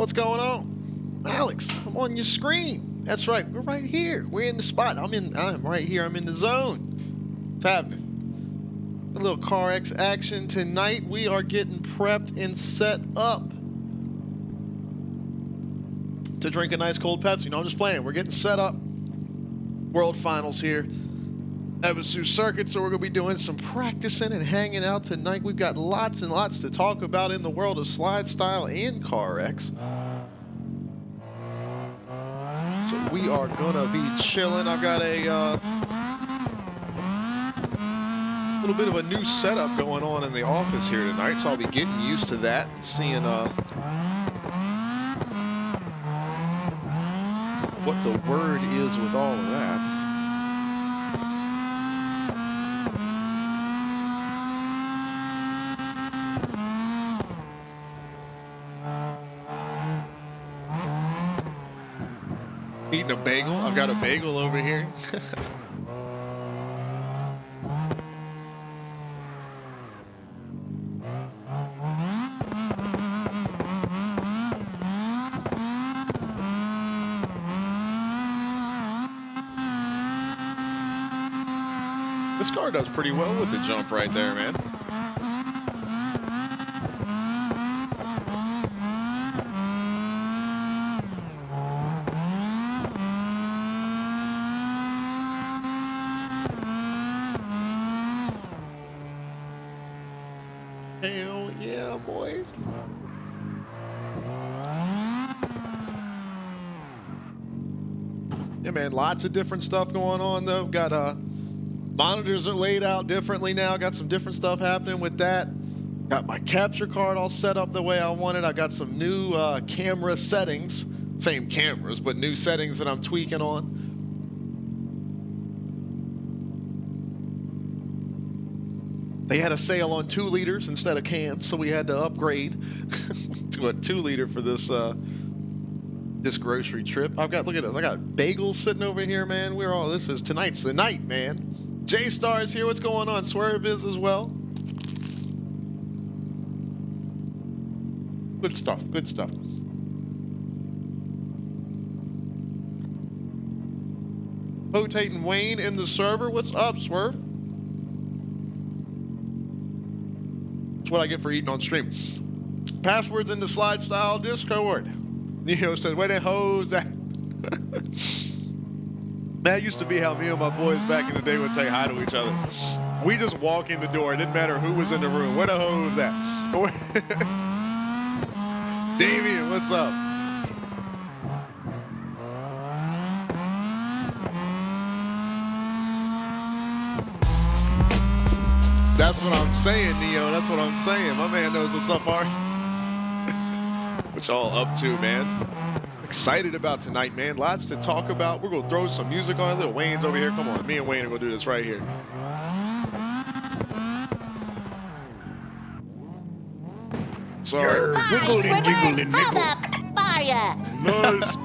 What's going on? Alex, I'm on your screen. That's right, we're right here. We're in the spot. I'm right here. I'm in the zone. What's happening? A little CarX action tonight. We are getting prepped and set up to drink a nice cold Pepsi. No, I'm just playing. We're getting set up. World Finals here. Havasu Circuit, so we're going to be doing some practicing and hanging out tonight. We've got lots and lots to talk about in the world of slide style and CarX. So we are going to be chilling. I've got a little bit of a new setup going on in the office here tonight, so I'll be getting used to that and seeing what the word is with all of that. Eating a bagel. I've got a bagel over here. This car does pretty well with the jump right there, man. Hell yeah, boy. Yeah, man, lots of different stuff going on, though. Got monitors are laid out differently now. Got some different stuff happening with that. Got my capture card all set up the way I wanted. I got some new camera settings. Same cameras, but new settings that I'm tweaking on. They had a sale on 2 liters instead of cans, so we had to upgrade to a 2 liter for this this grocery trip. Look at this. I got bagels sitting over here, man. Tonight's the night, man. J-Star is here. What's going on? Swerve is as well. Good stuff. Good stuff. Rotating Wayne in the server. What's up, Swerve? That's what I get for eating on stream. Passwords in the slide style Discord. Neo says, where the hoes at? That used to be how me and my boys back in the day would say hi to each other. We just walk in the door. It didn't matter who was in the room. Where the hoes at? Damien, what's up? That's what I'm saying, Neo. That's what I'm saying. My man knows what's up, Art. What y'all up to, man? Excited about tonight, man. Lots to talk about. We're going to throw some music on. Little Wayne's over here. Come on. Me and Wayne are going to do this right here. Sorry. Wiggle and jiggle and nickel. Fire! Nice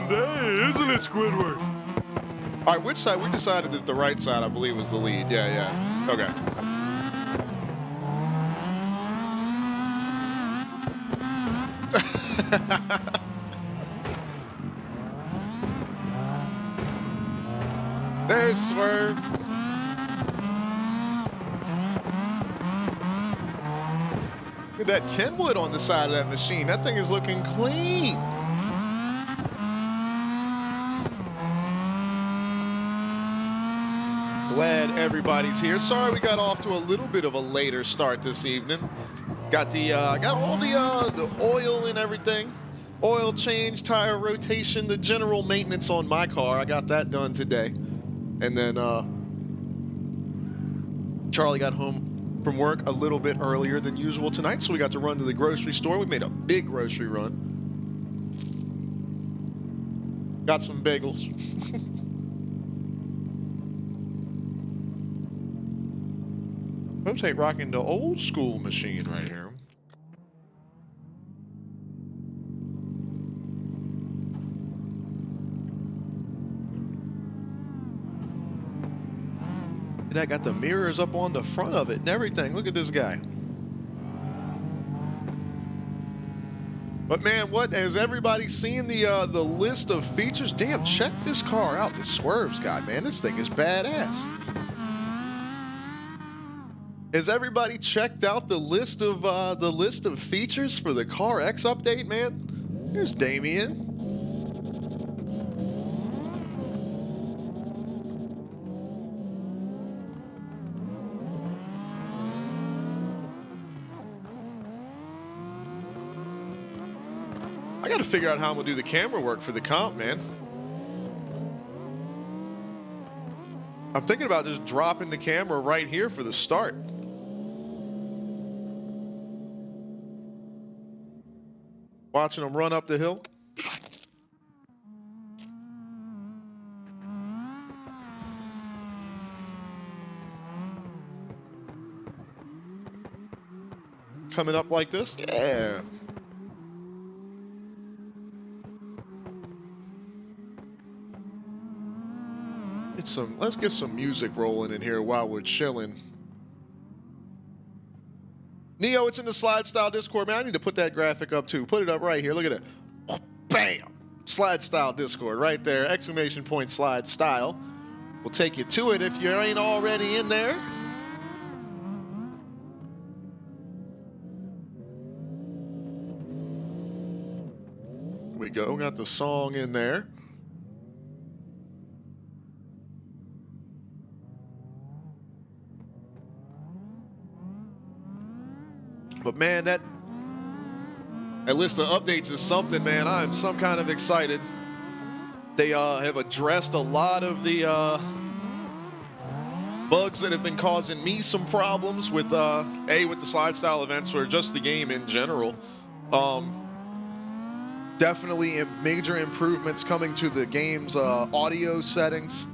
day, isn't it, Squidward? All right, which side? We decided that the right side, I believe, was the lead. Yeah. Okay. There's Swerve. Look at that Kenwood on the side of that machine. That thing is looking clean. Glad everybody's here. Sorry we got off to a little bit of a later start this evening. Got all the oil and everything. Oil change, tire rotation, the general maintenance on my car. I got that done today. And then Charlie got home from work a little bit earlier than usual tonight, so we got to run to the grocery store. We made a big grocery run. Got some bagels. Rotate rocking the old school machine right here. And I got the mirrors up on the front of it and everything. Look at this guy. But man, what has everybody seen the list of features? Damn, check this car out. This Swerves guy, man. This thing is badass. Has everybody checked out the list of features for the Car X update, man? Here's Damien. I got to figure out how I'm gonna do the camera work for the comp, man. I'm thinking about just dropping the camera right here for the start. Watching them run up the hill. Coming up like this? Yeah. Let's get some music rolling in here while we're chilling. Neo, it's in the Slide Style Discord, man. I need to put that graphic up too. Put it up right here. Look at it. Bam! Slide Style Discord right there. Exclamation point Slide Style. We'll take you to it if you ain't already in there. Here we go. Got the song in there. But man, that list of updates is something, man. I'm some kind of excited. They have addressed a lot of the bugs that have been causing me some problems with with the slide style events or just the game in general. Definitely major improvements coming to the game's audio settings.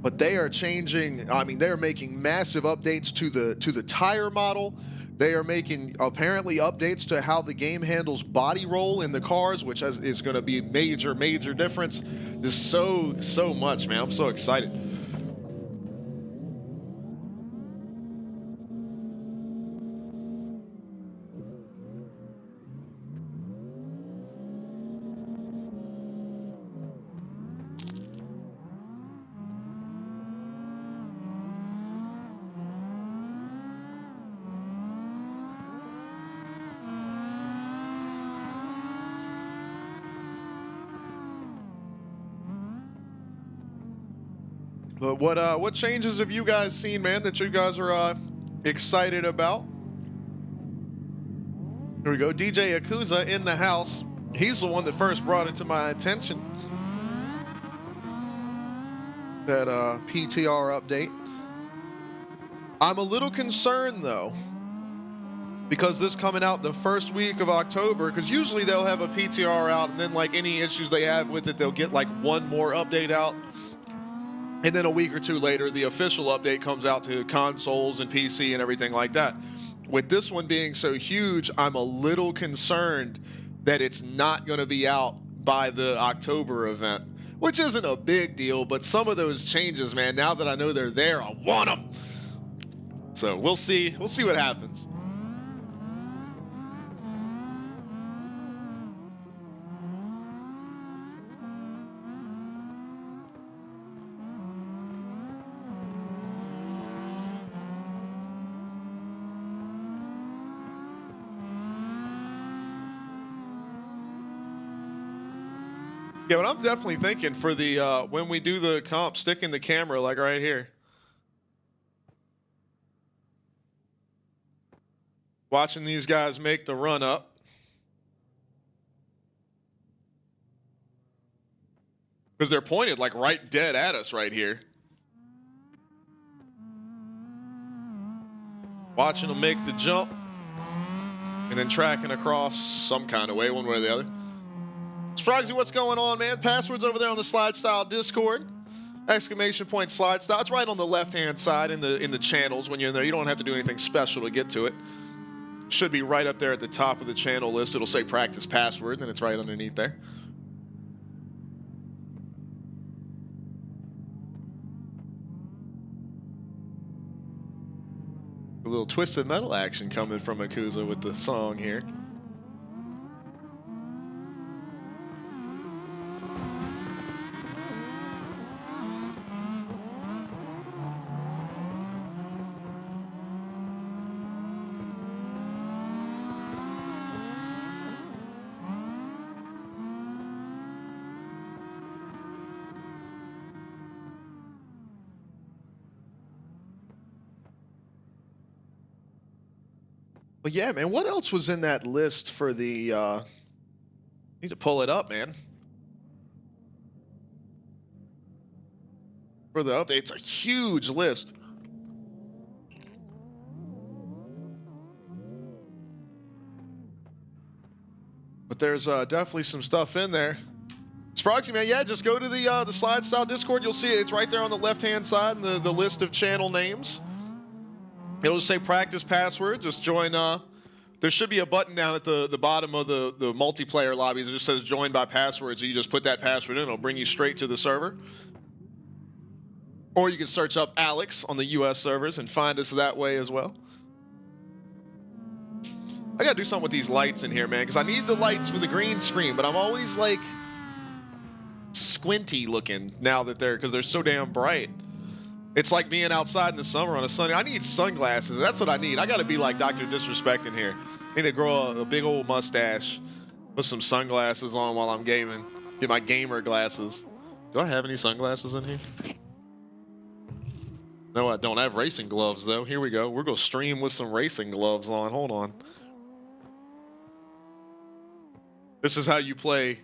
But they are changing. I mean, they're making massive updates to the tire model. They are making apparently updates to how the game handles body roll in the cars, which is going to be a major difference. There's so much, man. I'm so excited. But what changes have you guys seen, man, that you guys are excited about? Here we go. DJ Yakuza in the house. He's the one that first brought it to my attention. That PTR update. I'm a little concerned, though, because this coming out the first week of October, because usually they'll have a PTR out, and then, like, any issues they have with it, they'll get, like, one more update out. And then a week or two later, the official update comes out to consoles and PC and everything like that. With this one being so huge, I'm a little concerned that it's not going to be out by the October event, which isn't a big deal, but some of those changes, man, now that I know they're there, I want them. So we'll see. We'll see what happens. Yeah, but I'm definitely thinking for the when we do the comp, sticking the camera like right here. Watching these guys make the run up. Because they're pointed like right dead at us right here. Watching them make the jump. And then tracking across some kind of way, one way or the other. Spragsy, what's going on, man? Passwords over there on the Slide Style Discord. Exclamation point Slide Style. It's right on the left-hand side in the channels when you're in there. You don't have to do anything special to get to it. Should be right up there at the top of the channel list. It'll say practice password, and it's right underneath there. A little Twisted Metal action coming from Yakuza with the song here. But yeah, man, what else was in that list for the, need to pull it up, man. For the updates, a huge list. But there's definitely some stuff in there. Sproxy, man, yeah, just go to the Slide Style Discord. You'll see it. It's right there on the left-hand side in the list of channel names. It'll say practice password. Just join. There should be a button down at the bottom of the multiplayer lobbies that just says join by password. So you just put that password in. It'll bring you straight to the server. Or you can search up Alex on the US servers and find us that way as well. I gotta do something with these lights in here, man, because I need the lights for the green screen, but I'm always like squinty looking now that because they're so damn bright. It's like being outside in the summer on a sunny. I need sunglasses. That's what I need. I gotta be like Dr. Disrespect in here. I need to grow a big old mustache, put some sunglasses on while I'm gaming. Get my gamer glasses. Do I have any sunglasses in here? No, I don't. I have racing gloves though. Here we go. We're gonna stream with some racing gloves on. Hold on. This is how you play.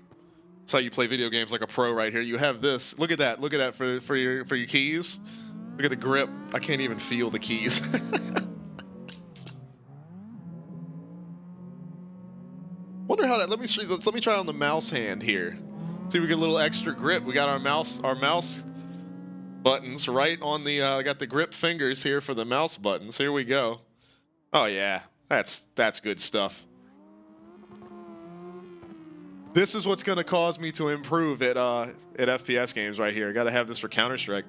That's how you play video games like a pro right here. You have this. Look at that. Look at that for your keys. Look at the grip. I can't even feel the keys. Wonder how that. Let me try on the mouse hand here. See if we get a little extra grip. We got our mouse buttons right on the. I got the grip fingers here for the mouse buttons. Here we go. Oh yeah, that's good stuff. This is what's going to cause me to improve at FPS games right here. Got to have this for Counter-Strike.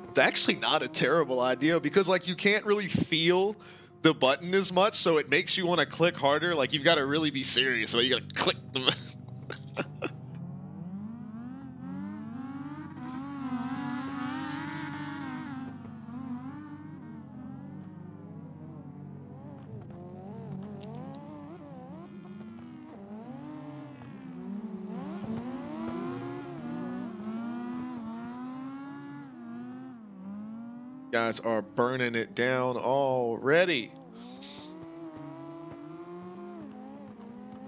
It's actually not a terrible idea because like you can't really feel the button as much, so it makes you want to click harder. Like you've got to really be serious about it. You got to click them. Guys are burning it down already.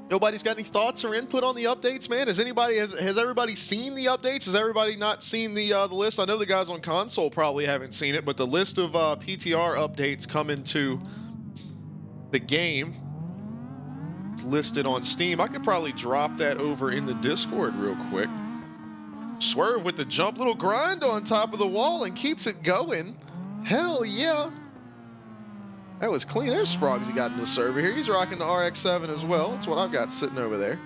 Nobody's got any thoughts or input on the updates, man? Has everybody seen the updates? Has everybody not seen the list? I know the guys on console probably haven't seen it, but the list of PTR updates coming to the game, it's listed on Steam. I could probably drop that over in the Discord real quick. Swerve with the jump, little grind on top of the wall and keeps it going. Hell yeah. That was clean. There's Sprogs he got in the server here. He's rocking the RX-7 as well. That's what I've got sitting over there.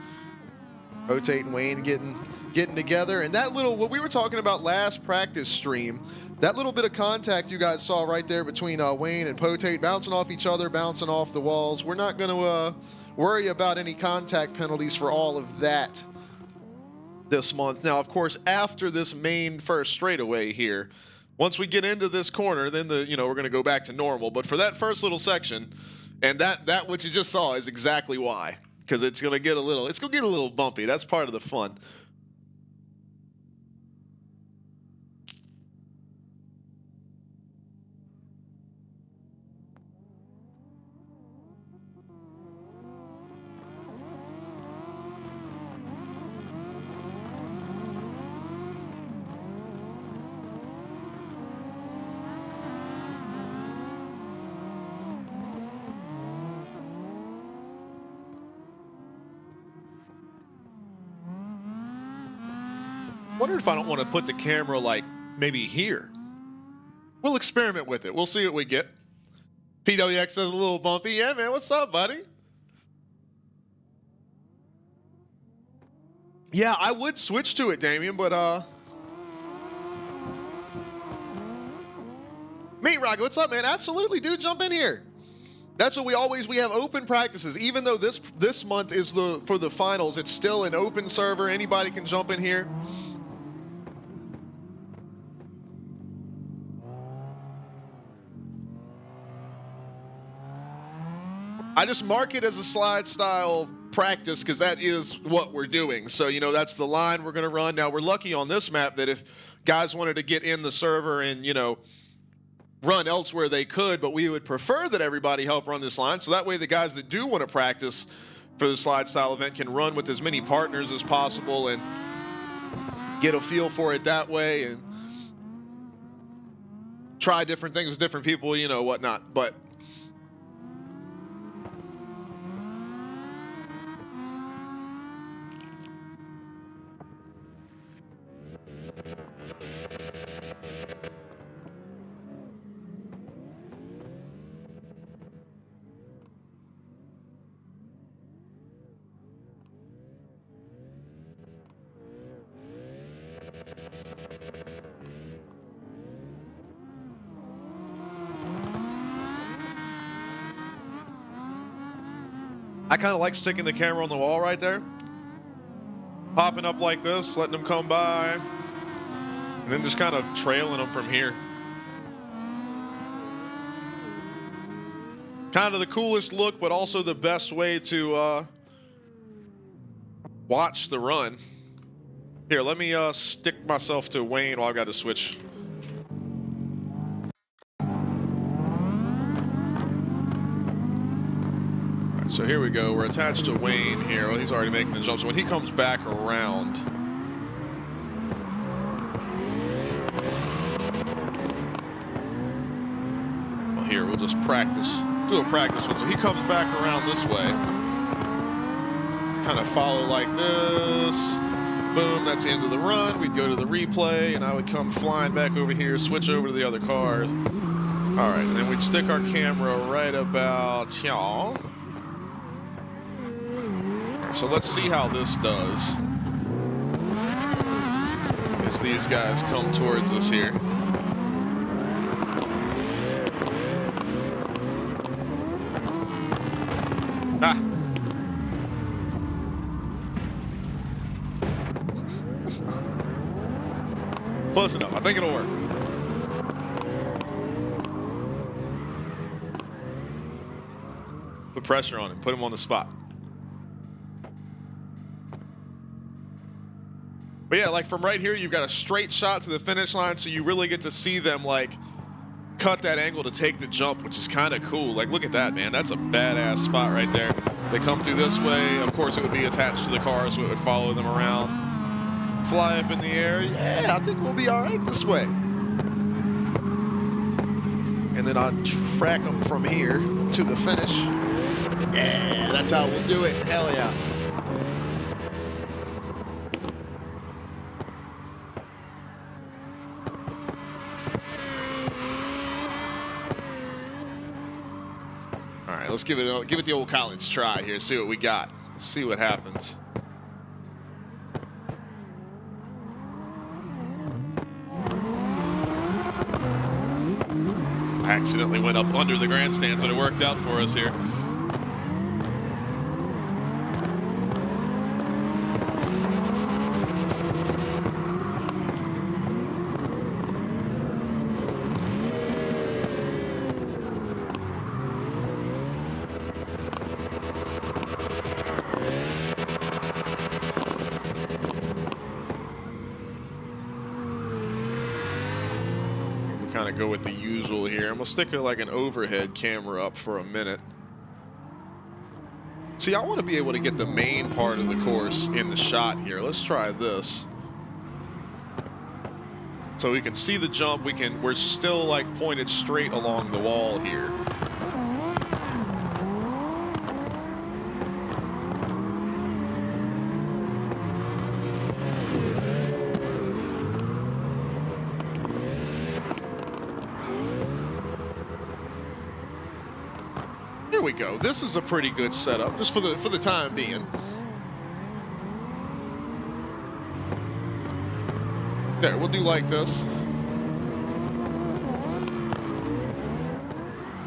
Potate and Wayne getting together. And that little, what we were talking about last practice stream, that little bit of contact you guys saw right there between Wayne and Potate, bouncing off each other, bouncing off the walls. We're not going to worry about any contact penalties for all of that this month. Now, of course, after this main first straightaway here, once we get into this corner, then we're going to go back to normal. But for that first little section, and that what you just saw is exactly why, because it's going to get a little bumpy. That's part of the fun. Wonder if I don't want to put the camera like maybe here. We'll experiment with it. We'll see what we get. PWX says a little bumpy. Yeah, man. What's up, buddy? Yeah, I would switch to it, Damien, but Meat Rocket, what's up, man? Absolutely, dude. Jump in here. That's what we have open practices. Even though this month is for the finals, it's still an open server. Anybody can jump in here. I just mark it as a slide style practice because that is what we're doing. So, you know, that's the line we're going to run. Now, we're lucky on this map that if guys wanted to get in the server and, you know, run elsewhere, they could, but we would prefer that everybody help run this line. So that way the guys that do want to practice for the slide style event can run with as many partners as possible and get a feel for it that way and try different things with different people, you know, whatnot. But I kind of like sticking the camera on the wall right there, popping up like this, letting them come by, and then just kind of trailing them from here. Kind of the coolest look, but also the best way to watch the run. Here, let me stick myself to Wayne while I've got to switch. So here we go. We're attached to Wayne here. Well, he's already making the jump. So when he comes back around, well, here we'll just practice, do a practice one. So he comes back around this way, kind of follow like this. Boom, that's the end of the run. We'd go to the replay, and I would come flying back over here, switch over to the other car. All right, and then we'd stick our camera right about y'all. So let's see how this does as these guys come towards us here. Ah. Close enough. I think it'll work. Put pressure on him. Put him on the spot. But yeah, like from right here, you've got a straight shot to the finish line, so you really get to see them like cut that angle to take the jump, which is kind of cool. Like, look at that, man. That's a badass spot right there. They come through this way. Of course, it would be attached to the car, so it would follow them around. Fly up in the air. Yeah, I think we'll be all right this way. And then I'll track them from here to the finish. Yeah, that's how we'll do it. Hell yeah. Let's give it the old college try here. See what we got. Let's see what happens. I accidentally went up under the grandstands, but it worked out for us here. Kind of go with the usual here. I'm gonna stick like an overhead camera up for a minute. See, I want to be able to get the main part of the course in the shot here. Let's try this. So we can see the jump. We're still like pointed straight along the wall here. Here we go. This is a pretty good setup, just for the time being. There, we'll do like this.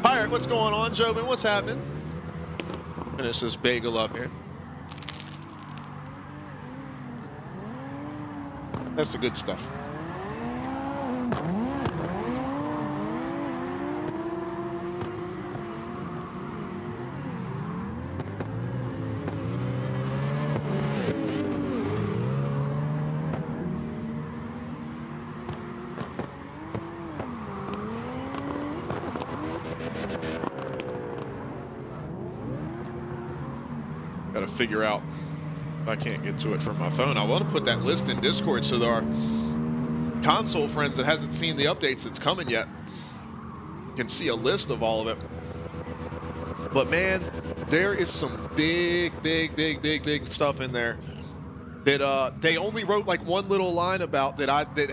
Pirate, what's going on, Jobin? What's happening? Finish this bagel up here. That's the good stuff. Gotta figure out if I can't get to it from my phone. I want to put that list in Discord so there are console friends that hasn't seen the updates that's coming yet can see a list of all of it. But man, there is some big stuff in there that they only wrote like one little line about that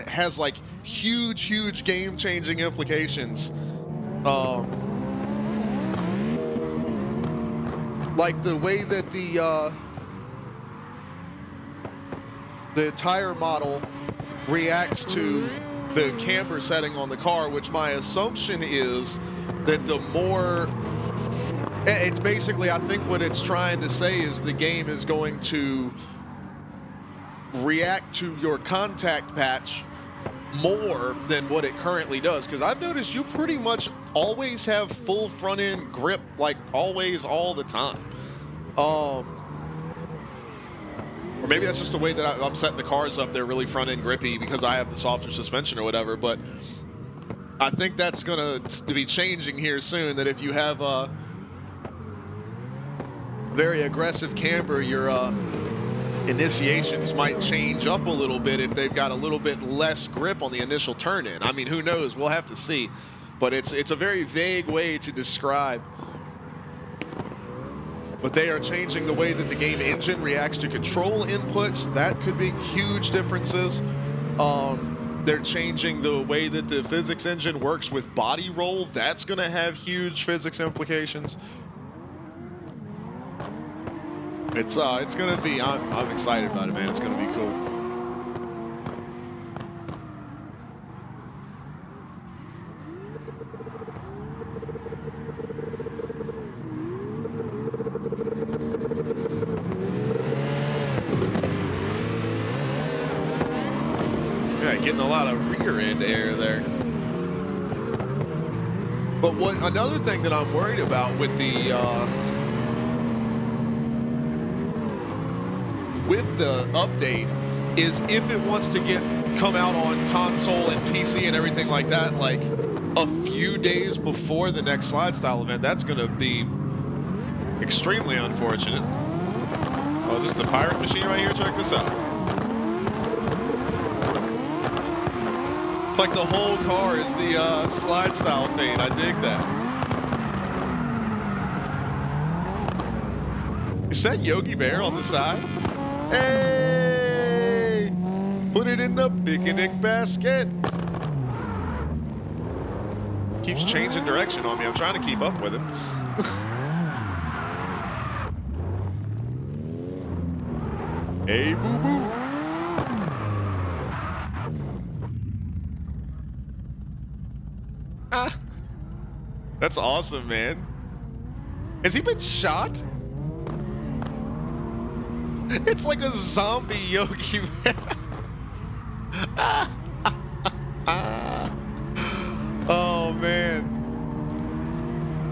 has like huge game-changing implications. Like the way that the tire model reacts to the camber setting on the car, which my assumption is that the more, it's basically, I think what it's trying to say is the game is going to react to your contact patch more than what it currently does, because I've noticed you pretty much always have full front end grip, like always, all the time. Or maybe that's just the way that I'm setting the cars up. They're really front end grippy because I have the softer suspension or whatever. But I think that's going to be changing here soon. That if you have a very aggressive camber, your initiations might change up a little bit if they've got a little bit less grip on the initial turn in. I mean, who knows? We'll have to see. But it's a very vague way to describe. But they are changing the way that the game engine reacts to control inputs. That could be huge differences. They're changing the way that the physics engine works with body roll. That's going to have huge physics implications. It's going to be, I'm excited about it, man. It's going to be cool. Getting a lot of rear end air there. But another thing that I'm worried about with the update is if it wants to come out on console and PC and everything like that, like a few days before the next slide style event, that's going to be extremely unfortunate. Oh, is this the pirate machine right here? Check this out. Like the whole car is the slide style thing. I dig that. Is that Yogi Bear on the side? Hey! Put it in the picnic basket. Keeps changing direction on me. I'm trying to keep up with him. Hey, boo-boo. That's awesome, man. Has he been shot? It's like a zombie Yogi Bear. Oh, man.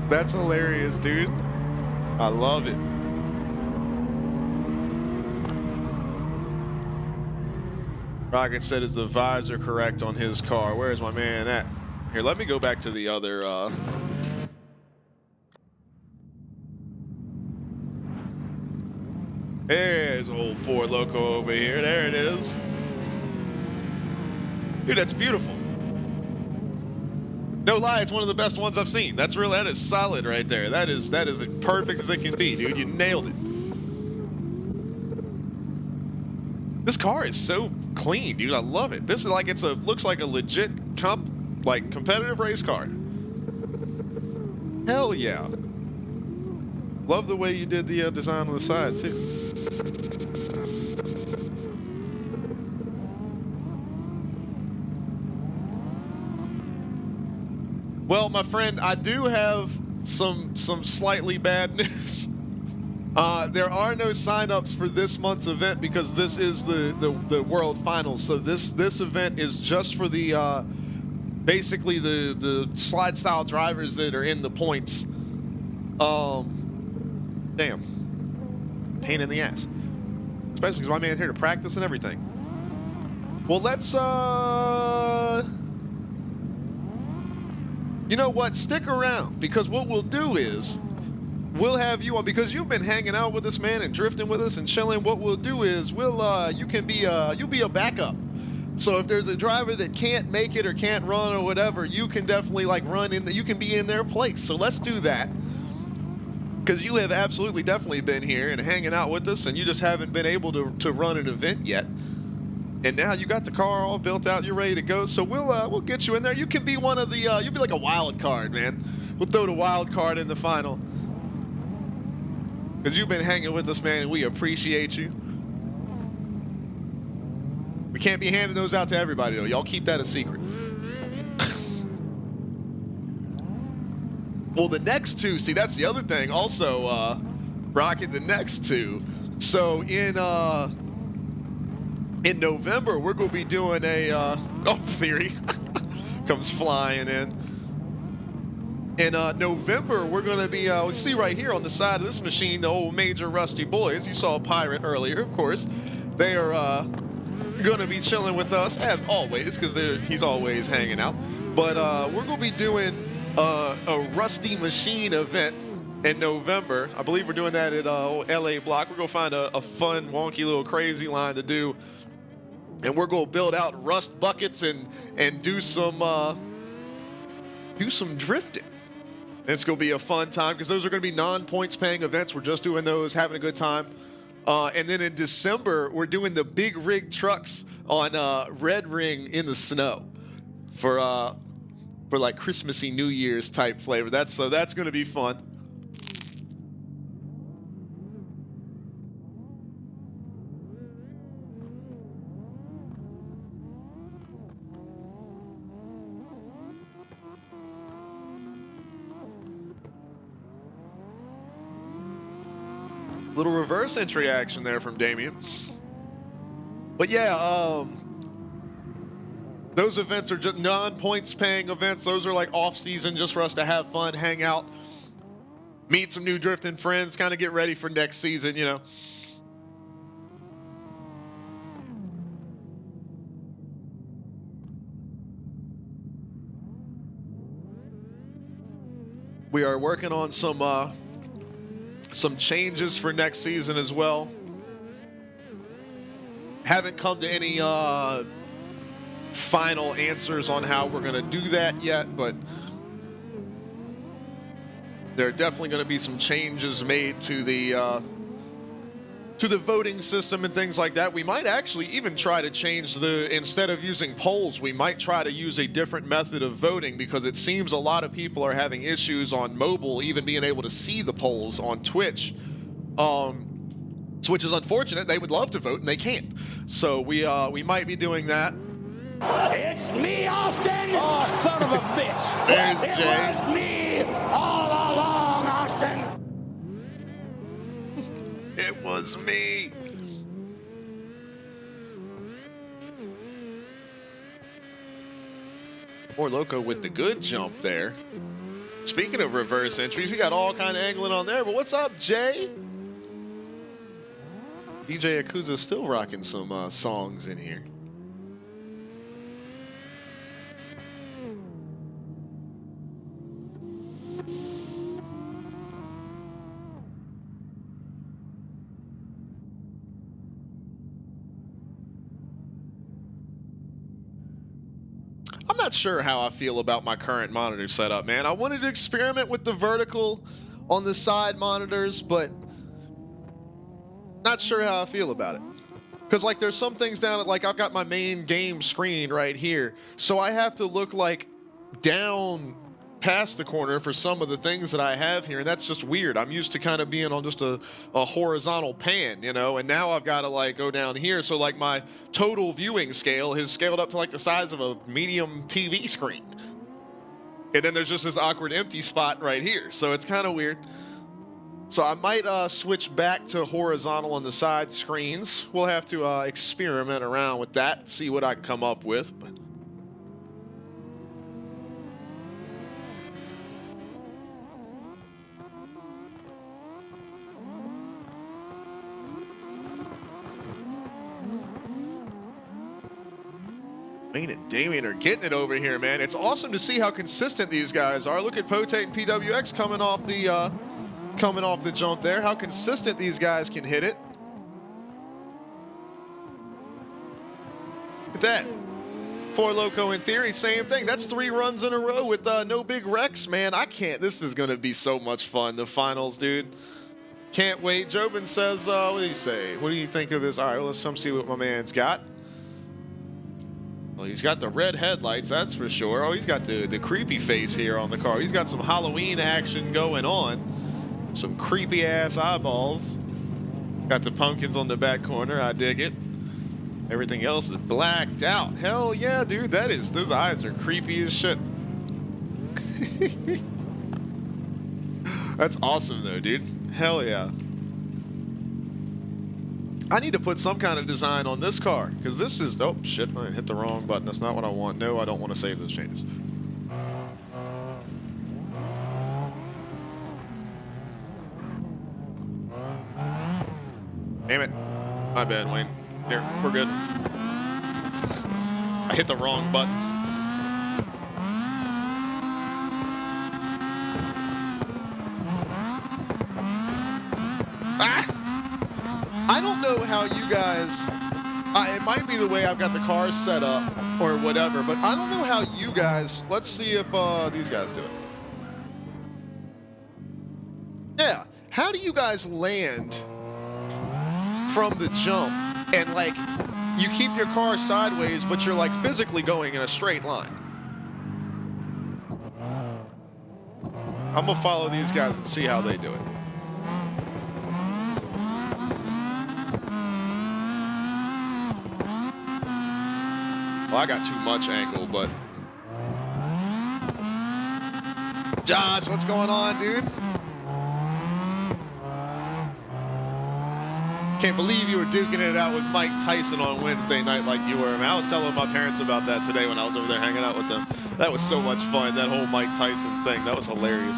That's hilarious, dude. I love it. Rocket said, is the visor correct on his car? Where's my man at? Here, let me go back to the other... There's old Ford Loco over here. There it is. Dude, that's beautiful. No lie, it's one of the best ones I've seen. That is solid right there. That is as perfect as it can be, dude. You nailed it. This car is so clean, dude. I love it. This is like looks like a legit competitive race car. Hell yeah. Love the way you did the design on the side too. Well, my friend, I do have some slightly bad news. There are no sign-ups for this month's event because this is the World Finals. So this event is just for the basically the slide style drivers that are in the points. Damn, pain in the ass. Especially because my man's here to practice and everything. Well, let's you know what? Stick around, because what we'll do is we'll have you on because you've been hanging out with us, man, and drifting with us and chilling. What we'll do is you'll be a backup. So if there's a driver that can't make it or can't run or whatever, you can definitely like you can be in their place. So let's do that. Because you have absolutely definitely been here and hanging out with us, and you just haven't been able to run an event yet. And now you got the car all built out, you're ready to go. So we'll get you in there. You can be one of the you'll be like a wild card, man. We'll throw the wild card in the final. Because you've been hanging with us, man, and we appreciate you. We can't be handing those out to everybody, though. Y'all keep that a secret. Well, the next two, see, that's the other thing. Also, Rocket, the next two. So in November, we're going to be doing a Theory comes flying in. In November, we're going to be, we see right here on the side of this machine, the old Major Rusty Boys. You saw Pirate earlier, of course. They are going to be chilling with us, as always, because he's always hanging out. But we're going to be doing a Rusty Machine event in November. I believe we're doing that at LA Block. We're going to find a fun, wonky little crazy line to do. And we're going to build out rust buckets and do some drifting. It's going to be a fun time because those are going to be non-points paying events. We're just doing those, having a good time. And then in December, we're doing the big rig trucks on Red Ring in the snow for like Christmassy New Year's type flavor. That's going to be fun. Little reverse entry action there from Damien. But yeah, those events are just non-points paying events. Those are like off-season just for us to have fun, hang out, meet some new drifting friends, kind of get ready for next season, you know. We are working on some changes for next season as well. Haven't come to any final answers on how we're going to do that yet, but there are definitely going to be some changes made to the voting system and things like that. We might actually even try to change instead of using polls, we might try to use a different method of voting because it seems a lot of people are having issues on mobile, even being able to see the polls on Twitch. Which is unfortunate. They would love to vote and they can't. So we might be doing that. It's me, Austin! Oh, son of a bitch! There's It Jay. was me all along, Austin! It was me. More Loco with the good jump there. Speaking of reverse entries, he got all kind of angling on there. But what's up, Jay? DJ Yakuza's still rocking some songs in here. I'm not sure how I feel about my current monitor setup, man. I wanted to experiment with the vertical on the side monitors, but not sure how I feel about it. Because, like, there's some things down at, like, I've got my main game screen right here, so I have to look, like, down past the corner for some of the things that I have here, and that's just weird. I'm used to kind of being on just a horizontal pan, you know, and now I've got to, like, go down here. So, like, my total viewing scale has scaled up to, like, the size of a medium TV screen. And then there's just this awkward empty spot right here. So it's kind of weird. So I might switch back to horizontal on the side screens. We'll have to experiment around with that, see what I can come up with. But Wayne and Damien are getting it over here, man. It's awesome to see how consistent these guys are. Look at Potate and PWX coming off the coming off the jump there. How consistent these guys can hit it. Look at that. Four Loco in theory, same thing. That's 3 runs in a row with no big wrecks, man. I can't. This is going to be so much fun, the finals, dude. Can't wait. Jobin says, what do you say? What do you think of his? All right, well, let's come see what my man's got. Well, he's got the red headlights, that's for sure. Oh, he's got the creepy face here on the car. He's got some Halloween action going on. Some creepy-ass eyeballs. Got the pumpkins on the back corner. I dig it. Everything else is blacked out. Hell yeah, dude. Those eyes are creepy as shit. That's awesome, though, dude. Hell yeah. I need to put some kind of design on this car, because this is... Oh, shit. I hit the wrong button. That's not what I want. No, I don't want to save those changes. Damn it. My bad, Wayne. Here, we're good. I hit the wrong button. Ah! I don't know how you guys... it might be the way I've got the cars set up or whatever, but I don't know how you guys... Let's see if these guys do it. Yeah. How do you guys land from the jump and, like, you keep your car sideways, but you're, like, physically going in a straight line? I'm going to follow these guys and see how they do it. Well, I got too much angle, but... Josh, what's going on, dude? Can't believe you were duking it out with Mike Tyson on Wednesday night like you were. Man, I was telling my parents about that today when I was over there hanging out with them. That was so much fun, that whole Mike Tyson thing. That was hilarious.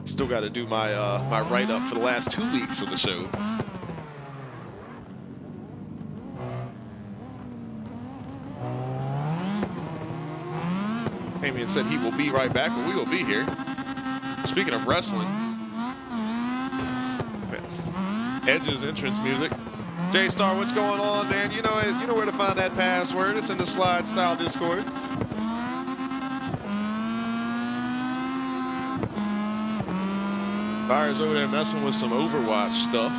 Still got to do my my write-up for the last 2 weeks of the show. Damien said he will be right back, but we will be here. Speaking of wrestling, Edge's entrance music. J-Star, what's going on, man? You know where to find that password. It's in the Slide Style Discord. Fire's over there messing with some Overwatch stuff.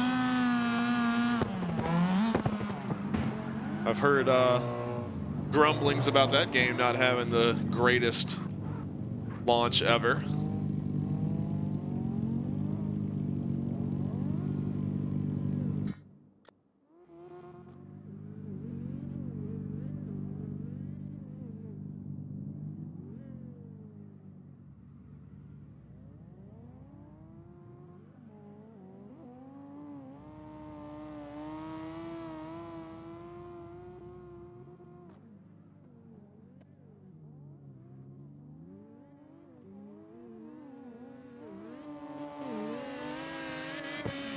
I've heard grumblings about that game not having the greatest launch ever.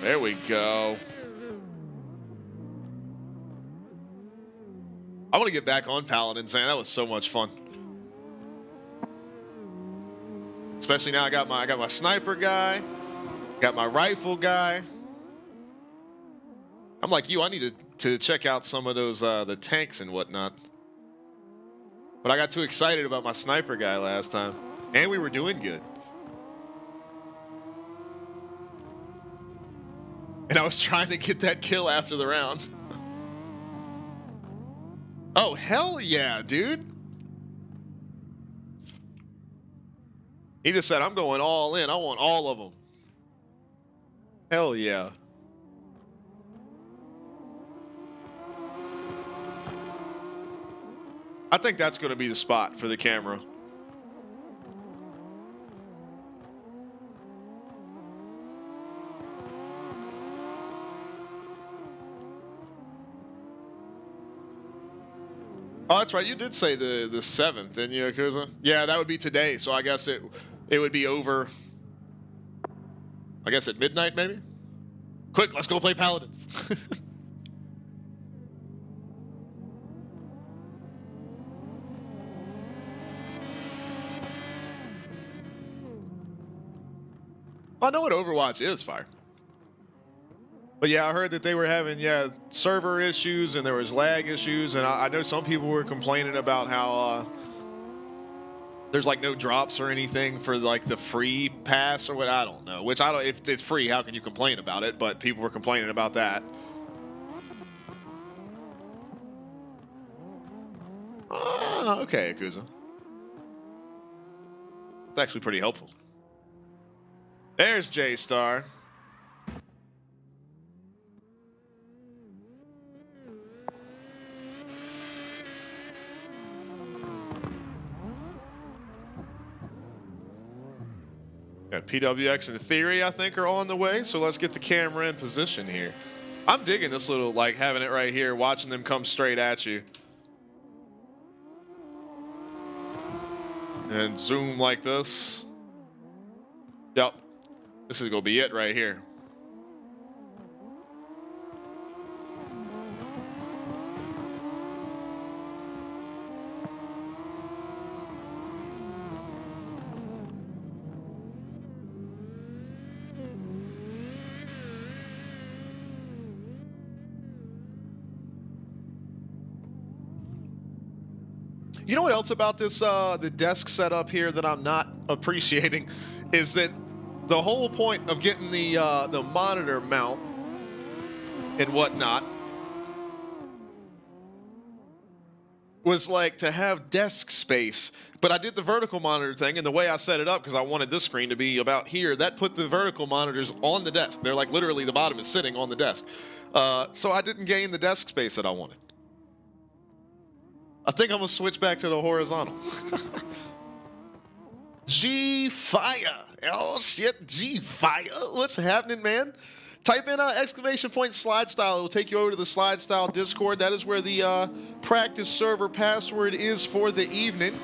There we go. I want to get back on Paladins, man. That was so much fun. Especially now I got my sniper guy, got my rifle guy. I'm like you, I need to check out some of those the tanks and whatnot. But I got too excited about my sniper guy last time. And we were doing good. And I was trying to get that kill after the round. Oh, hell yeah, dude. He just said, I'm going all in. I want all of them. Hell yeah. I think that's going to be the spot for the camera. Oh, that's right. You did say the 7th, didn't you, Yakuza? Yeah, that would be today. So I guess it would be over, I guess at midnight, maybe? Quick, let's go play Paladins. I know what Overwatch is, Fire. But yeah, I heard that they were having, server issues and there was lag issues. And I know some people were complaining about how there's like no drops or anything for like the free pass or what. I don't know. Which I don't, if it's free, how can you complain about it? But people were complaining about that. Okay, Akuza. It's actually pretty helpful. There's J-Star. Got PWX and Theory, I think, are on the way, so let's get the camera in position here. I'm digging this little, like, having it right here, watching them come straight at you. And zoom like this. Yep. This is going to be it right here. You know what else about this, the desk setup here that I'm not appreciating is that the whole point of getting the monitor mount and whatnot was like to have desk space. But I did the vertical monitor thing, and the way I set it up, because I wanted this screen to be about here, that put the vertical monitors on the desk. They're like literally the bottom is sitting on the desk. So I didn't gain the desk space that I wanted. I think I'm going to switch back to the horizontal. G-Fire. Oh, shit. G-Fire. What's happening, man? Type in exclamation point slide style. It will take you over to the slide style Discord. That is where the practice server password is for the evening.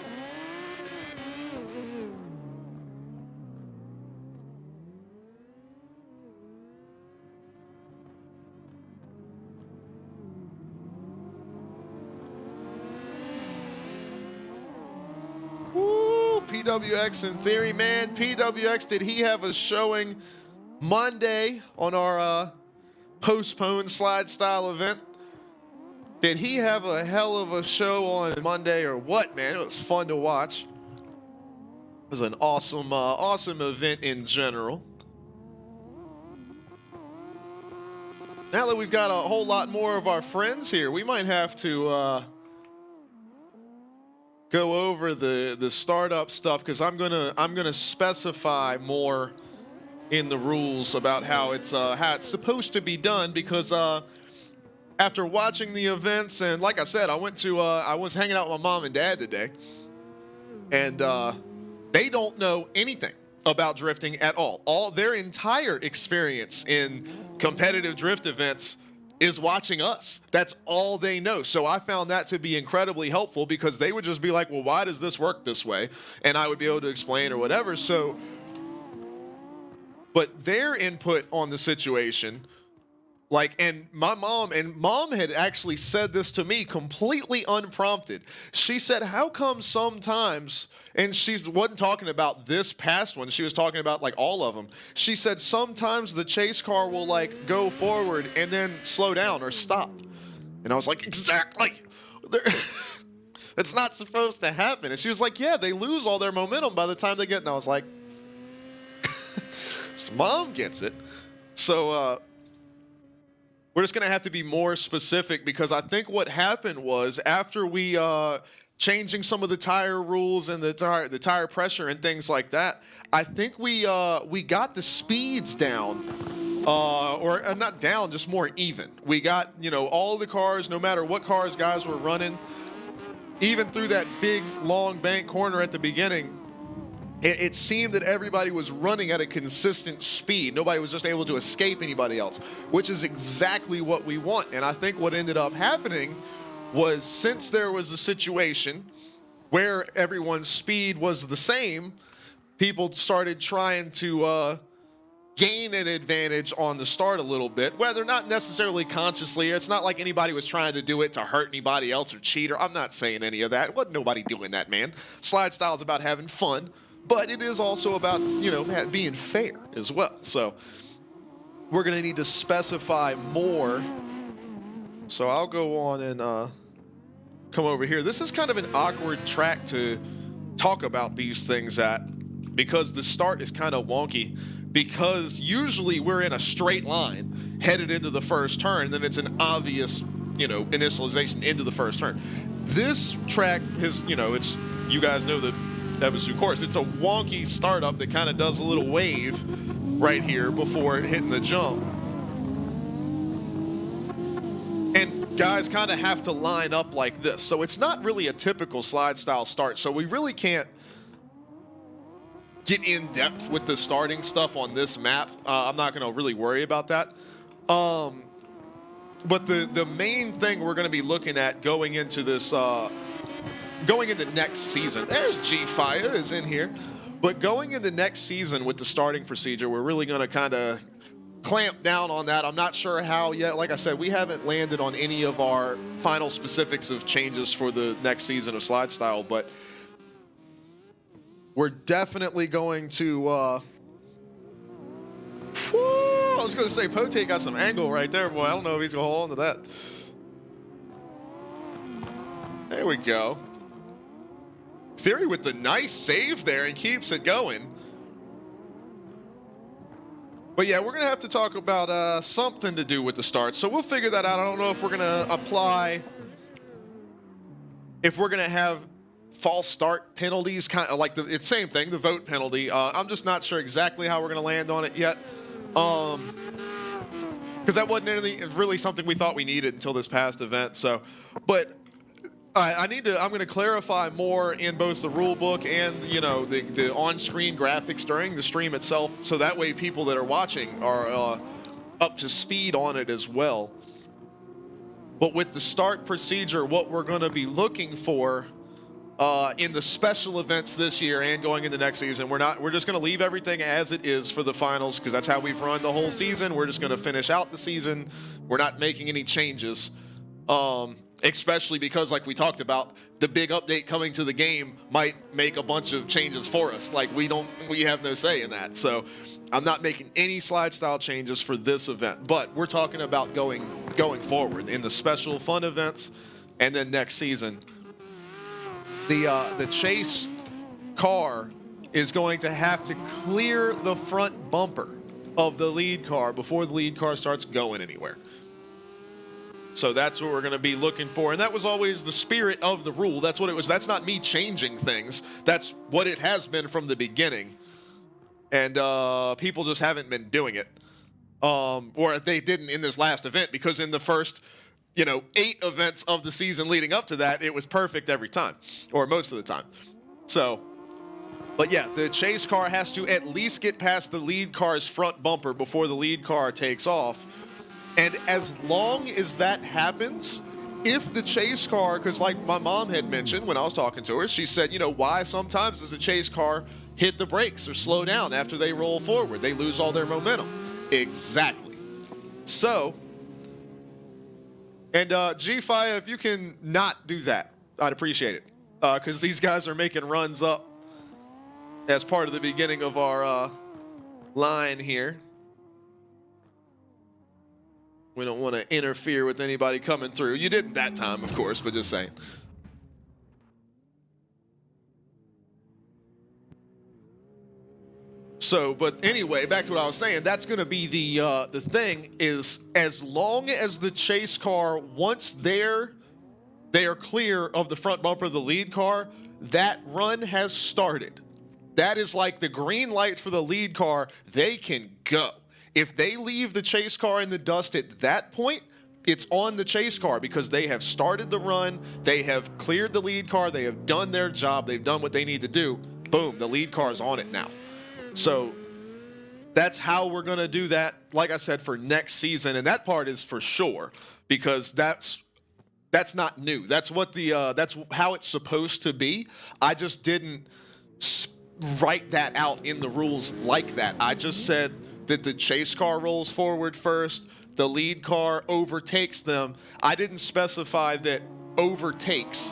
PWX in Theory, man. PWX, did he have a showing Monday on our postponed slide style event? Did he have a hell of a show on Monday or what, man? It was fun to watch. It was an awesome, awesome event in general. Now that we've got a whole lot more of our friends here, we might have to go over the startup stuff, because I'm gonna specify more in the rules about how it's supposed to be done, because after watching the events, and like I said, I was hanging out with my mom and dad today, and they don't know anything about drifting at all. All their entire experience in competitive drift events is watching us. That's all they know. So I found that to be incredibly helpful, because they would just be like, well, why does this work this way? And I would be able to explain or whatever. So, but their input on the situation, like, and my mom had actually said this to me completely unprompted. She said, how come sometimes, and she wasn't talking about this past one, she was talking about like all of them. She said sometimes the chase car will like go forward and then slow down or stop. And I was like, exactly. It's not supposed to happen. And she was like, yeah, they lose all their momentum by the time they get, and I was like, Mom gets it. So, we're just going to have to be more specific, because I think what happened was after we changing some of the tire rules and the tire pressure and things like that, I think we got the speeds down, or not down, just more even. We got, all the cars, no matter what cars guys were running, even through that big long bank corner at the beginning, it seemed that everybody was running at a consistent speed. Nobody was just able to escape anybody else, which is exactly what we want. And I think what ended up happening was, since there was a situation where everyone's speed was the same, people started trying to gain an advantage on the start a little bit, whether not necessarily consciously. It's not like anybody was trying to do it to hurt anybody else or cheat, or I'm not saying any of that. Wasn't nobody doing that, man. Slide style is about having fun. but it is also about, you know, being fair as well. So we're going to need to specify more. So I'll go on and come over here. This is kind of an awkward track to talk about these things at, because the start is kind of wonky, because usually we're in a straight line headed into the first turn, then it's an obvious, you know, initialization into the first turn. This track is, you know, it's, you guys know the Ebisu course, it's a wonky startup that kind of does a little wave right here before hitting the jump. And guys kind of have to line up like this. So it's not really a typical slide style start. So we really can't get in depth with the starting stuff on this map. I'm not going to really worry about that. But the main thing we're going to be looking at going into this, going into next season, there's G-Fire is in here. But going into next season with the starting procedure, we're really going to kind of clamp down on that. I'm not sure how yet. Like I said, we haven't landed on any of our final specifics of changes for the next season of Slide Style, but we're definitely going to I was going to say Pote got some angle right there, boy. I don't know if he's going to hold on to that. There we go. Theory with the nice save there and keeps it going. But yeah, we're going to have to talk about something to do with the start. So we'll figure that out. I don't know if we're going to apply, if we're going to have false start penalties, kind of like the same thing, the vote penalty. I'm just not sure exactly how we're going to land on it yet. Because that wasn't really something we thought we needed until this past event. So, but I'm going to clarify more in both the rule book and, you know, the on-screen graphics during the stream itself, so that way people that are watching are up to speed on it as well. But with the start procedure, what we're going to be looking for in the special events this year and going into next season, we're just going to leave everything as it is for the finals, because that's how we've run the whole season. We're just going to finish out the season. We're not making any changes. Especially because, like we talked about, the big update coming to the game might make a bunch of changes for us. Like, we have no say in that. So I'm not making any slide style changes for this event, but we're talking about going forward in the special fun events and then next season. The chase car is going to have to clear the front bumper of the lead car before the lead car starts going anywhere. So that's what we're going to be looking for. And that was always the spirit of the rule. That's what it was. That's not me changing things. That's what it has been from the beginning. And people just haven't been doing it. Or they didn't in this last event, because in the first, 8 events of the season leading up to that, it was perfect every time, or most of the time. So, but yeah, the chase car has to at least get past the lead car's front bumper before the lead car takes off. And as long as that happens, if the chase car, because like my mom had mentioned when I was talking to her, she said, why sometimes does a chase car hit the brakes or slow down after they roll forward? They lose all their momentum. Exactly. So, and G-Fi, if you can not do that, I'd appreciate it. Because these guys are making runs up as part of the beginning of our line here. We don't want to interfere with anybody coming through. You didn't that time, of course, but just saying. So, but anyway, back to what I was saying. That's going to be the thing is, as long as the chase car, once they are clear of the front bumper of the lead car, that run has started. That is like the green light for the lead car. They can go. If they leave the chase car in the dust at that point, it's on the chase car, because they have started the run, they have cleared the lead car, they have done their job, they've done what they need to do. Boom, the lead car is on it now. So that's how we're going to do that, like I said, for next season, and that part is for sure, because that's not new. That's what that's how it's supposed to be. I just didn't write that out in the rules like that. I just said that the chase car rolls forward first, the lead car overtakes them. I didn't specify that overtakes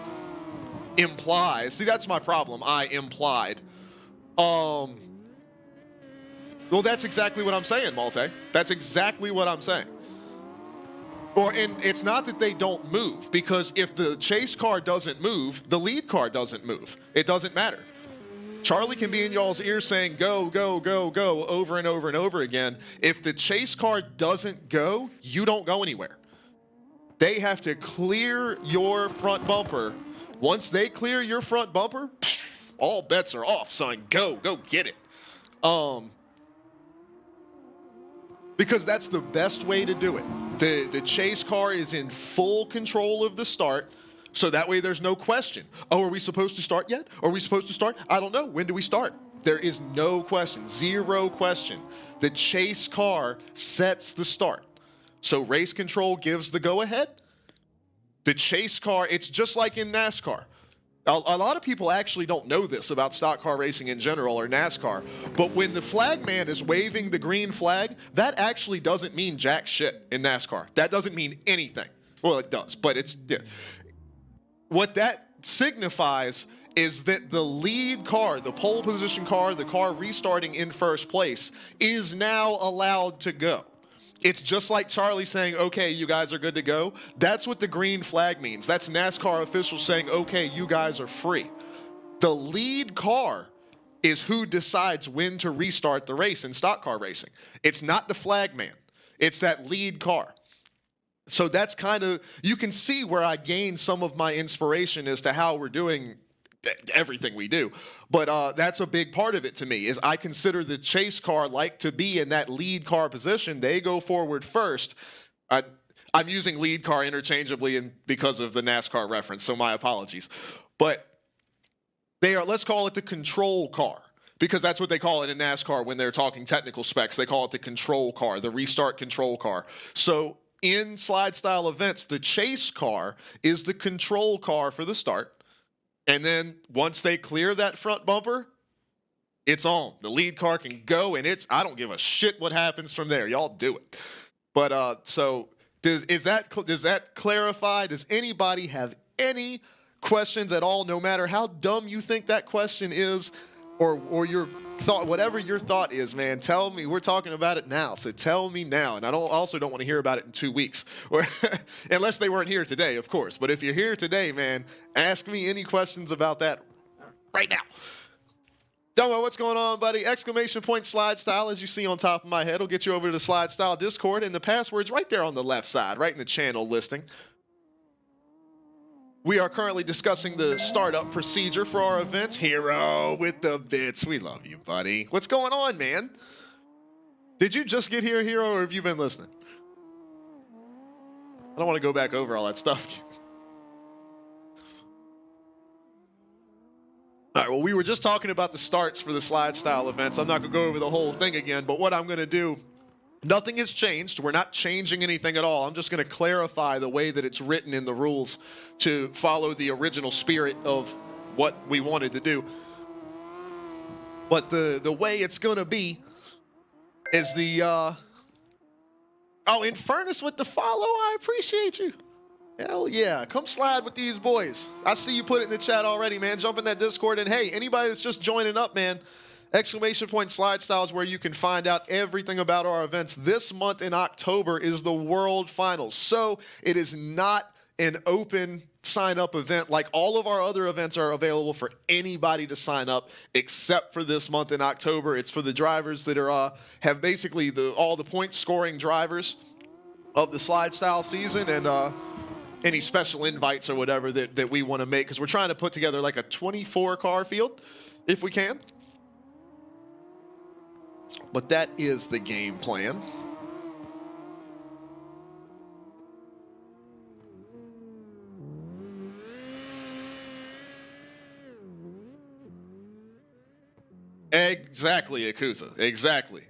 implies. See, that's my problem. I implied Well, that's exactly what I'm saying, Malte. That's exactly what I'm saying. And it's not that they don't move, because if the chase car doesn't move, the lead car doesn't move. It doesn't matter. Charlie can be in y'all's ear saying, go, go, go, go, over and over and over again. If the chase car doesn't go, you don't go anywhere. They have to clear your front bumper. Once they clear your front bumper, all bets are off, son. Go get it. Because that's the best way to do it. The chase car is in full control of the start, so that way there's no question. Oh, are we supposed to start yet? Are we supposed to start? I don't know. When do we start? There is no question, zero question. The chase car sets the start. So race control gives the go-ahead. The chase car, it's just like in NASCAR. A lot of people actually don't know this about stock car racing in general or NASCAR, but when the flag man is waving the green flag, that actually doesn't mean jack shit in NASCAR. That doesn't mean anything. Well, it does, but it's... Yeah. What that signifies is that the lead car, the pole position car, the car restarting in first place, is now allowed to go. It's just like Charlie saying, okay, you guys are good to go. That's what the green flag means. That's NASCAR officials saying, okay, you guys are free. The lead car is who decides when to restart the race in stock car racing. It's not the flag man. It's that lead car. So that's kind of, you can see where I gained some of my inspiration as to how we're doing everything we do. But that's a big part of it to me, is I consider the chase car like to be in that lead car position. They go forward first. I'm using lead car interchangeably because of the NASCAR reference, so my apologies. But they are, let's call it the control car, because that's what they call it in NASCAR when they're talking technical specs. They call it the control car, the restart control car. So in slide style events, the chase car is the control car for the start. And then once they clear that front bumper, it's on. The lead car can go, and I don't give a shit what happens from there. Y'all do it. But so does that clarify? Does anybody have any questions at all, no matter how dumb you think that question is, or your thought, whatever your thought is, man? Tell me. We're talking about it now, so tell me now. And I also don't want to hear about it in 2 weeks, or unless they weren't here today, of course. But if you're here today, man, ask me any questions about that right now. Domo, what's going on, buddy? Exclamation point slide style, as you see on top of my head, will get you over to the slide style Discord, and the password's right there on the left side, right in the channel listing. We are currently discussing the startup procedure for our events. Hero with the bits. We love you, buddy. What's going on, man? Did you just get here, Hero, or have you been listening? I don't want to go back over all that stuff. All right, well, we were just talking about the starts for the slide style events. I'm not going to go over the whole thing again, but what I'm going to do, nothing has changed. We're not changing anything at all. I'm just going to clarify the way that it's written in the rules to follow the original spirit of what we wanted to do. But the way it's going to be is the... Oh, Infernus with the follow. I appreciate you. Hell yeah. Come slide with these boys. I see you put it in the chat already, man. Jump in that Discord. And hey, anybody that's just joining up, man, exclamation point slide style is where you can find out everything about our events. This month in October is the World Finals. So it is not an open sign-up event. Like all of our other events are available for anybody to sign up except for this month in October. It's for the drivers that are have basically all the point scoring drivers of the slide style season, and any special invites or whatever that we want to make, because we're trying to put together like a 24 car field if we can. But that is the game plan. Exactly, Akusa. Exactly.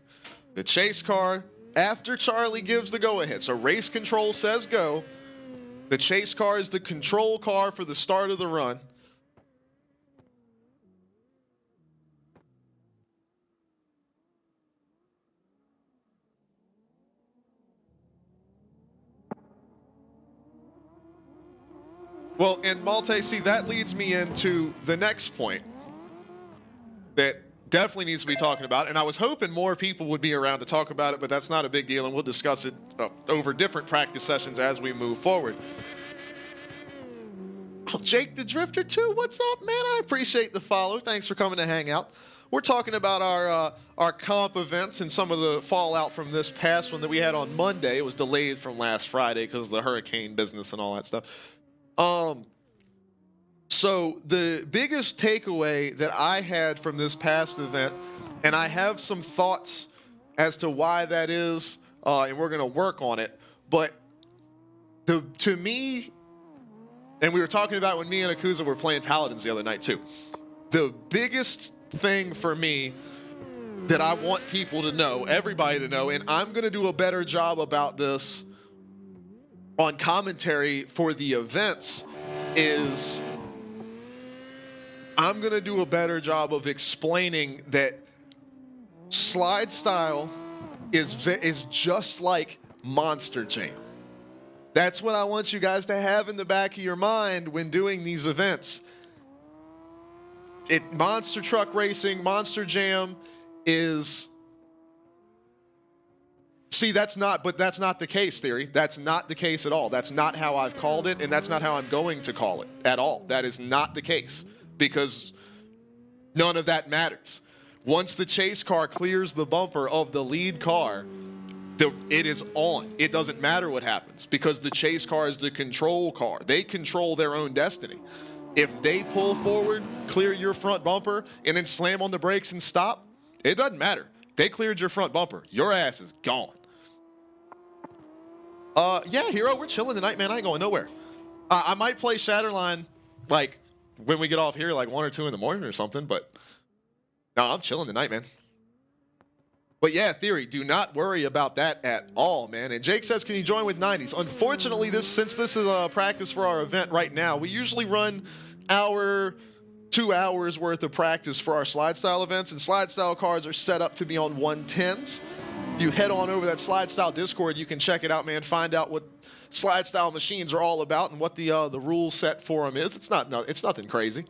The chase car, after Charlie gives the go-ahead. So race control says go. The chase car is the control car for the start of the run. Well, and Malte, see, that leads me into the next point that definitely needs to be talking about. And I was hoping more people would be around to talk about it, but that's not a big deal, and we'll discuss it over different practice sessions as we move forward. Oh, Jake the Drifter too. What's up, man? I appreciate the follow. Thanks for coming to hang out. We're talking about our comp events and some of the fallout from this past one that we had on Monday. It was delayed from last Friday because of the hurricane business and all that stuff. So the biggest takeaway that I had from this past event, and I have some thoughts as to why that is, and we're going to work on it, but to me, and we were talking about when me and Akuza were playing Paladins the other night too, the biggest thing for me that I want people to know, everybody to know, and I'm going to do a better job about this on commentary for the events, is I'm going to do a better job of explaining that slide style is just like Monster Jam. That's what I want you guys to have in the back of your mind when doing these events. Monster Truck Racing, Monster Jam is... See, that's not the case, Theory. That's not the case at all. That's not how I've called it, and that's not how I'm going to call it at all. That is not the case, because none of that matters. Once the chase car clears the bumper of the lead car, it is on. It doesn't matter what happens, because the chase car is the control car. They control their own destiny. If they pull forward, clear your front bumper, and then slam on the brakes and stop, it doesn't matter. They cleared your front bumper. Your ass is gone. Yeah, Hero, we're chilling tonight, man. I ain't going nowhere. I might play Shatterline, like, when we get off here, like 1 or 2 in the morning or something, but no, I'm chilling tonight, man. But yeah, Theory, do not worry about that at all, man. And Jake says, can you join with 90s? Unfortunately, since this is a practice for our event right now, we usually run 2 hours worth of practice for our slide style events, and slide style cars are set up to be on 110s. You head on over that slide style Discord, you can check it out, man. Find out what slide style machines are all about and what the rule set for them is. It's nothing crazy.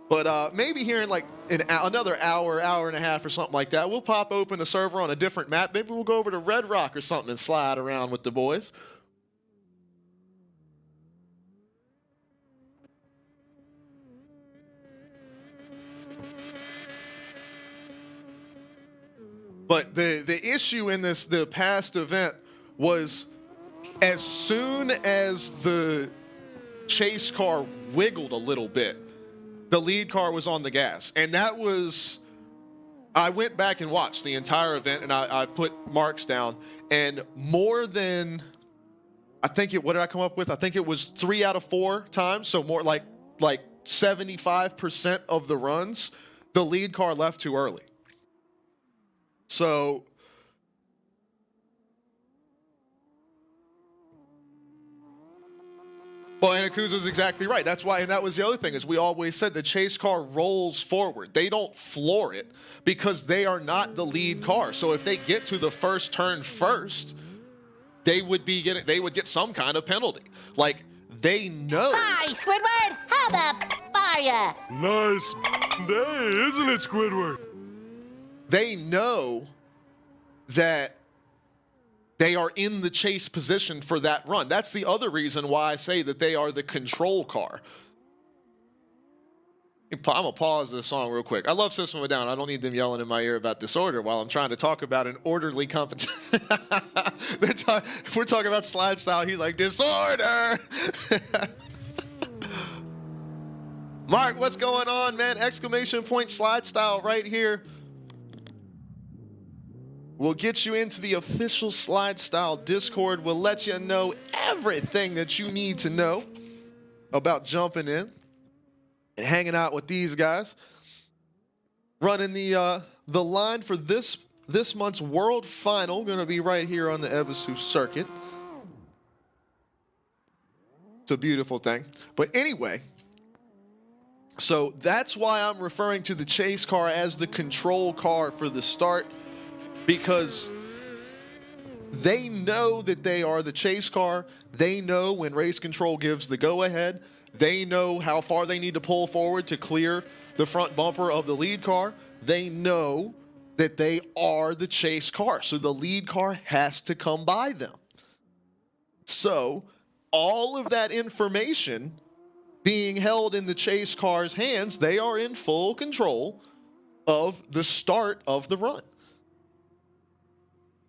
But maybe here in like another hour and a half or something like that, we'll pop open a server on a different map. Maybe we'll go over to Red Rock or something and slide around with the boys. But the issue in the past event was, as soon as the chase car wiggled a little bit, the lead car was on the gas. And that was, I went back and watched the entire event, and I put marks down, and more than, what did I come up with? I think it was 3 out of 4 times, so more like 75% of the runs, the lead car left too early. So, well, and Akuza's exactly right. That's why, and that was the other thing, is we always said the chase car rolls forward. They don't floor it because they are not the lead car. So if they get to the first turn first, they would get some kind of penalty. Like, they know. Hi, Squidward. How the are ya? Nice day, isn't it, Squidward? They know that they are in the chase position for that run. That's the other reason why I say that they are the control car. I'm going to pause this song real quick. I love System of a Down. I don't need them yelling in my ear about disorder while I'm trying to talk about an orderly competition. If we're talking about slide style, he's like, disorder! Mark, what's going on, man? Exclamation point slide style right here. We'll get you into the official slide style Discord. We'll let you know everything that you need to know about jumping in and hanging out with these guys. Running the line for this month's World Final, going to be right here on the Ebisu circuit. It's a beautiful thing. But anyway, so that's why I'm referring to the chase car as the control car for the start, because they know that they are the chase car. They know when race control gives the go-ahead. They know how far they need to pull forward to clear the front bumper of the lead car. they know that they are the chase car. So the lead car has to come by them. So all of that information being held in the chase car's hands, they are in full control of the start of the run.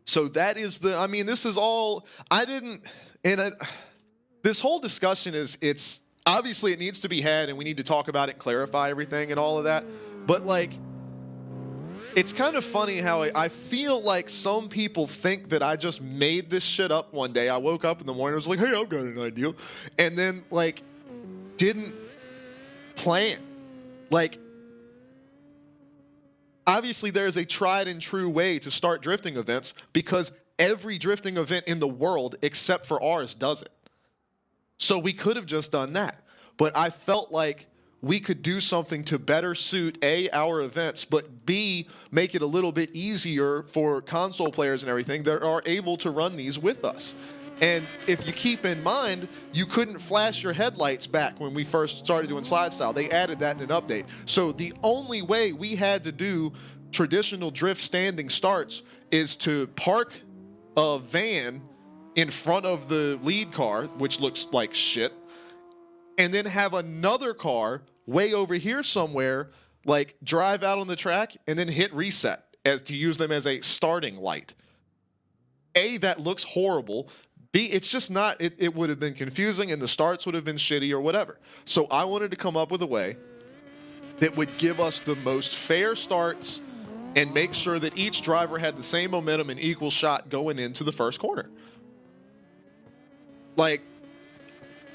So that is this is all, this whole discussion it's obviously it needs to be had and we need to talk about it and clarify everything and all of that. But like, it's kind of funny how I feel like some people think that I just made this shit up one day. I woke up in the morning, I was like, hey, I've got an idea. And then like, didn't plan. Like, obviously there's a tried and true way to start drifting events because every drifting event in the world except for ours does it. So we could have just done that. But I felt like we could do something to better suit A, our events, but B, make it a little bit easier for console players and everything that are able to run these with us. And if you keep in mind, you couldn't flash your headlights back when we first started doing slide style. They added that in an update. So the only way we had to do traditional drift standing starts is to park a van in front of the lead car, which looks like shit, and then have another car way over here somewhere, like drive out on the track and then hit reset as to use them as a starting light. A, that looks horrible. B, it's just not, it would have been confusing and the starts would have been shitty or whatever. So I wanted to come up with a way that would give us the most fair starts and make sure that each driver had the same momentum and equal shot going into the first corner. Like,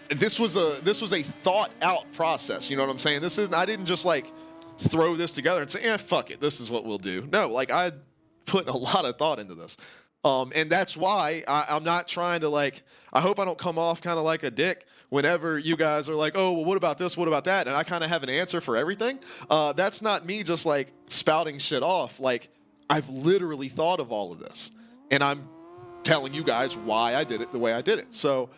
this was a thought out process, you know what I'm saying? I didn't just like throw this together and say, fuck it, this is what we'll do. No, like I put a lot of thought into this. And that's why I'm not trying to like, I hope I don't come off kind of like a dick whenever you guys are like, oh, well, what about this? What about that? And I kind of have an answer for everything. That's not me just like spouting shit off. Like, I've literally thought of all of this and I'm telling you guys why I did it the way I did it. So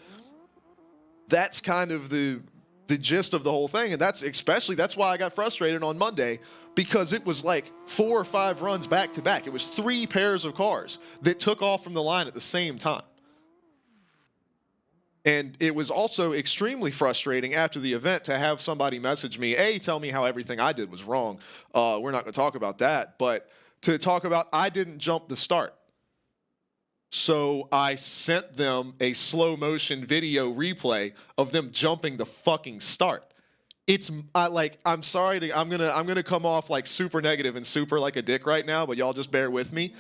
that's kind of the gist of the whole thing. And that's why I got frustrated on Monday, because it was like 4 or 5 runs back to back. It was 3 pairs of cars that took off from the line at the same time. And it was also extremely frustrating after the event to have somebody message me, A, tell me how everything I did was wrong. We're not going to talk about that, but to talk about I didn't jump the start. So I sent them a slow motion video replay of them jumping the fucking start. I'm sorry I'm gonna come off like super negative and super like a dick right now, but y'all just bear with me.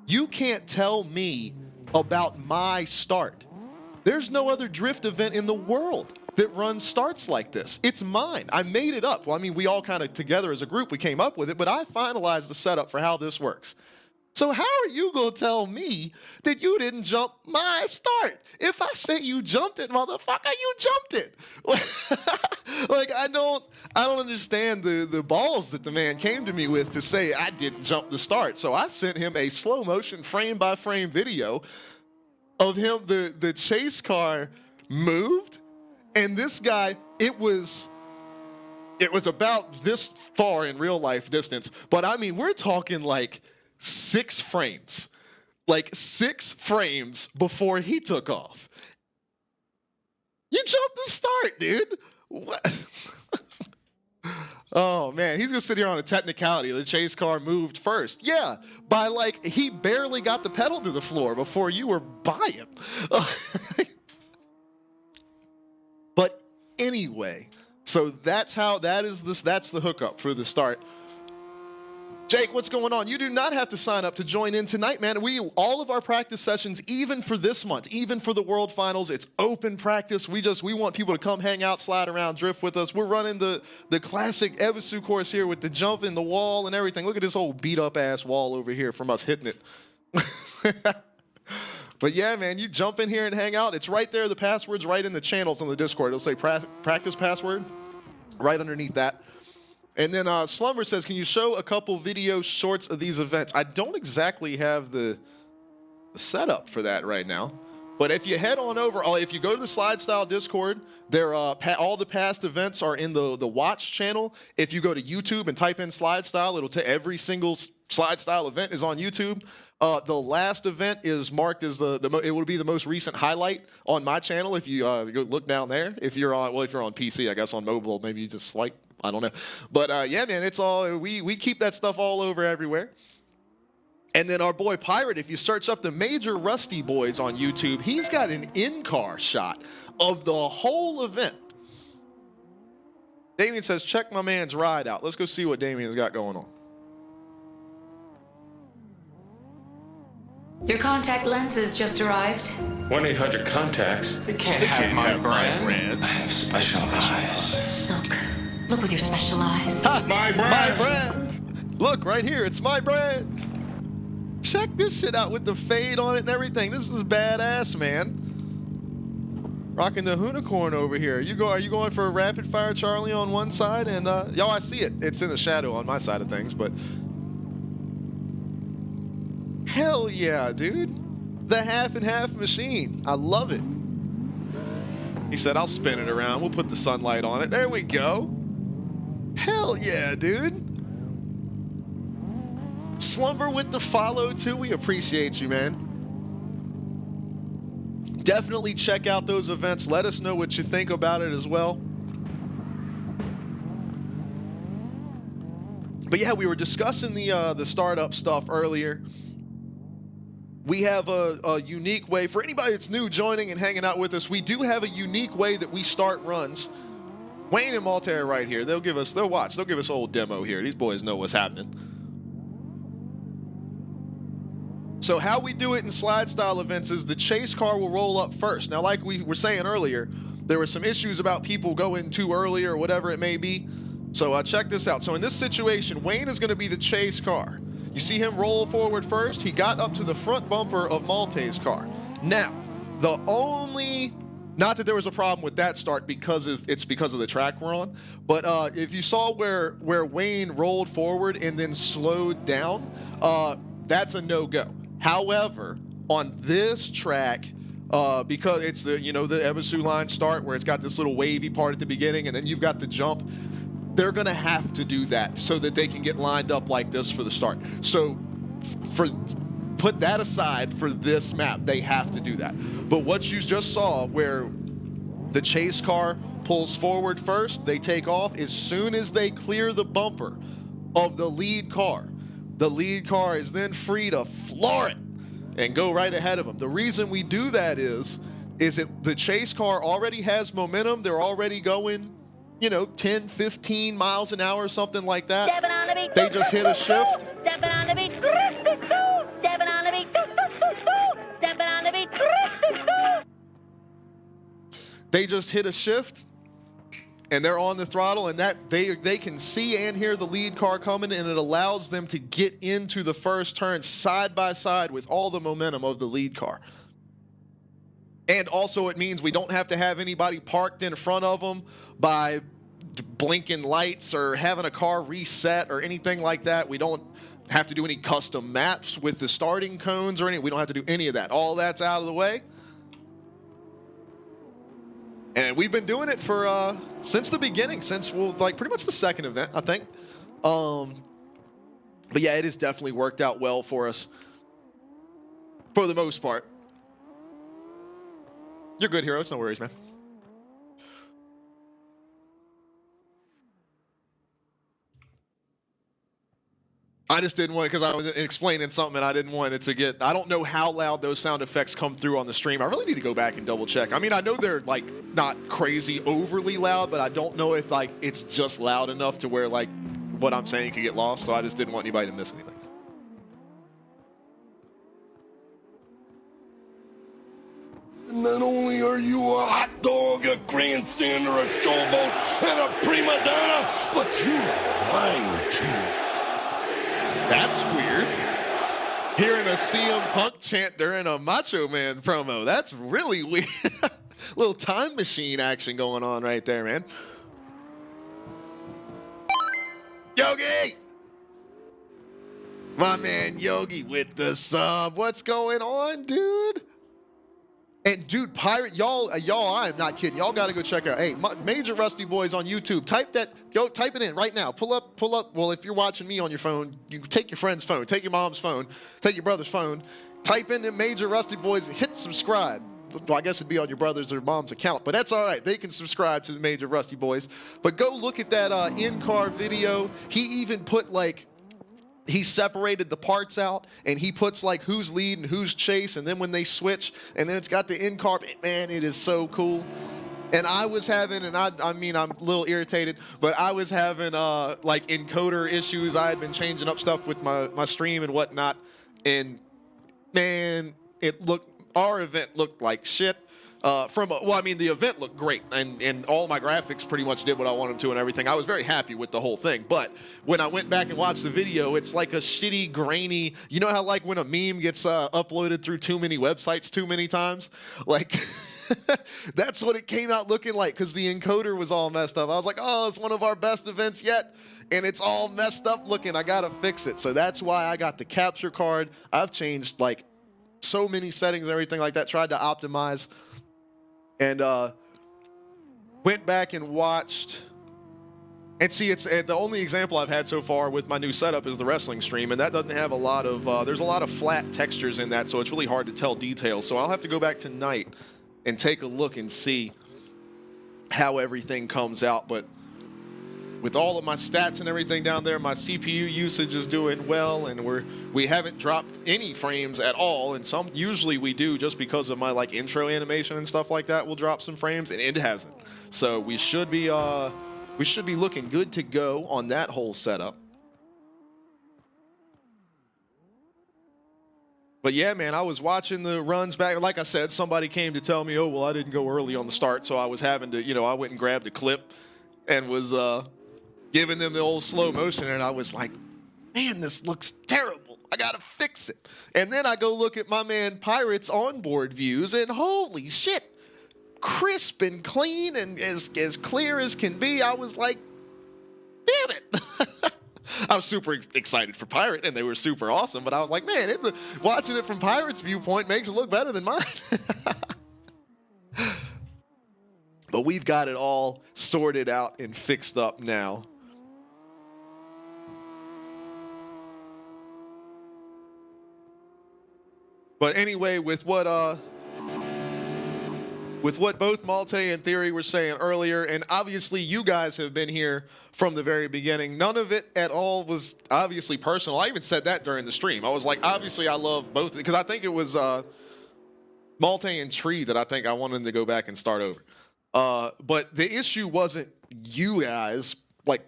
You can't tell me about my start. There's no other drift event in the world that runs starts like this. It's mine. I made it up. Well, I mean, we all kind of together as a group, we came up with it, but I finalized the setup for how this works. So how are you going to tell me that you didn't jump my start? If I say you jumped it, motherfucker, you jumped it. Like, I don't understand the balls that the man came to me with to say I didn't jump the start. So I sent him a slow motion frame by frame video of him, the chase car moved, and this guy, it was about this far in real life distance, but I mean, we're talking like 6 frames. Like 6 frames before he took off. You jumped the start, dude. What? Oh, man. He's going to sit here on a technicality. The chase car moved first. Yeah, by like, he barely got the pedal to the floor before you were by him. But anyway, so that's the hookup for the start. Jake, what's going on? You do not have to sign up to join in tonight, man. All of our practice sessions, even for this month, even for the World Finals, it's open practice. We want people to come hang out, slide around, drift with us. We're running the classic Ebisu course here with the jump in the wall and everything. Look at this old beat-up-ass wall over here from us hitting it. But yeah, man, you jump in here and hang out. It's right there. The password's right in the channels on the Discord. It'll say practice password right underneath that. And then Slumber says, can you show a couple video shorts of these events? I don't exactly have the setup for that right now. But if you head on over, if you go to the Slide Style Discord, there all the past events are in the Watch channel. If you go to YouTube and type in Slide Style, it'll take every single Slide Style event is on YouTube. The last event is marked as it will be the most recent highlight on my channel. If you go look down there, if you're on PC, I guess on mobile, maybe you just swipe. I don't know. But yeah, man, it's all we keep that stuff all over everywhere. And then our boy Pirate, if you search up the Major Rusty Boys on YouTube, he's got an in-car shot of the whole event. Damien says, check my man's ride out. Let's go see what Damien's got going on. Your contact lenses just arrived. 1-800-CONTACTS. They can't have my brand. I have special eyes. Look with your special eyes. Ha! My brand. My brand. Look right here, it's my brand. Check this shit out with the fade on it and everything. This is badass, man. Rocking the unicorn over here. Are you going for a rapid fire Charlie on one side? And y'all, I see it. It's in the shadow on my side of things, but hell yeah, dude. The half and half machine. I love it. He said, I'll spin it around. We'll put the sunlight on it. There we go. Hell yeah, dude. Slumber with the follow too. We appreciate you, man. Definitely check out those events. Let us know what you think about it as well. But yeah, we were discussing the startup stuff earlier. We have a unique way for anybody that's new joining and hanging out with us. We do have a unique way that we start runs. Wayne and Maltair right here. They'll give us a old demo here. These boys know what's happening. So how we do it in slide style events is the chase car will roll up first. Now, like we were saying earlier, there were some issues about people going too early or whatever it may be. So check this out. So in this situation, Wayne is going to be the chase car. You see him roll forward first. He got up to the front bumper of Malte's car. Now, not that there was a problem with that start because it's because of the track we're on, but if you saw where Wayne rolled forward and then slowed down, that's a no-go. However, on this track, because it's the Ebisu line start where it's got this little wavy part at the beginning and then you've got the jump, they're going to have to do that so that they can get lined up like this for the start. So put that aside for this map, they have to do that. But what you just saw where the chase car pulls forward first, they take off. As soon as they clear the bumper of the lead car is then free to floor it and go right ahead of them. The reason we do that is that the chase car already has momentum. They're already going, 10, 15 miles an hour or something like that. They just hit a shift. They just hit a shift. And they're on the throttle, and that they can see and hear the lead car coming, and it allows them to get into the first turn side by side with all the momentum of the lead car. And also it means we don't have to have anybody parked in front of them by blinking lights or having a car reset or anything like that. We don't have to do any custom maps with the starting cones or anything. We don't have to do any of that. All that's out of the way. And we've been doing it for since the beginning, pretty much the second event, I think. But yeah, it has definitely worked out well for us for the most part. You're good, Heroes. No worries, man. I just didn't want it because I was explaining something and I didn't want it to get, I don't know how loud those sound effects come through on the stream. I really need to go back and double check. I mean, I know they're not crazy overly loud, but I don't know if it's just loud enough to where what I'm saying could get lost. So I just didn't want anybody to miss anything. Not only are you a hot dog, a grandstander, a showboat, and a prima donna, but you're a liar too. That's weird. Hearing a CM Punk chant during a Macho Man promo. That's really weird. Little time machine action going on right there, man. Yogi! My man Yogi with the sub. What's going on, dude? And dude, Pirate, y'all, I am not kidding. Y'all got to go check out. Hey, Major Rusty Boys on YouTube. Type it in right now. Pull up. Well, if you're watching me on your phone, you can take your friend's phone, take your mom's phone, take your brother's phone. Type in the Major Rusty Boys and hit subscribe. Well, I guess it'd be on your brother's or mom's account, but that's all right. They can subscribe to the Major Rusty Boys. But go look at that in-car video. He even put like, he separated the parts out, and he puts like who's lead and who's chase, and then when they switch, and then it's got the in-car. Man, it is so cool. And I was having, and I mean, I'm a little irritated, but I was having like encoder issues. I had been changing up stuff with my stream and whatnot, and man, our event looked like shit. The event looked great, and all my graphics pretty much did what I wanted to and everything. I was very happy with the whole thing, but when I went back and watched the video, it's like a shitty, grainy, you know how like when a meme gets uploaded through too many websites too many times? Like, that's what it came out looking like, because the encoder was all messed up. I was like, oh, it's one of our best events yet, and it's all messed up looking. I gotta fix it. So that's why I got the capture card. I've changed like so many settings and everything like that, tried to optimize. And went back and watched, and see, it's the only example I've had so far with my new setup is the wrestling stream, and that doesn't have a lot of, there's a lot of flat textures in that, so it's really hard to tell details. So I'll have to go back tonight and take a look and see how everything comes out. But with all of my stats and everything down there, my CPU usage is doing well, and we haven't dropped any frames at all. And some usually we do, just because of my like intro animation and stuff like that. We'll drop some frames, and it hasn't. So we should be looking good to go on that whole setup. But yeah, man, I was watching the runs back. Like I said, somebody came to tell me, oh, well, I didn't go early on the start, so I was having to, I went and grabbed a clip and was giving them the old slow motion, and I was like, man, this looks terrible. I got to fix it. And then I go look at my man Pirate's onboard views, and holy shit, crisp and clean and as clear as can be. I was like, damn it. I was super excited for Pirate, and they were super awesome, but I was like, man, watching it from Pirate's viewpoint makes it look better than mine. But we've got it all sorted out and fixed up now. But anyway, with what both Malte and Theory were saying earlier, and obviously you guys have been here from the very beginning, none of it at all was obviously personal. I even said that during the stream. I was like, obviously I love both, because I think it was Malte and Tree that I think I wanted to go back and start over. But the issue wasn't you guys, like,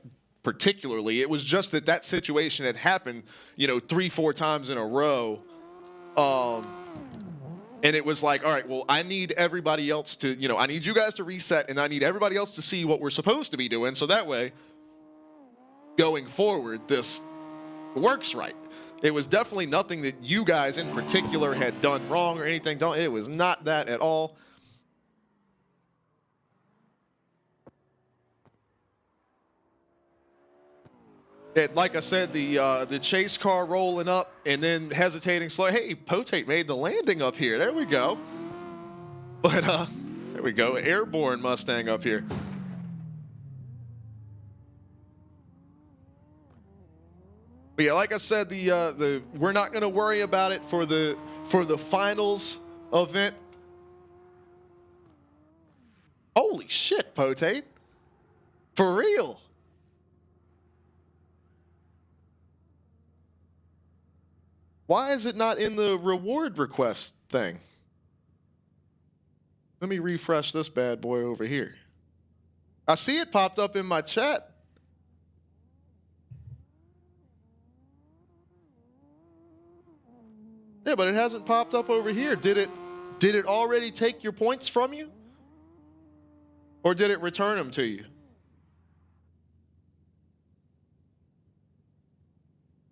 particularly. It was just that situation had happened, 3-4 times in a row. And it was like, all right, well, I need everybody else to, I need you guys to reset, and I need everybody else to see what we're supposed to be doing, so that way, going forward, this works right. It was definitely nothing that you guys in particular had done wrong or anything. It was not that at all. And like I said, the chase car rolling up and then hesitating slow. Hey, Potate made the landing up here. There we go. But there we go. Airborne Mustang up here. But yeah, like I said, we're not going to worry about it for the finals event. Holy shit, Potate. For real. Why is it not in the reward request thing? Let me refresh this bad boy over here. I see it popped up in my chat. Yeah, but it hasn't popped up over here. Did it already take your points from you? Or did it return them to you?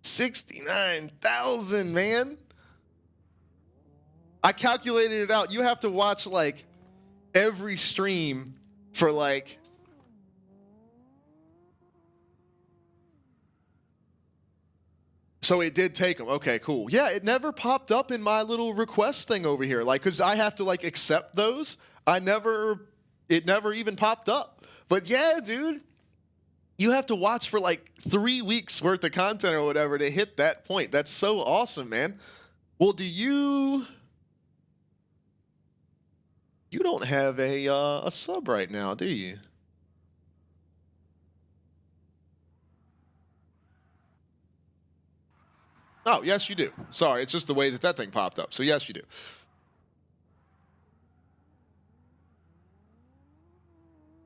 69,000, man. I calculated it out. You have to watch like every stream for like So it did take him. Okay, cool. Yeah, it never popped up in my little request thing over here. Like, because I have to, like, accept those. It never even popped up. But yeah, dude, you have to watch for, like, 3 weeks worth of content or whatever to hit that point. That's so awesome, man. Well, you don't have a sub right now, do you? Oh, yes, you do. Sorry, it's just the way that thing popped up. So, yes, you do.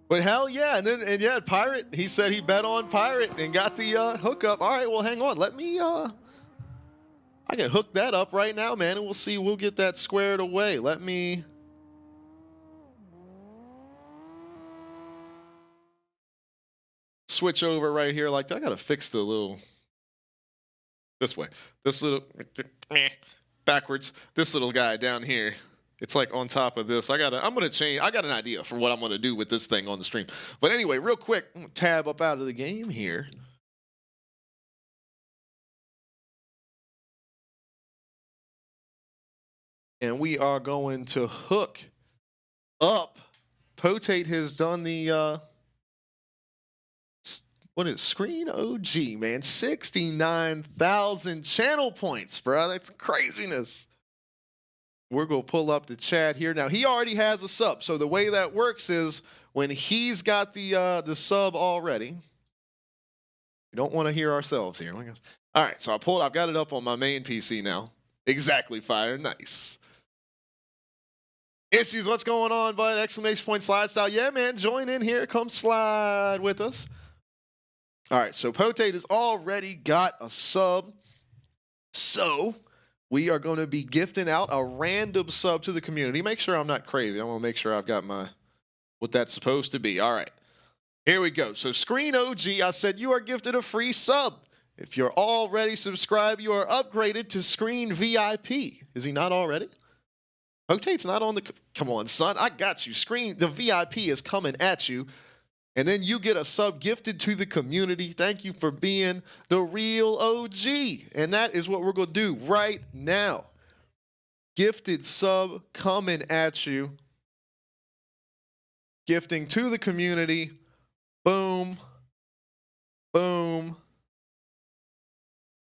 But hell yeah, and yeah, Pirate, he said he bet on Pirate and got the hookup. All right, well, hang on. Let me, I can hook that up right now, man, and we'll get that squared away. Let me... switch over right here. Like, I got to fix the little... this way. This little... backwards. This little guy down here. It's like on top of this. I'm going to change. I got an idea for what I'm going to do with this thing on the stream. But anyway, real quick, I'm going to tab up out of the game here. And we are going to hook up. Potate has done the, what is Screen OG, man? 69,000 channel points, bro. That's craziness. We're going to pull up the chat here. Now, he already has a sub. So the way that works is when he's got the sub already. We don't want to hear ourselves here. All right, so I've got it up on my main PC now. Exactly, Fire. Nice. Issues, what's going on, bud? Exclamation point slide style. Yeah, man, join in here. Come slide with us. All right, so Potate has already got a sub. So we are going to be gifting out a random sub to the community. Make sure I'm not crazy. I want to make sure I've got what that's supposed to be. All right, here we go. So Screen OG, I said you are gifted a free sub. If you're already subscribed, you are upgraded to Screen VIP. Is he not already? Potate's not on the... Come on, son. I got you. The VIP is coming at you. And then you get a sub gifted to the community. Thank you for being the real OG. And that is what we're going to do right now. Gifted sub coming at you. Gifting to the community. Boom. Boom.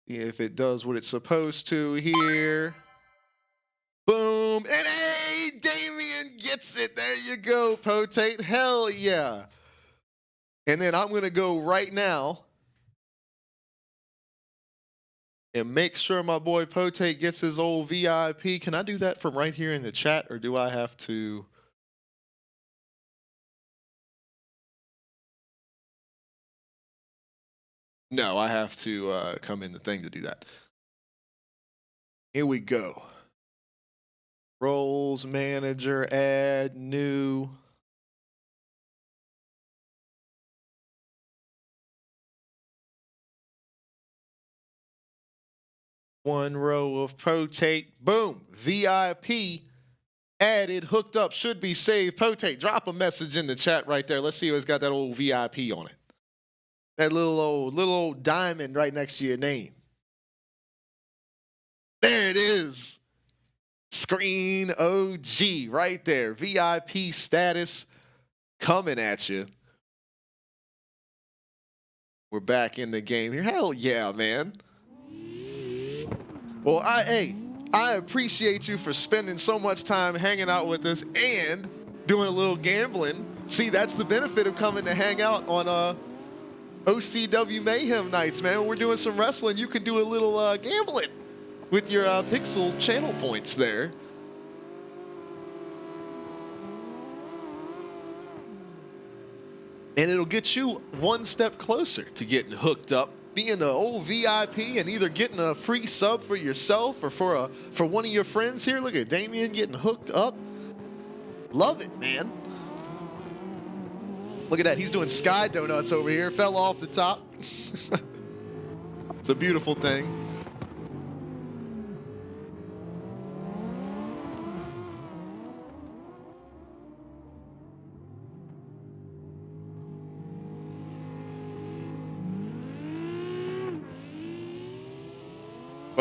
See if it does what it's supposed to here. Boom. And hey, Damien gets it. There you go, Potate. Hell yeah. And then I'm going to go right now and make sure my boy Potate gets his old VIP. Can I do that from right here in the chat, or do I have to? No, I have to come in the thing to do that. Here we go. Roles, manager, add, new. One row of Potate. Boom. VIP added, hooked up, should be saved. Potate, drop a message in the chat right there. Let's see who's got that old VIP on it. That little old diamond right next to your name. There it is. Screen OG right there. VIP status coming at you. We're back in the game here. Hell yeah, man. Well, I appreciate you for spending so much time hanging out with us and doing a little gambling. See, that's the benefit of coming to hang out on OCW Mayhem nights, man. When we're doing some wrestling, you can do a little gambling with your Pixel channel points there. And it'll get you one step closer to getting hooked up, being an old VIP, and either getting a free sub for yourself or for one of your friends here. Look at Damien getting hooked up. Love it, man. Look at that. He's doing sky donuts over here. Fell off the top. It's a beautiful thing.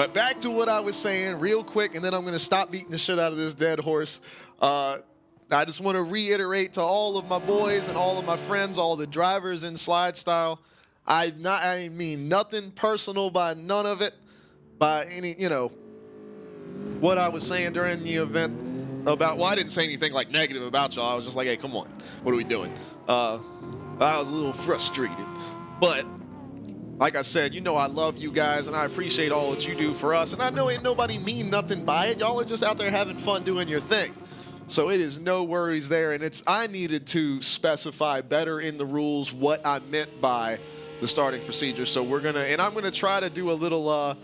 But back to what I was saying real quick, and then I'm going to stop beating the shit out of this dead horse. I just want to reiterate to all of my boys and all of my friends, all the drivers in slide style, I mean nothing personal by none of it, by any, what I was saying during the event about, well, I didn't say anything like negative about y'all. I was just like, hey, come on, what are we doing? I was a little frustrated, but like I said, I love you guys, and I appreciate all that you do for us, and I know ain't nobody mean nothing by it. Y'all are just out there having fun doing your thing. So it is no worries there, and I needed to specify better in the rules what I meant by the starting procedure. So I'm gonna try to do a little,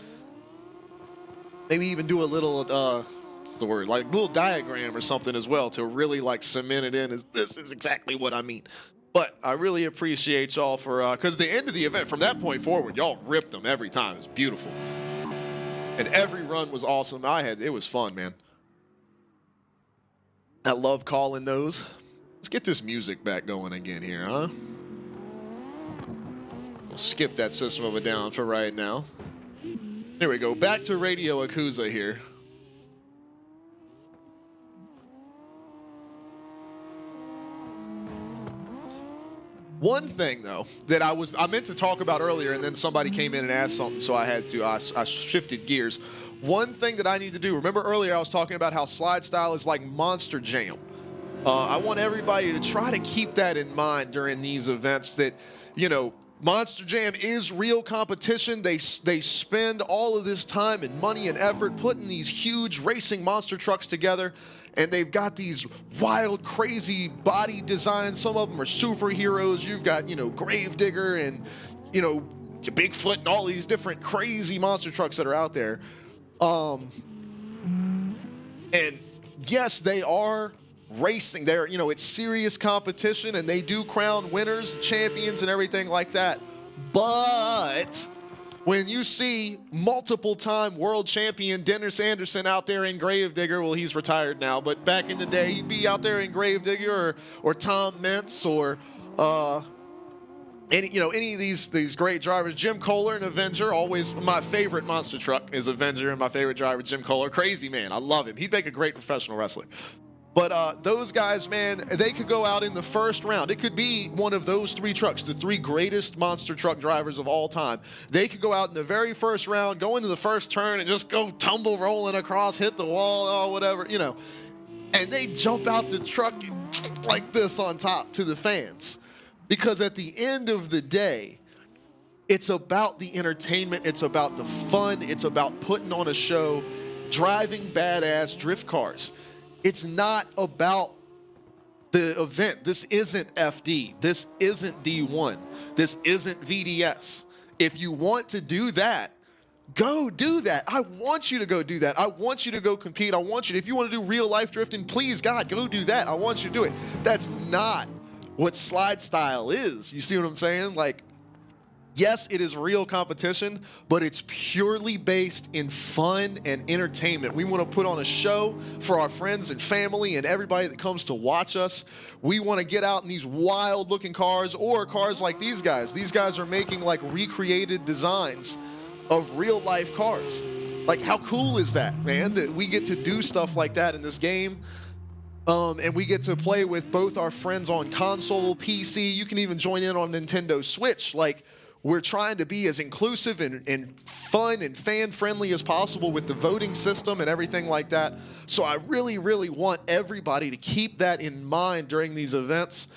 maybe even do a little, what's the word, like little diagram or something as well to really like cement it in as this is exactly what I mean. But I really appreciate y'all for, because the end of the event, from that point forward, y'all ripped them every time. It's beautiful. And every run was awesome. It was fun, man. I love calling those. Let's get this music back going again here, huh? We'll skip that System of a Down for right now. There we go. Back to Radio Yakuza here. One thing, though, that I meant to talk about earlier, and then somebody came in and asked something, so I shifted gears. One thing that I need to do, remember earlier I was talking about how slide style is like Monster Jam. I want everybody to try to keep that in mind during these events that, Monster Jam is real competition. They spend all of this time and money and effort putting these huge racing monster trucks together, and they've got these wild, crazy body designs. Some of them are superheroes. You've got, Gravedigger and, Bigfoot and all these different crazy monster trucks that are out there. And yes, they are racing. They're, it's serious competition, and they do crown winners, champions, and everything like that. But when you see multiple-time world champion Dennis Anderson out there in Gravedigger, well, he's retired now, but back in the day, he'd be out there in Gravedigger or Tom Mintz or any of these great drivers. Jim Kohler, an Avenger, always my favorite monster truck is Avenger, and my favorite driver, Jim Kohler. Crazy man, I love him. He'd make a great professional wrestler. But those guys, man, they could go out in the first round. It could be one of those three trucks, the three greatest monster truck drivers of all time. They could go out in the very first round, go into the first turn, and just go tumble rolling across, hit the wall, or whatever, And they jump out the truck like this on top to the fans. Because at the end of the day, it's about the entertainment, it's about the fun, it's about putting on a show, driving badass drift cars. It's not about the event. This isn't FD. This isn't D1. This isn't VDS. If you want to do that, go do that. I want you to go do that. I want you to go compete. I want you to, if you want to do real life drifting, please, God, go do that. I want you to do it. That's not what slide style is. You see what I'm saying? Like, yes, it is real competition, but it's purely based in fun and entertainment. We want to put on a show for our friends and family and everybody that comes to watch us. We want to get out in these wild-looking cars or cars like these guys. These guys are making, like, recreated designs of real-life cars. Like, how cool is that, man, that we get to do stuff like that in this game? And we get to play with both our friends on console, PC. You can even join in on Nintendo Switch. Like, we're trying to be as inclusive and fun and fan-friendly as possible with the voting system and everything like that. So I really, really want everybody to keep that in mind during these events,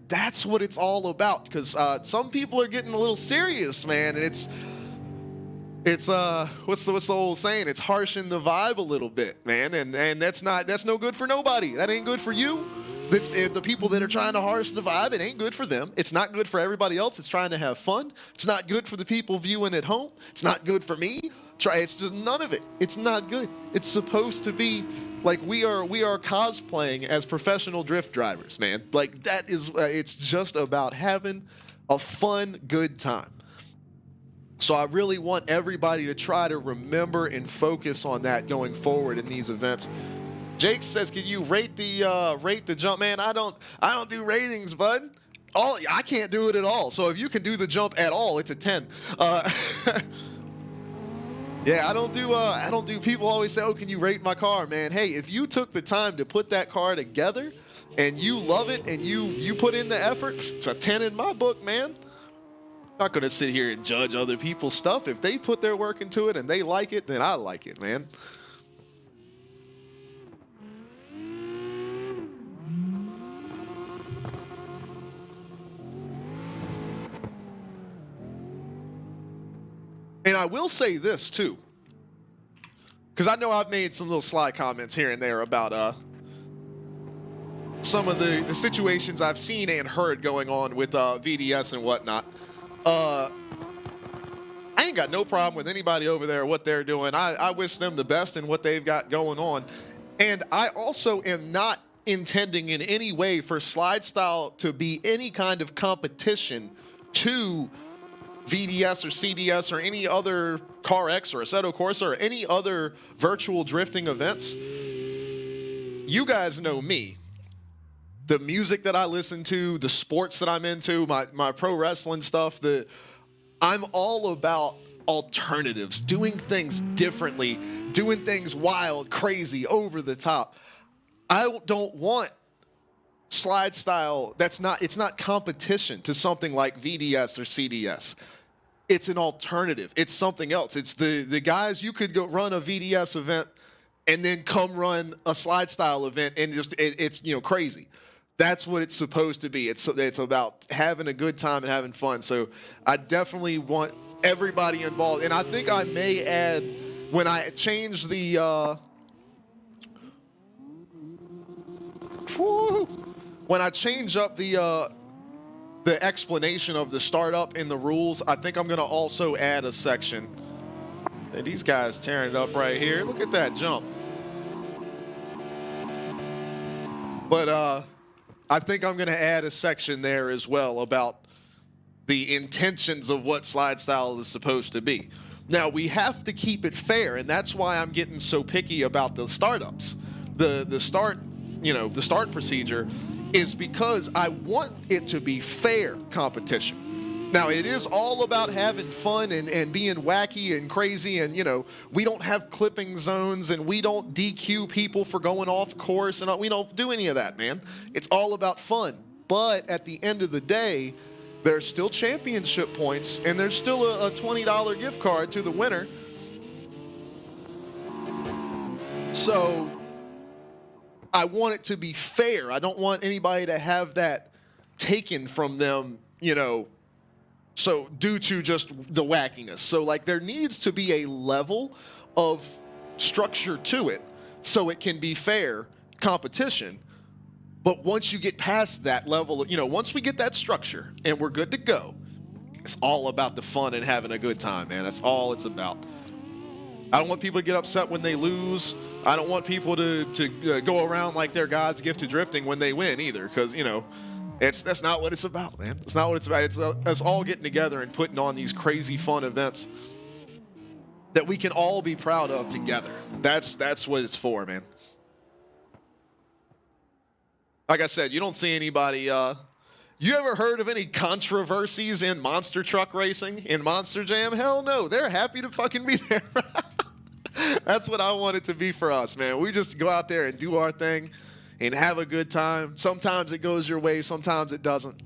that's what it's all about. Because some people are getting a little serious, man, and it's what's the old saying? It's harshing the vibe a little bit, man, and that's no good for nobody. That ain't good for you. The people that are trying to harsh the vibe, it ain't good for them. It's not good for everybody else. It's trying to have fun. It's not good for the people viewing at home. It's not good for me. It's just none of it. It's not good. It's supposed to be like we are cosplaying as professional drift drivers, man. Like that is, it's just about having a fun, good time. So I really want everybody to try to remember and focus on that going forward in these events. Jake says, "Can you rate the jump, man?" I don't do ratings, bud. I can't do it at all. So if you can do the jump at all, it's a 10. Yeah, I don't do. People always say, "Oh, can you rate my car, man?" Hey, if you took the time to put that car together, and you love it, and you put in the effort, it's a 10 in my book, man. I'm not gonna sit here and judge other people's stuff. If they put their work into it and they like it, then I like it, man. And I will say this too, because I know I've made some little sly comments here and there about some of the situations I've seen and heard going on with VDS and whatnot. I ain't got no problem with anybody over there, what they're doing. I wish them the best in what they've got going on. And I also am not intending in any way for Slide Style to be any kind of competition to VDS or CDS or any other CarX or Assetto Corsa or any other virtual drifting events. You guys know me. The music that I listen to, the sports that I'm into, my pro wrestling stuff, I'm all about alternatives, doing things differently, doing things wild, crazy, over the top. I don't want Slide Style, it's not competition to something like VDS or CDS. It's an alternative. It's something else. It's the guys, you could go run a VDS event and then come run a Slide Style event and it's crazy. That's what it's supposed to be. It's about having a good time and having fun. So I definitely want everybody involved. And I think I may add, when I change when I change up the explanation of the startup in the rules, I think I'm going to also add a section. And these guys tearing it up right here. Look at that jump. But I think I'm going to add a section there as well about the intentions of what Slide Style is supposed to be. Now, we have to keep it fair, and that's why I'm getting so picky about the startups. The start procedure is because I want it to be fair competition. Now, it is all about having fun and being wacky and crazy, and, we don't have clipping zones, and we don't DQ people for going off course, and we don't do any of that, man. It's all about fun. But at the end of the day, there's still championship points, and there's still a $20 gift card to the winner. So I want it to be fair. I don't want anybody to have that taken from them, so due to just the wackiness. So there needs to be a level of structure to it so it can be fair competition. But once you get past that level, once we get that structure and we're good to go, it's all about the fun and having a good time, man. That's all it's about. I don't want people to get upset when they lose. I don't want people to go around like they're God's gift to drifting when they win either, because, that's not what it's about, man. It's not what it's about. It's us all getting together and putting on these crazy fun events that we can all be proud of together. That's what it's for, man. Like I said, you don't see anybody. You ever heard of any controversies in monster truck racing, in Monster Jam? Hell no. They're happy to fucking be there. That's what I want it to be for us, man. We just go out there and do our thing and have a good time. Sometimes it goes your way, sometimes it doesn't.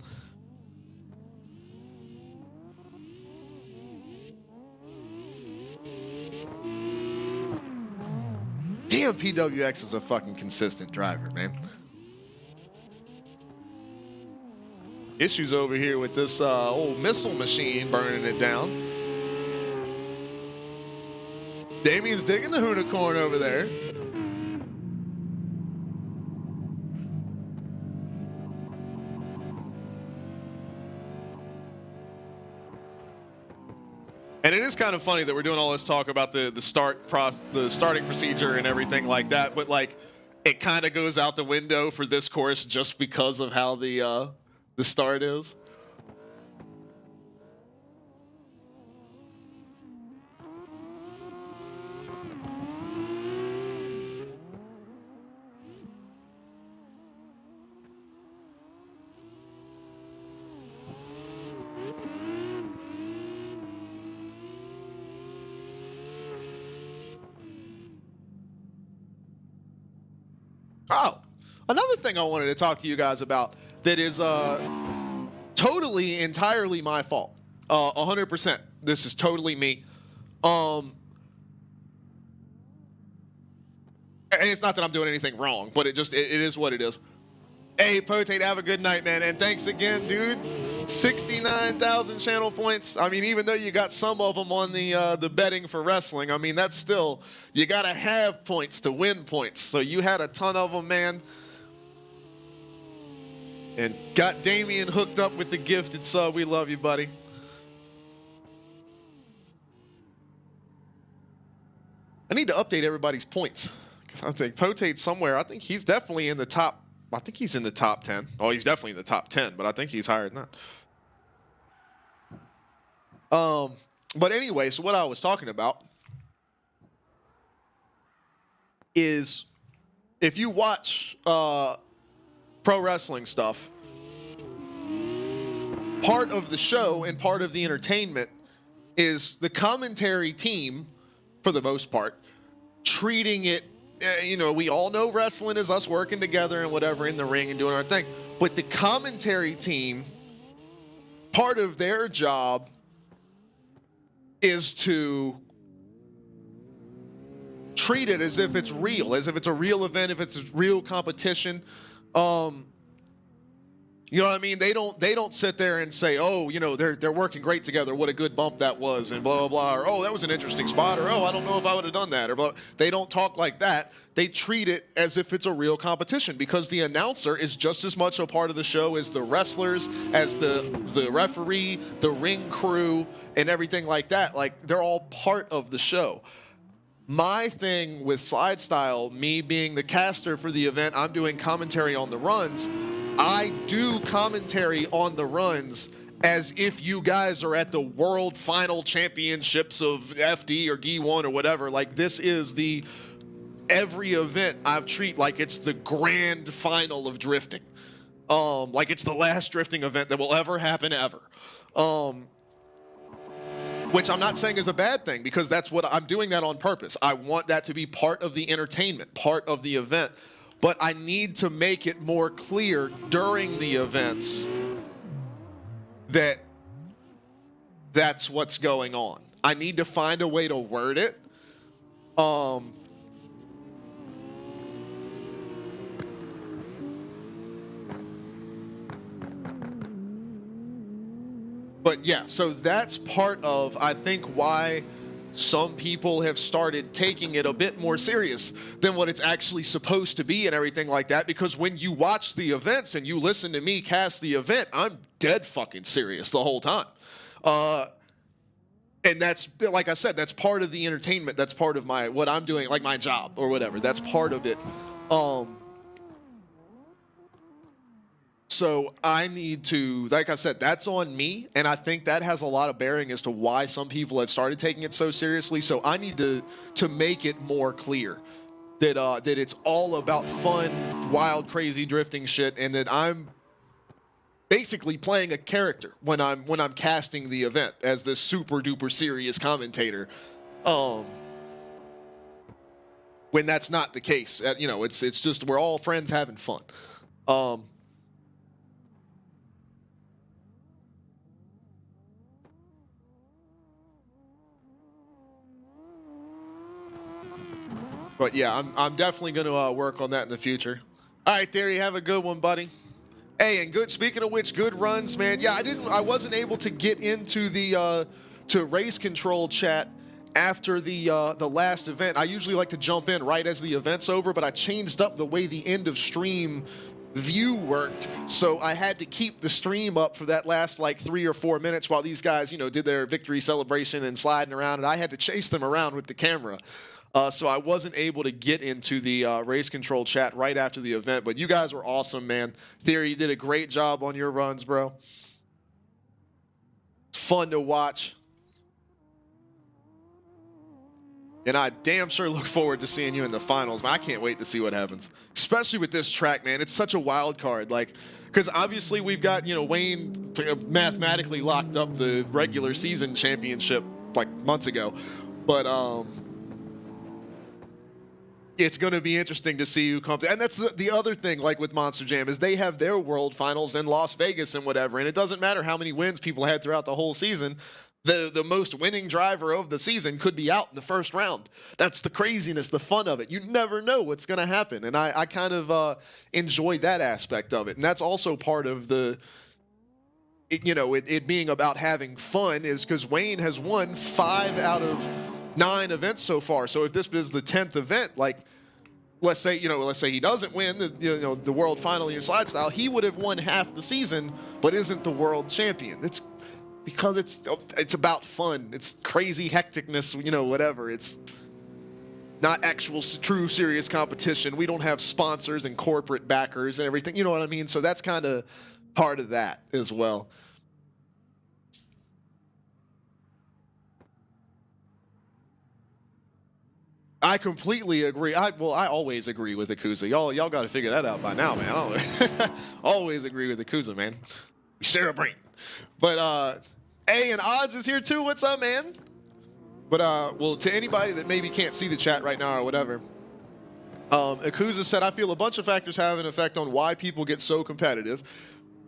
Damn, PWX is a fucking consistent driver, man. Issues over here with this old missile machine burning it down. Damien's digging the Hoonicorn over there. And it is kind of funny that we're doing all this talk about the starting procedure and everything like that, but it kind of goes out the window for this course just because of how the start is. Oh, another thing I wanted to talk to you guys about that is totally, entirely my fault. 100%. This is totally me. And it's not that I'm doing anything wrong, but it is what it is. Hey, Potate, have a good night, man. And thanks again, dude. 69,000 channel points. I mean, even though you got some of them on the betting for wrestling, I mean, that's still, you got to have points to win points. So you had a ton of them, man. And got Damien hooked up with the gifted sub. We love you, buddy. I need to update everybody's points. I think Potate's somewhere. I think he's definitely in the top. I think he's in the top 10. Oh, he's definitely in the top 10, but I think he's higher than that. But anyway, so what I was talking about is if you watch pro wrestling stuff, part of the show and part of the entertainment is the commentary team, for the most part, treating it, we all know wrestling is us working together and whatever in the ring and doing our thing. But the commentary team, part of their job is to treat it as if it's real, as if it's a real event, if it's a real competition. You know what I mean? They don't sit there and say, oh, they're working great together. What a good bump that was, and blah, blah, blah. Or, oh, that was an interesting spot. Or, oh, I don't know if I would have done that. Or, blah. They don't talk like that. They treat it as if it's a real competition because the announcer is just as much a part of the show as the wrestlers, as the referee, the ring crew, and everything like that. Like, they're all part of the show. My thing with Slide Style, me being the caster for the event, I'm doing commentary on the runs. I do commentary on the runs as if you guys are at the World Final Championships of FD or D1 or whatever. Like, this is every event I treat like it's the grand final of drifting. Like it's the last drifting event that will ever happen ever. Which I'm not saying is a bad thing because that's what I'm doing that on purpose. I want that to be part of the entertainment, part of the event. But I need to make it more clear during the events that that's what's going on. I need to find a way to word it. But yeah, so that's part of, I think, why some people have started taking it a bit more serious than what it's actually supposed to be and everything like that. Because when you watch the events and you listen to me cast the event, I'm dead fucking serious the whole time. And that's, like I said, that's part of the entertainment. That's part of what I'm doing, like my job or whatever. That's part of it. So I need to, like I said, that's on me, and I think that has a lot of bearing as to why some people have started taking it so seriously. So I need to make it more clear that it's all about fun, wild, crazy drifting shit, and that I'm basically playing a character when I'm casting the event as this super duper serious commentator. When that's not the case, it's just we're all friends having fun. But yeah, I'm definitely going to work on that in the future. All right, Theory, have a good one, buddy. Hey, and good. Speaking of which, good runs, man. Yeah, I wasn't able to get into the to race control chat after the last event. I usually like to jump in right as the event's over, but I changed up the way the end of stream view worked, so I had to keep the stream up for that last like 3 or 4 minutes while these guys, did their victory celebration and sliding around, and I had to chase them around with the camera. So I wasn't able to get into the race control chat right after the event, but you guys were awesome, man. Theory, you did a great job on your runs, bro. Fun to watch. And I damn sure look forward to seeing you in the finals. Man, I can't wait to see what happens, especially with this track, man. It's such a wild card, because obviously we've got, Wayne mathematically locked up the regular season championship like months ago, but it's going to be interesting to see who comes. And that's the other thing, like with Monster Jam, is they have their world finals in Las Vegas and whatever. And it doesn't matter how many wins people had throughout the whole season. The most winning driver of the season could be out in the first round. That's the craziness, the fun of it. You never know what's going to happen. And I kind of enjoy that aspect of it. And that's also part of it being about having fun, is because Wayne has won 5 out of 9 events so far. So if this is the 10th event, like, let's say he doesn't win the world final in your slide style, he would have won half the season, but isn't the world champion. It's because it's about fun. It's crazy hecticness, whatever. It's not actual true serious competition. We don't have sponsors and corporate backers and everything. You know what I mean? So that's kind of part of that as well. I completely agree. I always agree with Yakuza. Y'all got to figure that out by now, man. I always agree with Yakuza, man. We share a brain. But and Odds is here too. What's up, man? But well, to anybody that maybe can't see the chat right now or whatever, Yakuza said, I feel a bunch of factors have an effect on why people get so competitive.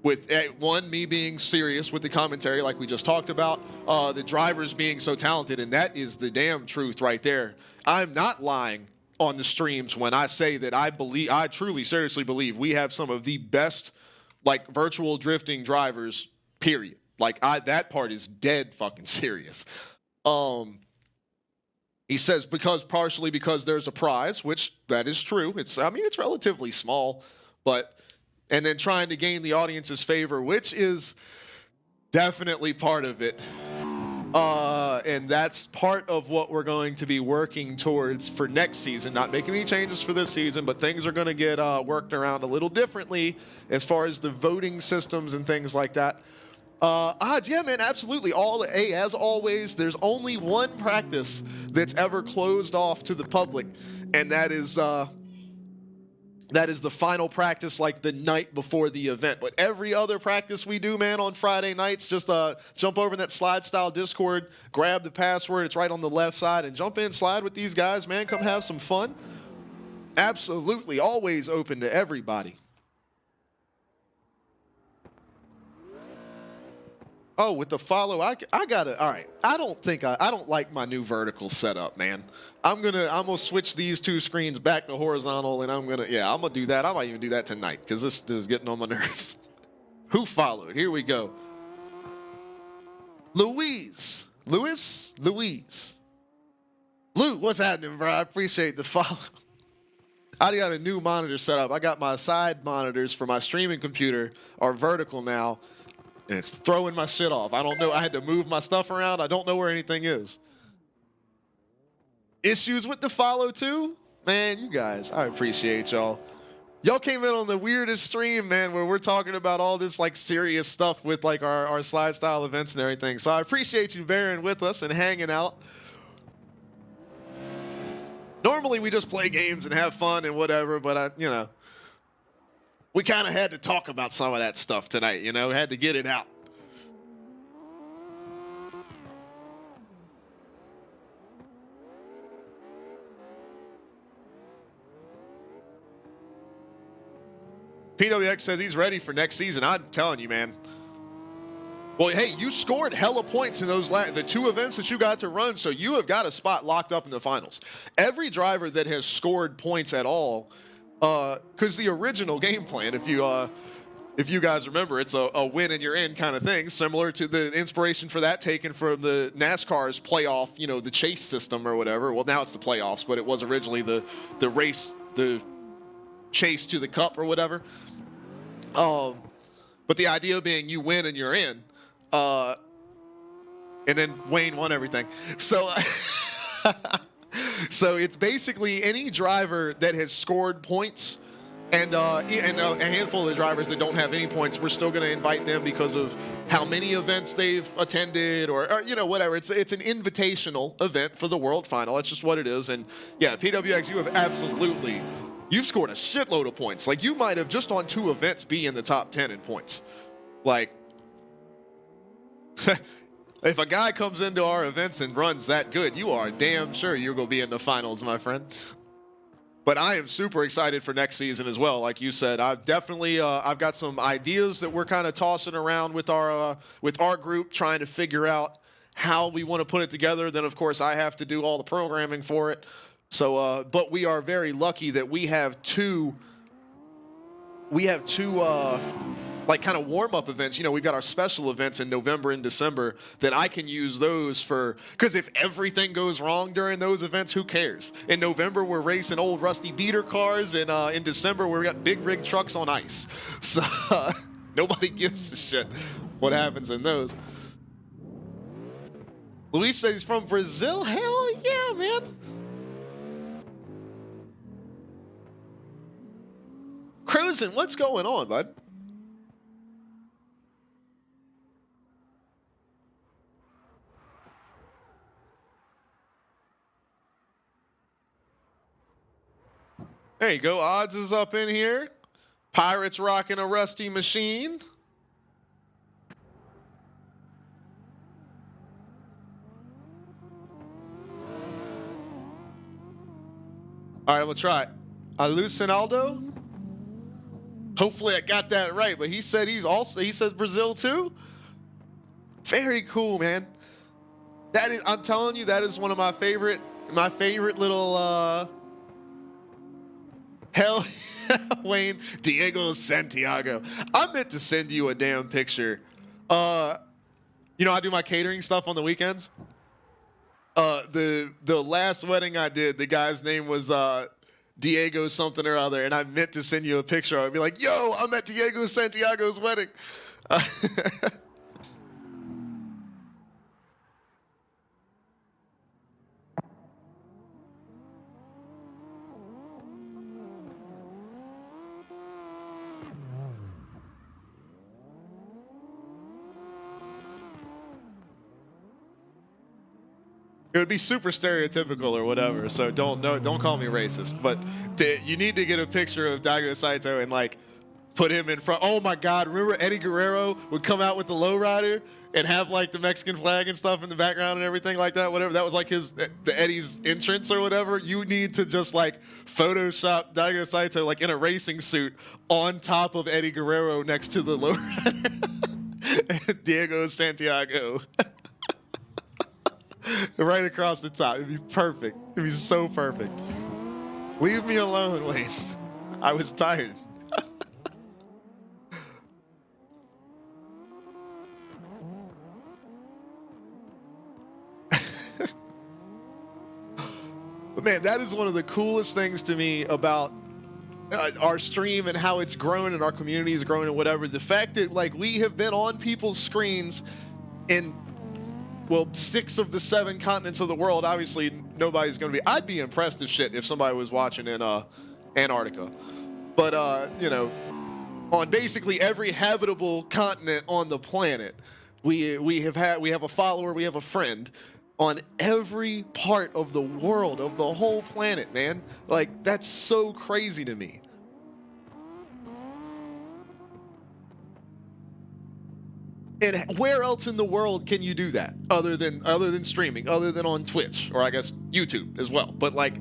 With one, me being serious with the commentary, like we just talked about, the drivers being so talented, and that is the damn truth right there. I'm not lying on the streams when I say that I truly, seriously believe we have some of the best, like, virtual drifting drivers, period. Like, that part is dead fucking serious. He says partially because there's a prize, which that is true. It's relatively small, but. And then trying to gain the audience's favor, which is definitely part of it. And that's part of what we're going to be working towards for next season. Not making any changes for this season, but things are going to get worked around a little differently as far as the voting systems and things like that. Odds, yeah, man, absolutely. As always, there's only one practice that's ever closed off to the public, and that is the final practice, like the night before the event. But every other practice we do, man, on Friday nights, just jump over in that Slide Style Discord, grab the password. It's right on the left side, and jump in, slide with these guys, man. Come have some fun. Absolutely. Always open to everybody. Oh, with the follow, I gotta. All right, I don't like my new vertical setup, man. I'm gonna switch these 2 screens back to horizontal, and I'm gonna do that. I might even do that tonight because this is getting on my nerves. Who followed? Here we go. Louise, Lou, what's happening, bro? I appreciate the follow. I got a new monitor set up. I got my side monitors for my streaming computer are vertical now. And it's throwing my shit off. I don't know. I had to move my stuff around. I don't know where anything is. Issues with the follow too? Man, you guys, I appreciate y'all. Y'all came in on the weirdest stream, man, where we're talking about all this like serious stuff with like our slide style events and everything. So I appreciate you bearing with us and hanging out. Normally we just play games and have fun and whatever, but we kind of had to talk about some of that stuff tonight, had to get it out. PWX says he's ready for next season. I'm telling you, man. Well, hey, you scored hella points in the 2 events that you got to run, so you have got a spot locked up in the finals. Every driver that has scored points at all, because the original game plan, if you guys remember, it's a win and you're in kind of thing, similar to the inspiration for that taken from the NASCAR's playoff, the chase system or whatever. Well, now it's the playoffs, but it was originally the race, the chase to the cup or whatever. But the idea being you win and you're in, and then Wayne won everything. So. So it's basically any driver that has scored points, and a handful of the drivers that don't have any points, we're still going to invite them because of how many events they've attended or whatever. It's an invitational event for the World Final. That's just what it is. And yeah, PWX, you've scored a shitload of points. Like, you might have just on 2 events be in the top 10 in points. Like, if a guy comes into our events and runs that good, you are damn sure you're going to be in the finals, my friend. But I am super excited for next season as well. Like you said, I've definitely I've got some ideas that we're kind of tossing around with our group, trying to figure out how we want to put it together. Then, of course, I have to do all the programming for it. So, but we are very lucky that we have two like kind of warm-up events. You know, we've got our special events in November and December that I can use those for, because if everything goes wrong during those events, who cares? In November, we're racing old rusty beater cars, and in December, we've got big rig trucks on ice. So nobody gives a shit what happens in those. Luis says he's from Brazil? Hell yeah, man. Cruising, what's going on, bud? There you go. Odds is up in here. Pirates rocking a rusty machine. All right, we'll try it. Alucinaldo. Hopefully I got that right, but he said he says Brazil too. Very cool, man. That is, I'm telling you, that is one of my favorite little hell Wayne Diego Santiago. I meant to send you a damn picture. You know, I do my catering stuff on the weekends. The last wedding I did, the guy's name was Diego something or other, and I meant to send you a picture. I'd be like, yo, I'm at Diego Santiago's wedding. It would be super stereotypical or whatever, so don't call me racist. But you need to get a picture of Daigo Saito and like put him in front. Oh my God! Remember Eddie Guerrero would come out with the lowrider and have like the Mexican flag and stuff in the background and everything like that. Whatever, that was like the Eddie's entrance or whatever. You need to just like Photoshop Daigo Saito like in a racing suit on top of Eddie Guerrero next to the lowrider. Diego Santiago. Right across the top. It'd be perfect. It'd be so perfect. Leave me alone, Wayne. I was tired. But man, that is one of the coolest things to me about our stream and how it's grown and our community has grown and whatever. The fact that like we have been on people's screens in, well, 6 of the 7 continents of the world. Obviously, nobody's going to be. I'd be impressed as shit if somebody was watching in Antarctica. But, you know, on basically every habitable continent on the planet, we have a follower, we have a friend on every part of the world, of the whole planet, man. Like, that's so crazy to me. And where else in the world can you do that other than streaming, other than on Twitch, or I guess YouTube as well? But like,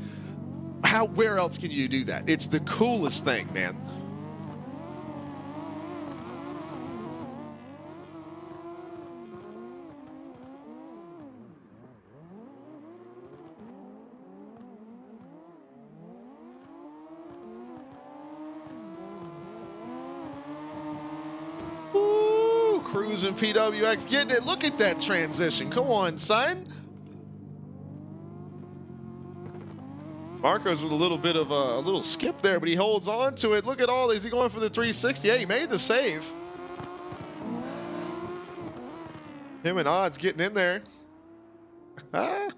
where else can you do that? It's the coolest thing, man. Cruising PWX, getting it. Look at that transition. Come on, son. Marco's with a little bit of a little skip there, but he holds on to it. Look at all. Is he going for the 360? Yeah, he made the save. Him and Odds getting in there. Ah.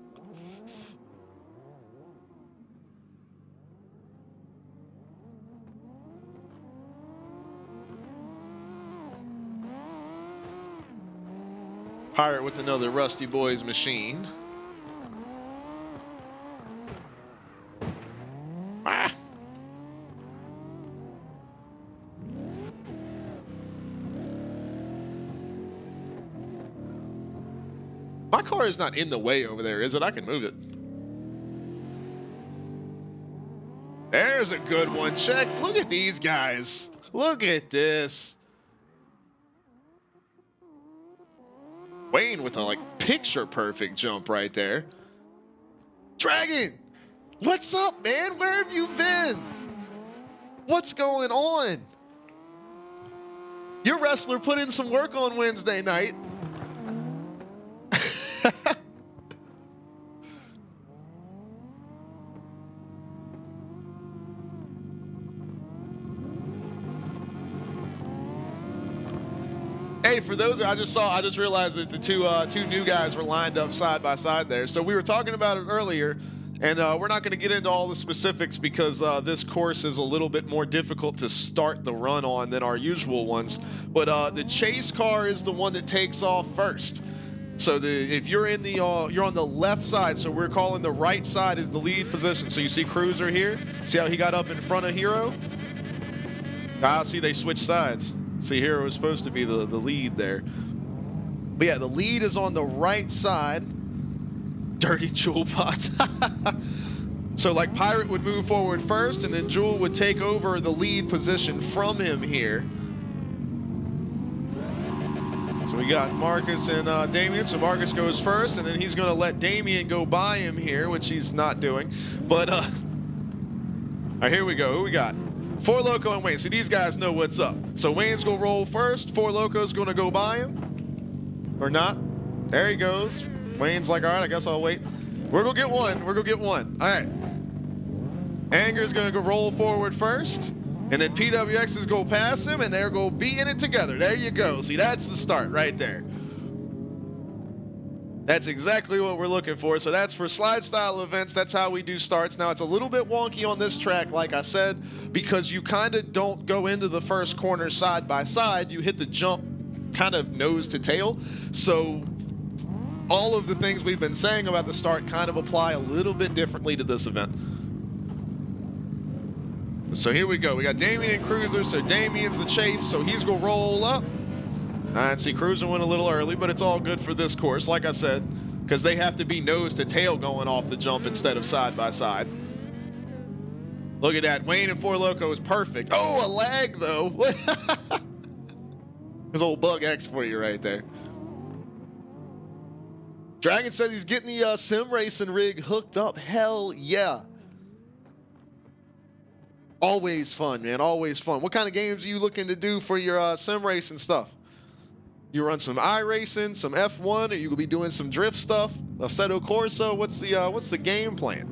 Pirate with another Rusty Boys machine. Ah. My car is not in the way over there, is it? I can move it. There's a good one. Check. Look at these guys. Look at this. Wayne with a like picture perfect jump right there. Dragon, what's up, man? Where have you been? What's going on? Your wrestler put in some work on Wednesday night. Hey, for those I just realized that the two new guys were lined up side by side there. So we were talking about it earlier, and we're not going to get into all the specifics because this course is a little bit more difficult to start the run on than our usual ones. But the chase car is the one that takes off first. So if you're in the you're on the left side, so we're calling the right side is the lead position. So you see Cruiser here. See how he got up in front of Hero? See they switched sides. See, Hero was supposed to be the lead there. But yeah, the lead is on the right side. Dirty Jewel Pots. So like Pirate would move forward first, and then Jewel would take over the lead position from him here. So we got Marcus and Damien. So Marcus goes first, and then he's going to let Damien go by him here, which he's not doing. But, all right, here we go. Who we got? Four Loco and Wayne. See, these guys know what's up. So Wayne's going to roll first. Four Loco's going to go by him. Or not. There he goes. Wayne's like, all right, I guess I'll wait. We're going to get one. We're going to get one. All right. Anger's going to go roll forward first. And then PWX is going to pass him, and they're going to be in it together. There you go. See, that's the start right there. That's exactly what we're looking for. So that's for slide style events. That's how we do starts. Now it's a little bit wonky on this track, like I said, because you kind of don't go into the first corner side by side. You hit the jump kind of nose to tail. So all of the things we've been saying about the start kind of apply a little bit differently to this event. So here we go. We got Damien and Cruiser. So Damien's the chase. So he's going to roll up. And see, Cruiser went a little early, but it's all good for this course, like I said, because they have to be nose to tail going off the jump instead of side by side. Look at that. Wayne and Four Loco is perfect. Oh, a lag, though. There's old Bug X for you right there. Dragon says he's getting the sim racing rig hooked up. Hell yeah. Always fun, man. Always fun. What kind of games are you looking to do for your sim racing stuff? You run some iRacing, some F1, or you could be doing some drift stuff, Assetto Corsa. What's the game plan?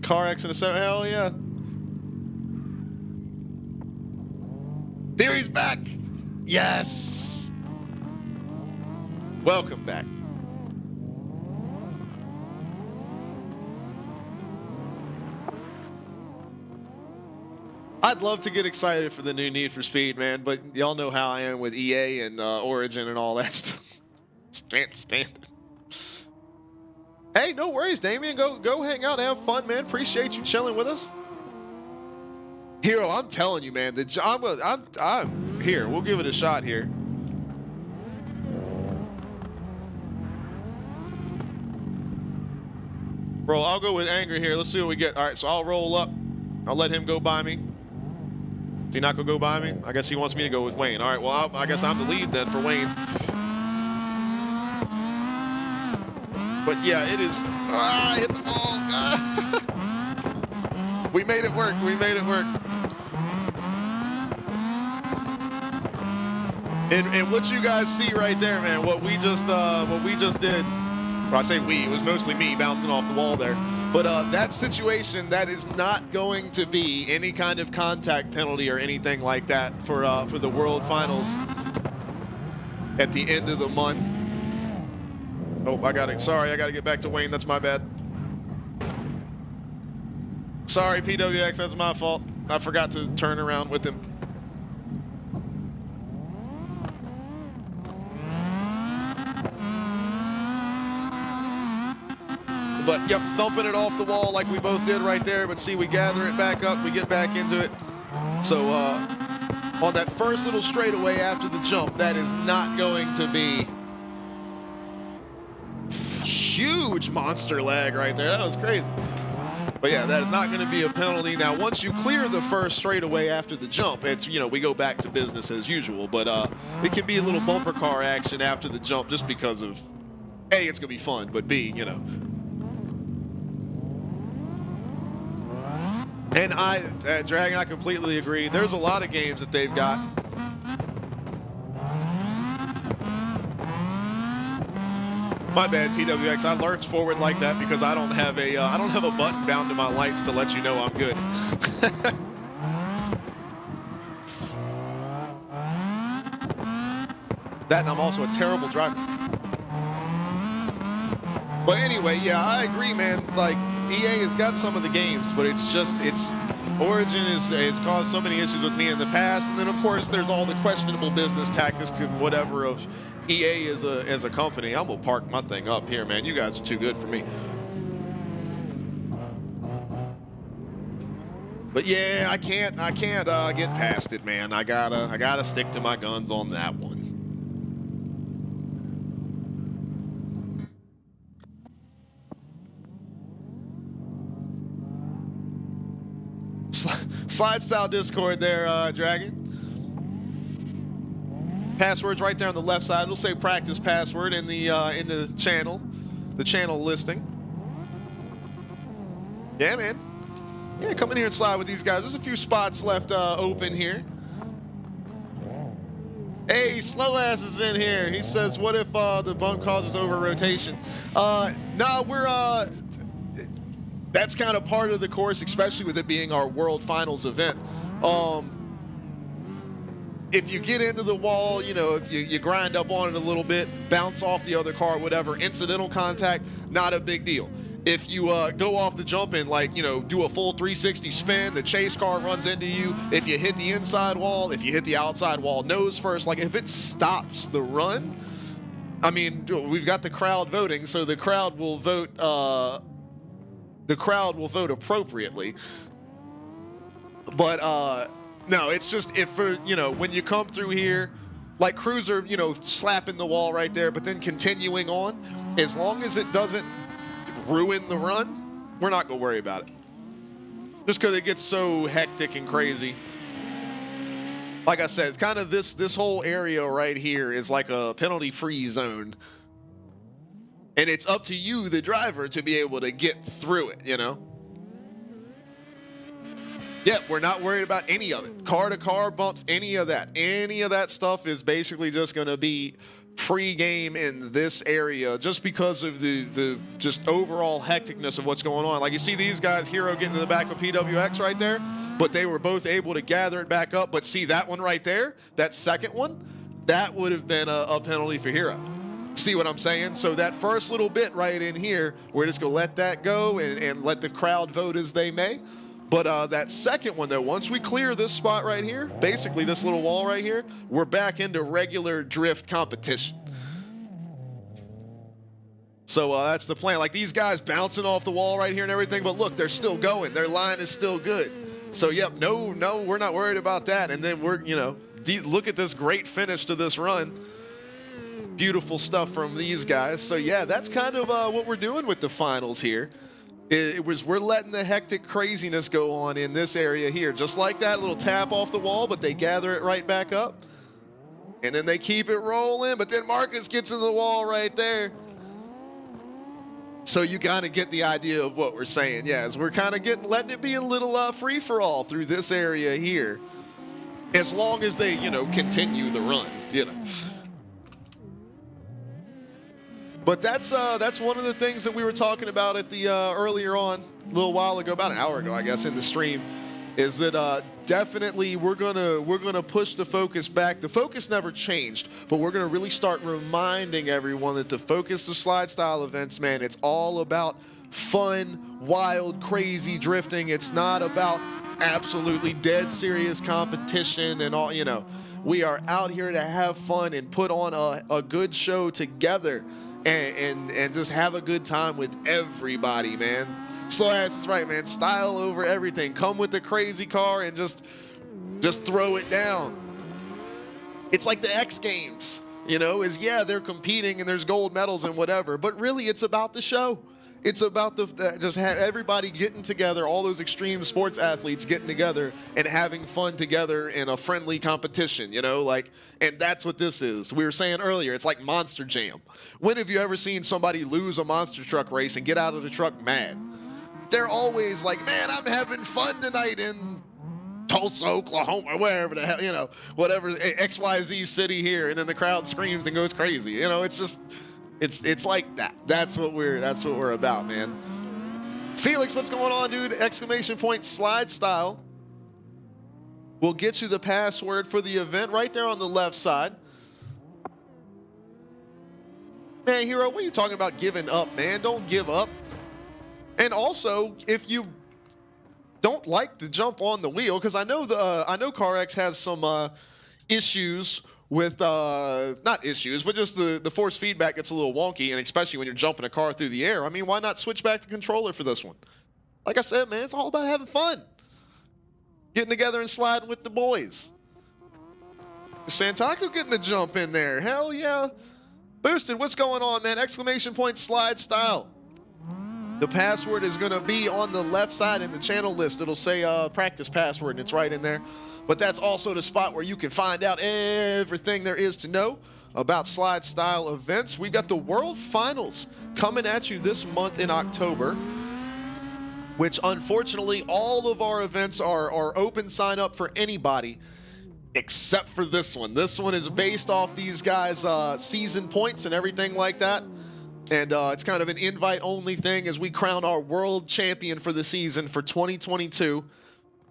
Car X and Assetto, hell yeah. Theory's back. Yes. Welcome back. I'd love to get excited for the new Need for Speed, man, but y'all know how I am with EA and Origin and all that stuff. Can't stand it. Hey, no worries, Damien. Go hang out, have fun, man. Appreciate you chilling with us. Hero, I'm telling you, man. I'm here. We'll give it a shot here. Bro, I'll go with Anger here. Let's see what we get. All right, so I'll roll up. I'll let him go by me. Is he not going to go by me? I guess he wants me to go with Wayne. All right, well, I guess I'm the lead then for Wayne. But yeah, it is. I hit the ball. We made it work. We made it work. And what you guys see right there, man, what we just did. Well, I say we. It was mostly me bouncing off the wall there. But that situation, that is not going to be any kind of contact penalty or anything like that for the World Finals at the end of the month. Oh, sorry, I got to get back to Wayne. That's my bad. Sorry, PWX, that's my fault. I forgot to turn around with him. But, yep, thumping it off the wall like we both did right there. But see, we gather it back up. We get back into it. So, on that first little straightaway after the jump, that is not going to be huge monster lag right there. That was crazy. But yeah, that is not going to be a penalty. Now, once you clear the first straightaway after the jump, it's, you know, we go back to business as usual. But it can be a little bumper car action after the jump just because of, A, it's going to be fun, but B, you know. And Dragon, I completely agree. There's a lot of games that they've got. My bad, PWX. I lurch forward like that because I don't have a button bound to my lights to let you know I'm good. That, and I'm also a terrible driver. But anyway, yeah, I agree, man. Like, EA has got some of the games, but it's Origin has caused so many issues with me in the past, and then of course there's all the questionable business tactics and whatever of EA as a company. I'm gonna park my thing up here, man. You guys are too good for me. But yeah, I can't get past it, man. I gotta stick to my guns on that one. Slide style Discord there, Dragon. Password's right there on the left side. It'll say practice password in the channel listing. Yeah, man. Yeah, come in here and slide with these guys. There's a few spots left open here. Hey, Slow Ass is in here. He says, "What if the bump causes over rotation?" No, we're that's kind of part of the course, especially with it being our World Finals event. If you get into the wall, you know, if you grind up on it a little bit, bounce off the other car, whatever, incidental contact, not a big deal. If you go off the jump and, like, you know, do a full 360 spin, the chase car runs into you. If you hit the inside wall, if you hit the outside wall nose first, like, if it stops the run, I mean, we've got the crowd voting, so the crowd will vote. The crowd will vote appropriately. But no, it's just if for, you know, when you come through here, like Cruiser, you know, slapping the wall right there, but then continuing on, as long as it doesn't ruin the run, we're not gonna worry about it. Just because it gets so hectic and crazy. Like I said, it's kind of this whole area right here is like a penalty-free zone. And it's up to you, the driver, to be able to get through it, you know? Yeah, we're not worried about any of it. Car-to-car bumps, any of that. Any of that stuff is basically just going to be free game in this area just because of the just overall hecticness of what's going on. Like, you see these guys, Hero getting in the back with PWX right there, but they were both able to gather it back up. But see that one right there, that second one, that would have been a penalty for Hero. See what I'm saying? So that first little bit right in here, we're just going to let that go and let the crowd vote as they may. But that second one, though, once we clear this spot right here, basically this little wall right here, we're back into regular drift competition. So that's the plan. Like, these guys bouncing off the wall right here and everything, but look, they're still going. Their line is still good. So, yep, no, we're not worried about that. And then we're, you know, look at this great finish to this run. Beautiful stuff from these guys. So yeah, that's kind of what we're doing with the finals here. We're letting the hectic craziness go on in this area here, just like that little tap off the wall, but they gather it right back up, and then they keep it rolling. But then Marcus gets in the wall right there. So you kind of get the idea of what we're saying. Yeah, as we're kind of letting it be a little free for all through this area here, as long as they, you know, continue the run, you know. But that's one of the things that we were talking about at the earlier on, a little while ago, about an hour ago, I guess, in the stream, is that definitely we're gonna push the focus back. The focus never changed, but we're gonna really start reminding everyone that the focus of slide style events, man, it's all about fun, wild, crazy drifting. It's not about absolutely dead serious competition and all. You know, we are out here to have fun and put on a good show together. And just have a good time with everybody, man. Slow Ass is right, man. Style over everything. Come with the crazy car and just throw it down. It's like the X Games. is they're competing and there's gold medals and whatever, but really it's about the show. It's about just have everybody getting together, all those extreme sports athletes getting together and having fun together in a friendly competition, and that's what this is. We were saying earlier, it's like Monster Jam. When have you ever seen somebody lose a monster truck race and get out of the truck mad? They're always like, man, I'm having fun tonight in Tulsa, Oklahoma, wherever the hell, whatever, XYZ city here, and then the crowd screams and goes crazy. It's just, it's like that. That's what we're about, man. Felix, what's going on, dude? Exclamation point slide style. We'll get you the password for the event right there on the left side. Man, Hero, what are you talking about giving up, man? Don't give up. And also, if you don't like to jump on the wheel, because I know CarX has some issues with not issues, but just the force feedback gets a little wonky, and especially when you're jumping a car through the air. I mean, why not switch back to controller for this one? Like I said, man, it's all about having fun, getting together and sliding with the boys. Santaku getting the jump in there. Hell yeah. Boosted, what's going on, man? Exclamation point slide style. The password is going to be on the left side in the channel list. It'll say practice password, and it's right in there. But that's also the spot where you can find out everything there is to know about slide style events. We got the World Finals coming at you this month in October, which unfortunately all of our events are open sign up for anybody except for this one. This one is based off these guys' season points and everything like that. And it's kind of an invite-only thing as we crown our world champion for the season for 2022.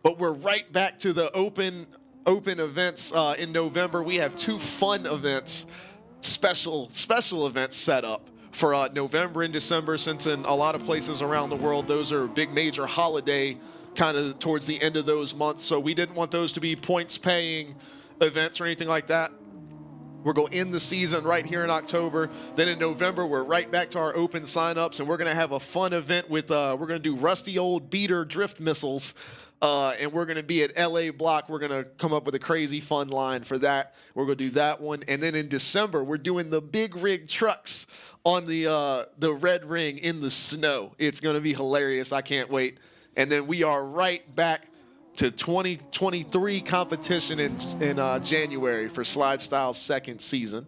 But we're right back to the open events in November. We have 2 fun events, special events set up for November and December, since in a lot of places around the world, those are big major holiday kind of towards the end of those months. So we didn't want those to be points-paying events or anything like that. We're going to end the season right here in October. Then in November, we're right back to our open signups, and we're going to have a fun event with, we're going to do rusty old beater drift missiles, and we're going to be at LA Block. We're going to come up with a crazy fun line for that. We're going to do that one. And then in December, we're doing the big rig trucks on the red ring in the snow. It's going to be hilarious. I can't wait. And then we are right back to 2023 competition in January for Slide Style's second season.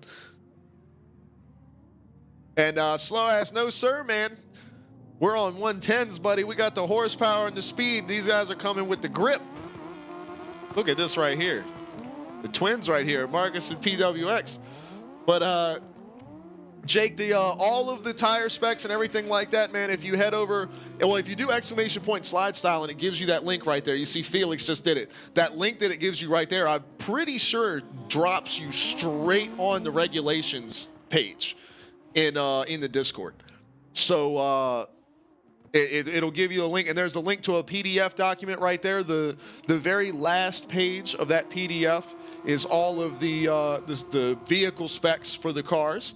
And Slow Ass, no sir, man. We're on 110s, buddy. We got the horsepower and the speed. These guys are coming with the grip. Look at this right here. The twins right here, Marcus and PWX. But Jake, all of the tire specs and everything like that, man, if you head over, well, if you do exclamation point slide style and it gives you that link right there, you see Felix just did it. That link that it gives you right there, I'm pretty sure drops you straight on the regulations page in the Discord. So it'll give you a link, and there's a link to a PDF document right there. The very last page of that PDF is all of the vehicle specs for the cars.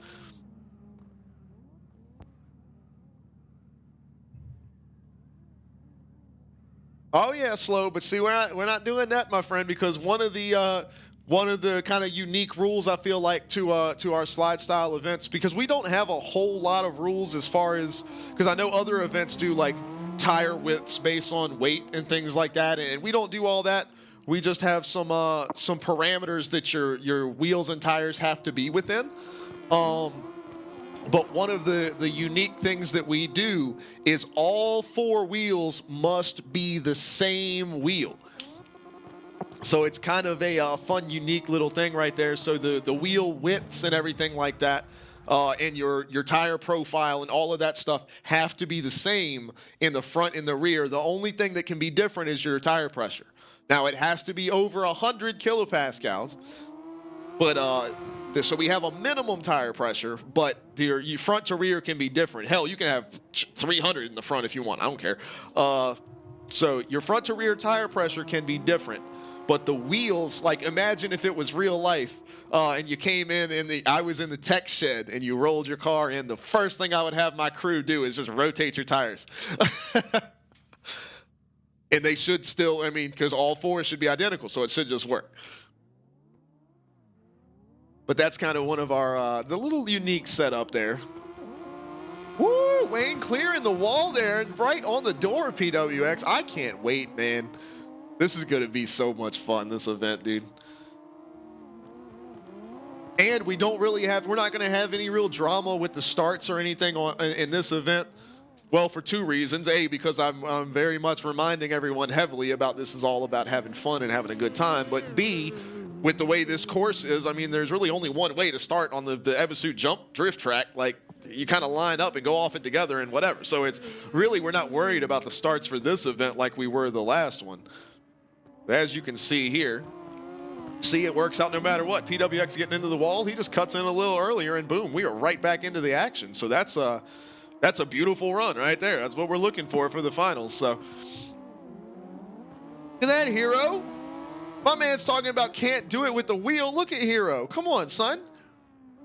Oh yeah, Slow, but see, we're not doing that, my friend, because one of the kind of unique rules I feel like to our slide style events, because we don't have a whole lot of rules as far as, because I know other events do like tire widths based on weight and things like that, and we don't do all that. We just have some parameters that your wheels and tires have to be within. But one of the unique things that we do is all 4 wheels must be the same wheel. So it's kind of a fun, unique little thing right there. So the wheel widths and everything like that, and your tire profile and all of that stuff have to be the same in the front and the rear. The only thing that can be different is your tire pressure. Now, it has to be over 100 kilopascals, but so we have a minimum tire pressure, but your front to rear can be different. Hell, you can have 300 in the front if you want. I don't care. So your front to rear tire pressure can be different, but the wheels, like imagine if it was real life and you came in and I was in the tech shed and you rolled your car in, the first thing I would have my crew do is just rotate your tires. And they should still, I mean, because all 4 should be identical, so it should just work. But that's kind of one of our the little unique setup there. Woo! Wayne clearing the wall there and right on the door of PWX. I can't wait, man. This is going to be so much fun, this event, dude. And we don't really have, we're not going to have any real drama with the starts or anything in this event. Well, for two reasons. A, because I'm very much reminding everyone heavily about this is all about having fun and having a good time. But B, with the way this course is, I mean, there's really only one way to start on the Ebisu jump drift track. Like, you kind of line up and go off it together and whatever. So it's really, we're not worried about the starts for this event like we were the last one. But as you can see here, see, it works out no matter what. PWX getting into the wall, he just cuts in a little earlier, and boom, we are right back into the action. So that's a beautiful run right there. That's what we're looking for the finals. So look at that, Hero. My man's talking about can't do it with the wheel. Look at Hero. Come on, son.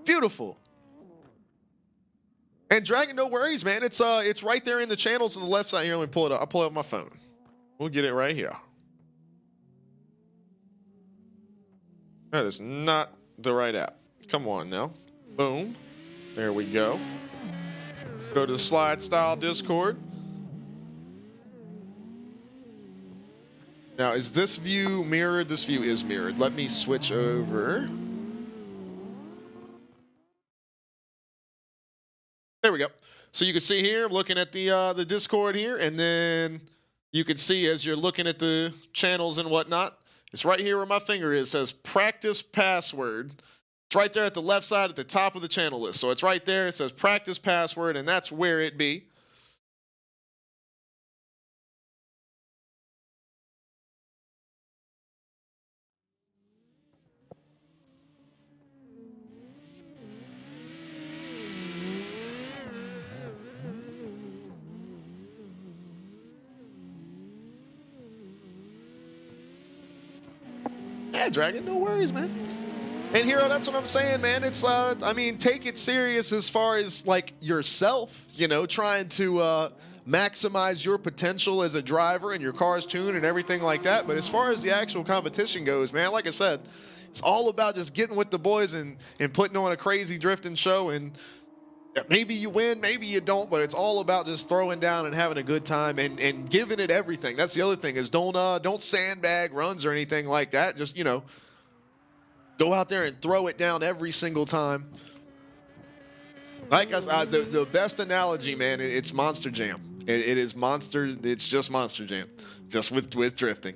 Beautiful. And Dragon, no worries, man. It's right there in the channels on the left side here. Let me pull it up. I'll pull up my phone. We'll get it right here. That is not the right app. Come on now. Boom. There we go. Go to the slide style Discord. Now, is this view mirrored? This view is mirrored. Let me switch over. There we go. So you can see here, I'm looking at the Discord here, and then you can see as you're looking at the channels and whatnot, it's right here where my finger is. It says practice password. It's right there at the left side at the top of the channel list. So it's right there. It says practice password, and that's where it be. Yeah, Dragon, no worries, man. And Hero, that's what I'm saying, man. It's, I mean, take it serious as far as, like, yourself, you know, trying to maximize your potential as a driver and your car's tune and everything like that. But as far as the actual competition goes, man, like I said, it's all about just getting with the boys and putting on a crazy drifting show. And maybe you win, maybe you don't, but it's all about just throwing down and having a good time and giving it everything. That's the other thing is don't sandbag runs or anything like that. Just, you know, go out there and throw it down every single time. Like the best analogy, man, it's Monster Jam. It is Monster. It's just Monster Jam, just with drifting.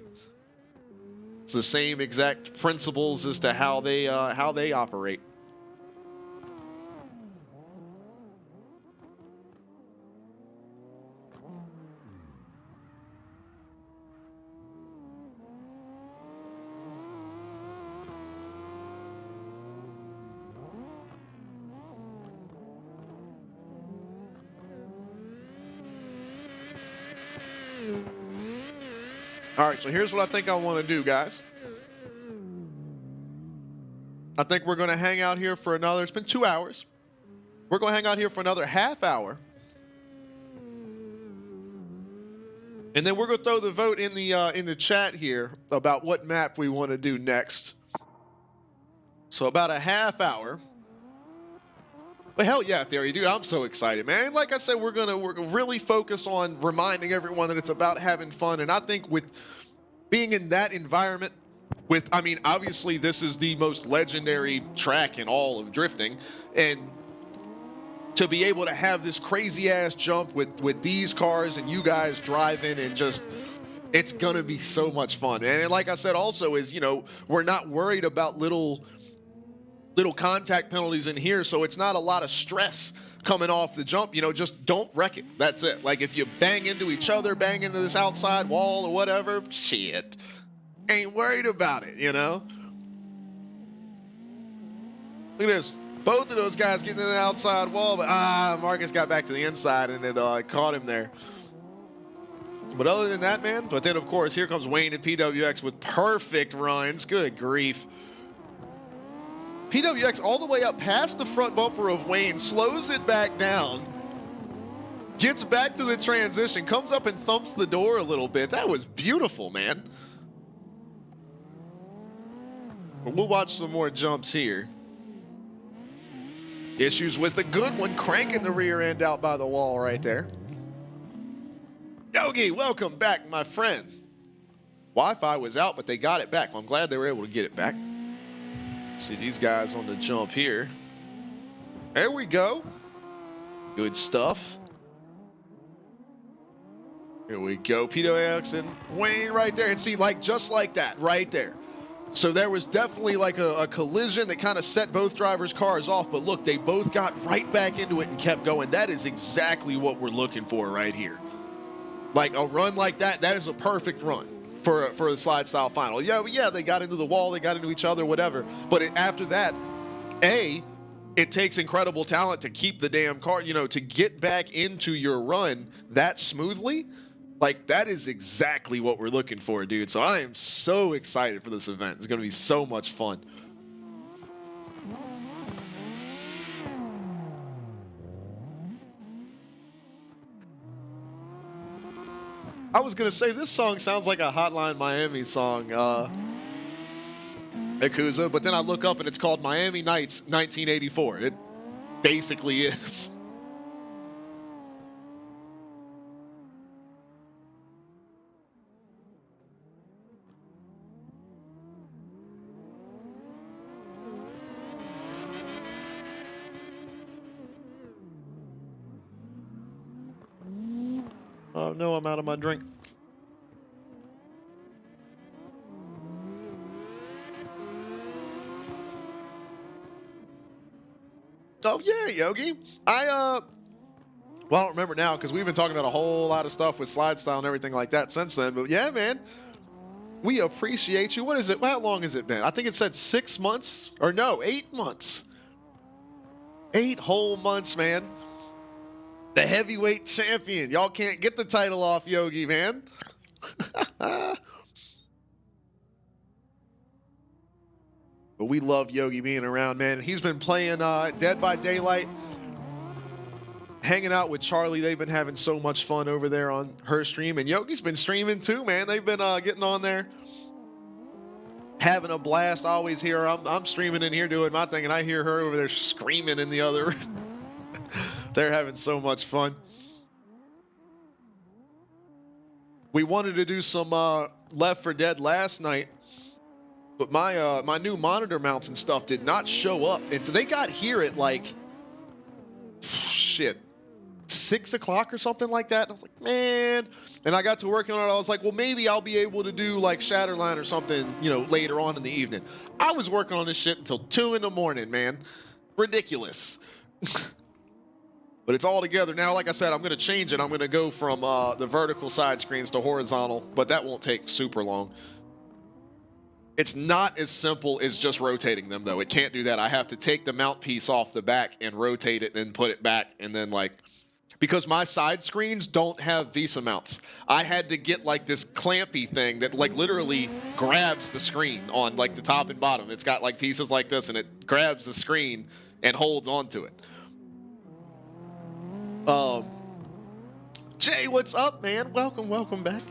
It's the same exact principles as to how they operate. All right, so here's what I think I want to do, guys. I think we're going to hang out here for another, it's been 2 hours. We're going to hang out here for another half hour. And then we're going to throw the vote in the chat here about what map we want to do next. So about a half hour. But hell yeah, Theory, dude, I'm so excited, man. Like I said, we're gonna really focus on reminding everyone that it's about having fun. And I think with being in that environment, I mean, obviously this is the most legendary track in all of drifting, and to be able to have this crazy ass jump with these cars and you guys driving and just, it's gonna be so much fun. And like I said, also is, you know, we're not worried about little contact penalties in here, so it's not a lot of stress coming off the jump. You know, just don't wreck it. That's it. Like, if you bang into each other, bang into this outside wall or whatever, shit, ain't worried about it, you know? Look at this. Both of those guys getting in the outside wall, but Marcus got back to the inside and it caught him there. But other than that, man, but then, of course, here comes Wayne and PWX with perfect runs. Good grief. PWX all the way up past the front bumper of Wayne, slows it back down, gets back to the transition, comes up and thumps the door a little bit. That was beautiful, man. But we'll watch some more jumps here. Issues with the good one, cranking the rear end out by the wall right there. Yogi, welcome back, my friend. Wi-Fi was out, but they got it back. Well, I'm glad they were able to get it back. See these guys on the jump here. There we go. Good stuff. Here we go. PWX and Wayne right there. And see, like, just like that, right there. So there was definitely like a collision that kind of set both drivers' cars off. But look, they both got right back into it and kept going. That is exactly what we're looking for right here. Like a run like that, that is a perfect run for the slide style final. Yeah, they got into the wall, they got into each other, whatever. But after that, it takes incredible talent to keep the damn car, to get back into your run that smoothly. Like, that is exactly what we're looking for, dude. So I am so excited for this event. It's going to be so much fun. I was going to say, this song sounds like a Hotline Miami song, Yakuza, but then I look up and it's called Miami Nights 1984. It basically is. Oh no, I'm out of my drink. Oh yeah, Yogi. Well, I don't remember now because we've been talking about a whole lot of stuff with slide style and everything like that since then. But yeah, man, we appreciate you. What is it? How long has it been? I think it said 6 months, or no, 8 months. 8 whole months, man. The heavyweight champion. Y'all can't get the title off Yogi, man. But we love Yogi being around, man. He's been playing Dead by Daylight, hanging out with Charlie. They've been having so much fun over there on her stream. And Yogi's been streaming too, man. They've been getting on there, having a blast. I always hear her. I'm streaming in here doing my thing, and I hear her over there screaming in the other room. They're having so much fun. We wanted to do some Left 4 Dead last night, but my new monitor mounts and stuff did not show up. And so they got here at like, 6 o'clock or something like that. And I was like, man. And I got to working on it. I was like, well, maybe I'll be able to do like Shatterline or something, later on in the evening. I was working on this shit until 2 in the morning, man. Ridiculous. But it's all together now. Like I said, I'm going to change it. I'm going to go from the vertical side screens to horizontal, but that won't take super long. It's not as simple as just rotating them, though. It can't do that. I have to take the mount piece off the back and rotate it, then put it back, and then because my side screens don't have VESA mounts. I had to get like this clampy thing that like literally grabs the screen on like the top and bottom. It's got like pieces like this, and it grabs the screen and holds onto it. Jay, what's up, man? Welcome back.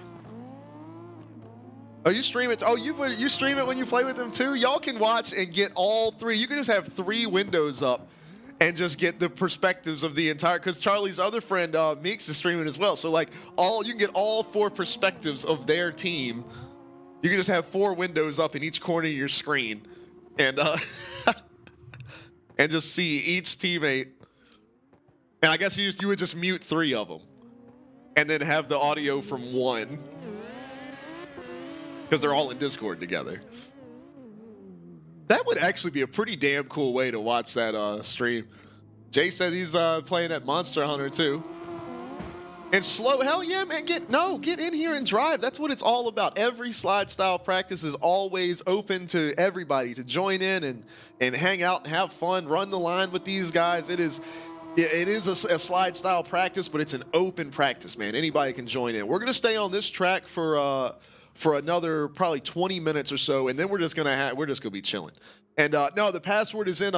Oh, you stream it? Oh, you stream it when you play with them too? Y'all can watch and get all 3. You can just have 3 windows up and just get the perspectives of the entire. Because Charlie's other friend Meeks is streaming as well. So like you can get all 4 perspectives of their team. You can just have 4 windows up in each corner of your screen, and and just see each teammate. And I guess you would just mute 3 of them, and then have the audio from 1, because they're all in Discord together. That would actually be a pretty damn cool way to watch that stream. Jay says he's playing at Monster Hunter too. And slow, hell yeah, man, get in here and drive. That's what it's all about. Every slide style practice is always open to everybody to join in and hang out and have fun, run the line with these guys. It is a slide style practice, but it's an open practice, man. Anybody can join in. We're going to stay on this track for another probably 20 minutes or so, and then we're just going to be chilling. And no, the password is in !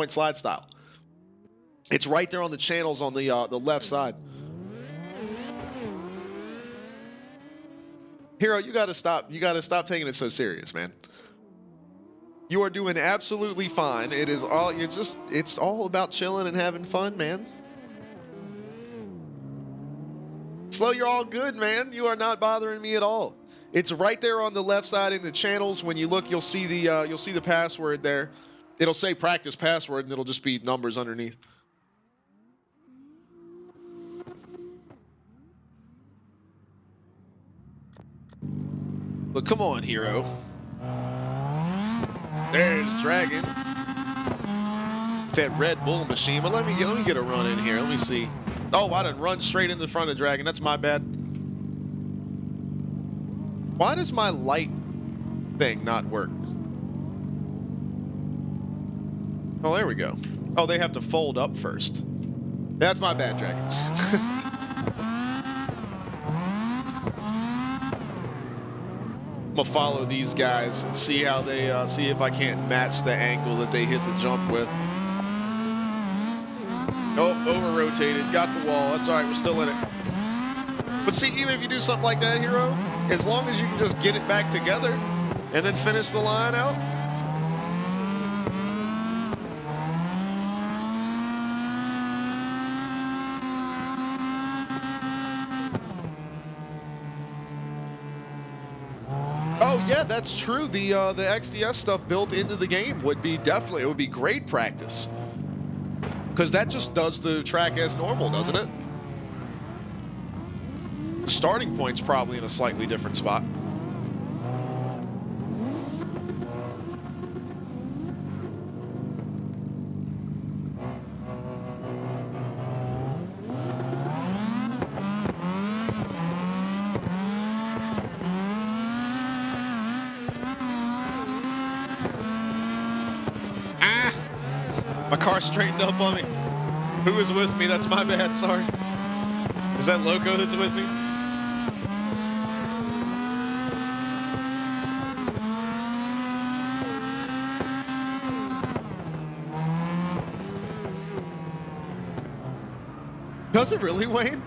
slide style. It's right there on the channels on the left side. Hero, you got to stop. You got to stop taking it so serious, man. You are doing absolutely fine. It is all, it's all about chilling and having fun, man. Slow, you're all good, man. You are not bothering me at all. It's right there on the left side in the channels. When you look, you'll see the password there. It'll say practice password, and it'll just be numbers underneath. But come on, hero. There's Dragon. That Red Bull machine. But let me get a run in here. Let me see. Oh, I done run straight in the front of Dragon. That's my bad. Why does my light thing not work? Oh, there we go. Oh, they have to fold up first. That's my bad, Dragon. I'm gonna follow these guys and see how they see if I can't match the angle that they hit the jump with. Oh, over rotated, got the wall. That's all right, we're still in it. But see, even if you do something like that, hero, as long as you can just get it back together and then finish the line out. Oh yeah, that's true. The XDS stuff built into the game would be great practice. Because that just does the track as normal, doesn't it? The starting point's probably in a slightly different spot. My car straightened up on me. Who is with me? That's my bad, sorry. Is that Loco that's with me? Does it really, Wayne?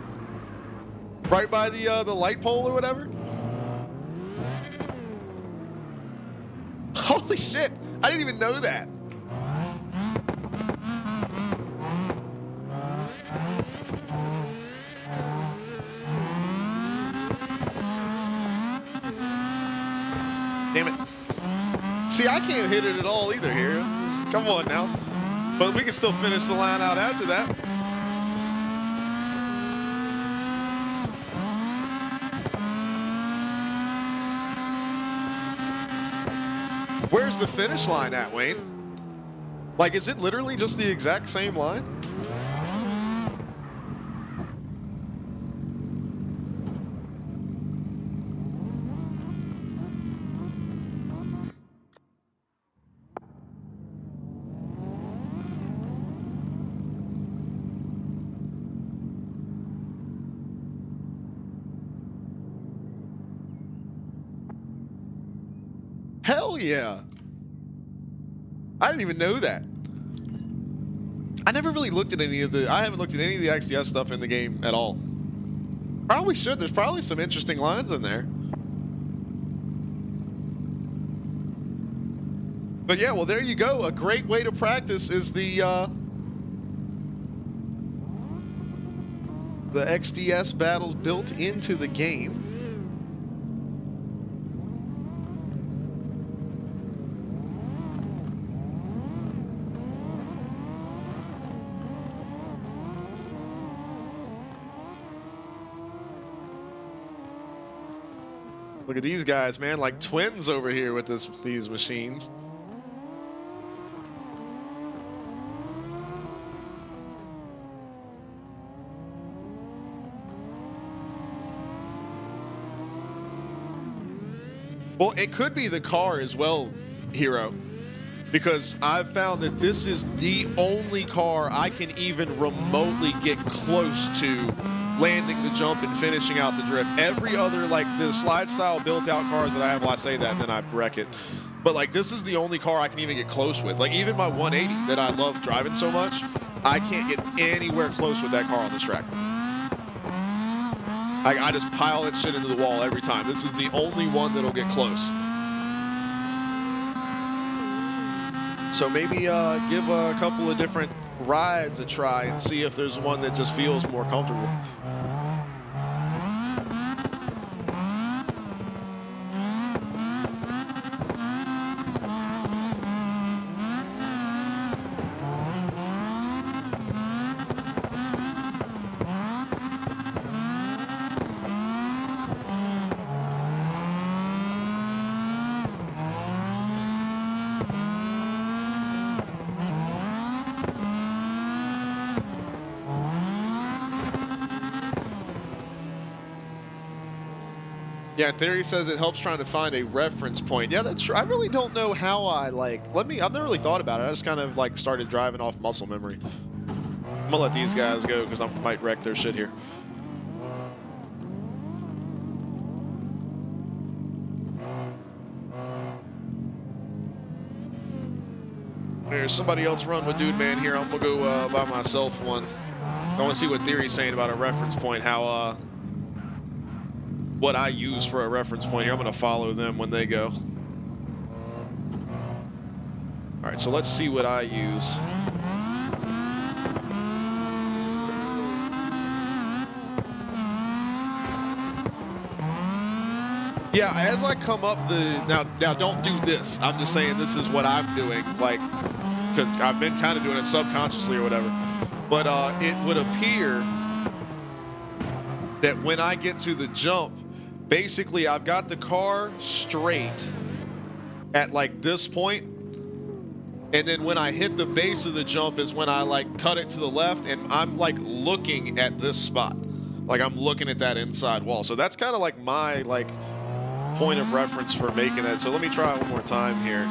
Right by the light pole or whatever? Holy shit, I didn't even know that. Damn it. See, I can't hit it at all either here. Come on now. But we can still finish the line out after that. Where's the finish line at, Wayne? Like, is it literally just the exact same line? Hell yeah. I didn't even know that. I never really looked at I haven't looked at any of the XDS stuff in the game at all. Probably should. There's probably some interesting lines in there. But yeah, well, there you go. A great way to practice is the XDS battles built into the game. Look at these guys, man, like twins over here with these machines. Well, it could be the car as well, Hero, because I've found that this is the only car I can even remotely get close to landing the jump and finishing out the drift. Every other, like the slide style built out cars that I have, well, I say that and then I wreck it. But like, this is the only car I can even get close with. Like even my 180 that I love driving so much, I can't get anywhere close with that car on this track. I just pile that shit into the wall every time. This is the only one that'll get close. So maybe give a couple of different rides a try and see if there's one that just feels more comfortable. Yeah, Theory says it helps trying to find a reference point. Yeah, that's true. I really don't know how I've never really thought about it. I just kind of like started driving off muscle memory. I'm gonna let these guys go because I might wreck their shit here. There's somebody else run with Dude Man here. I'm gonna go by myself one. I want to see what Theory's saying about a reference point, how what I use for a reference point here. I'm going to follow them when they go. All right, so let's see what I use. Yeah, as I come up now don't do this. I'm just saying this is what I'm doing, like, because I've been kind of doing it subconsciously or whatever. But it would appear that when I get to the jump, basically I've got the car straight at like this point, and then when I hit the base of the jump is when I like cut it to the left, and I'm like looking at this spot, like I'm looking at that inside wall. So that's kind of like my like point of reference for making that. So let me try it one more time here.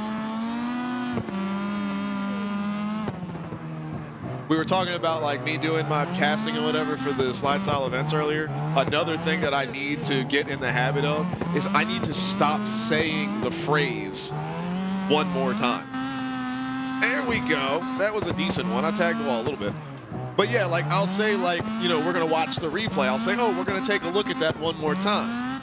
We were talking about like me doing my casting and whatever for the slide style events earlier. Another thing that I need to get in the habit of is I need to stop saying the phrase one more time. There we go. That was a decent one. I tagged the wall a little bit. But yeah, like I'll say like, you know, we're going to watch the replay. I'll say, oh, we're going to take a look at that one more time.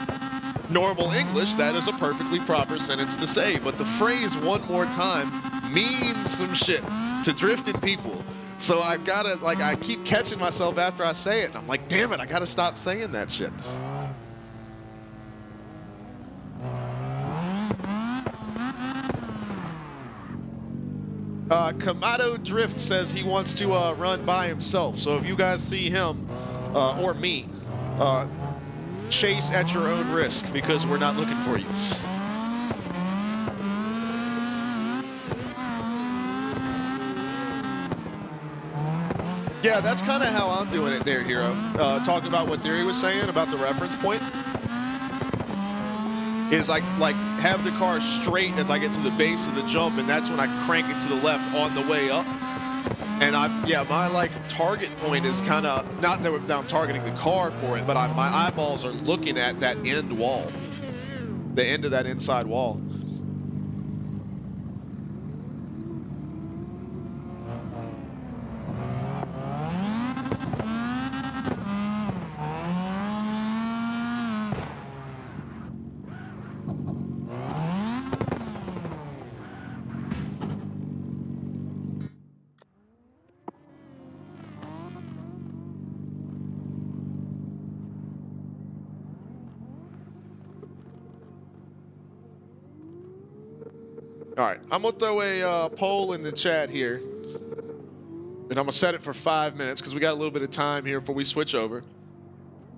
Normal English, that is a perfectly proper sentence to say. But the phrase one more time means some shit to drifting people. So I've got to, like, I keep catching myself after I say it. And I'm like, damn it, I got to stop saying that shit. Kamado Drift says he wants to run by himself. So if you guys see him or me, chase at your own risk because we're not looking for you. Yeah, that's kind of how I'm doing it there, Hero. Talking about what Theory was saying about the reference point is like have the car straight as I get to the base of the jump, and that's when I crank it to the left on the way up. And my like target point is kind of not that I'm targeting the car for it, but my eyeballs are looking at that end wall, the end of that inside wall. All right, I'm gonna throw a poll in the chat here, and I'm gonna set it for 5 minutes because we got a little bit of time here before we switch over.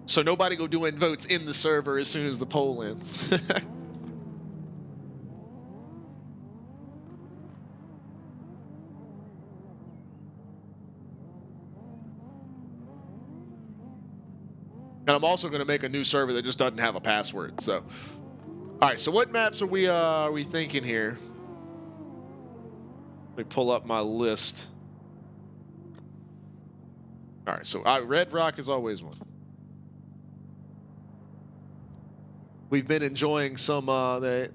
So nobody go doing votes in the server as soon as the poll ends. And I'm also gonna make a new server that just doesn't have a password. So, all right. So what maps are we thinking here? Let me pull up my list. All right, so Red Rock is always one. We've been enjoying some the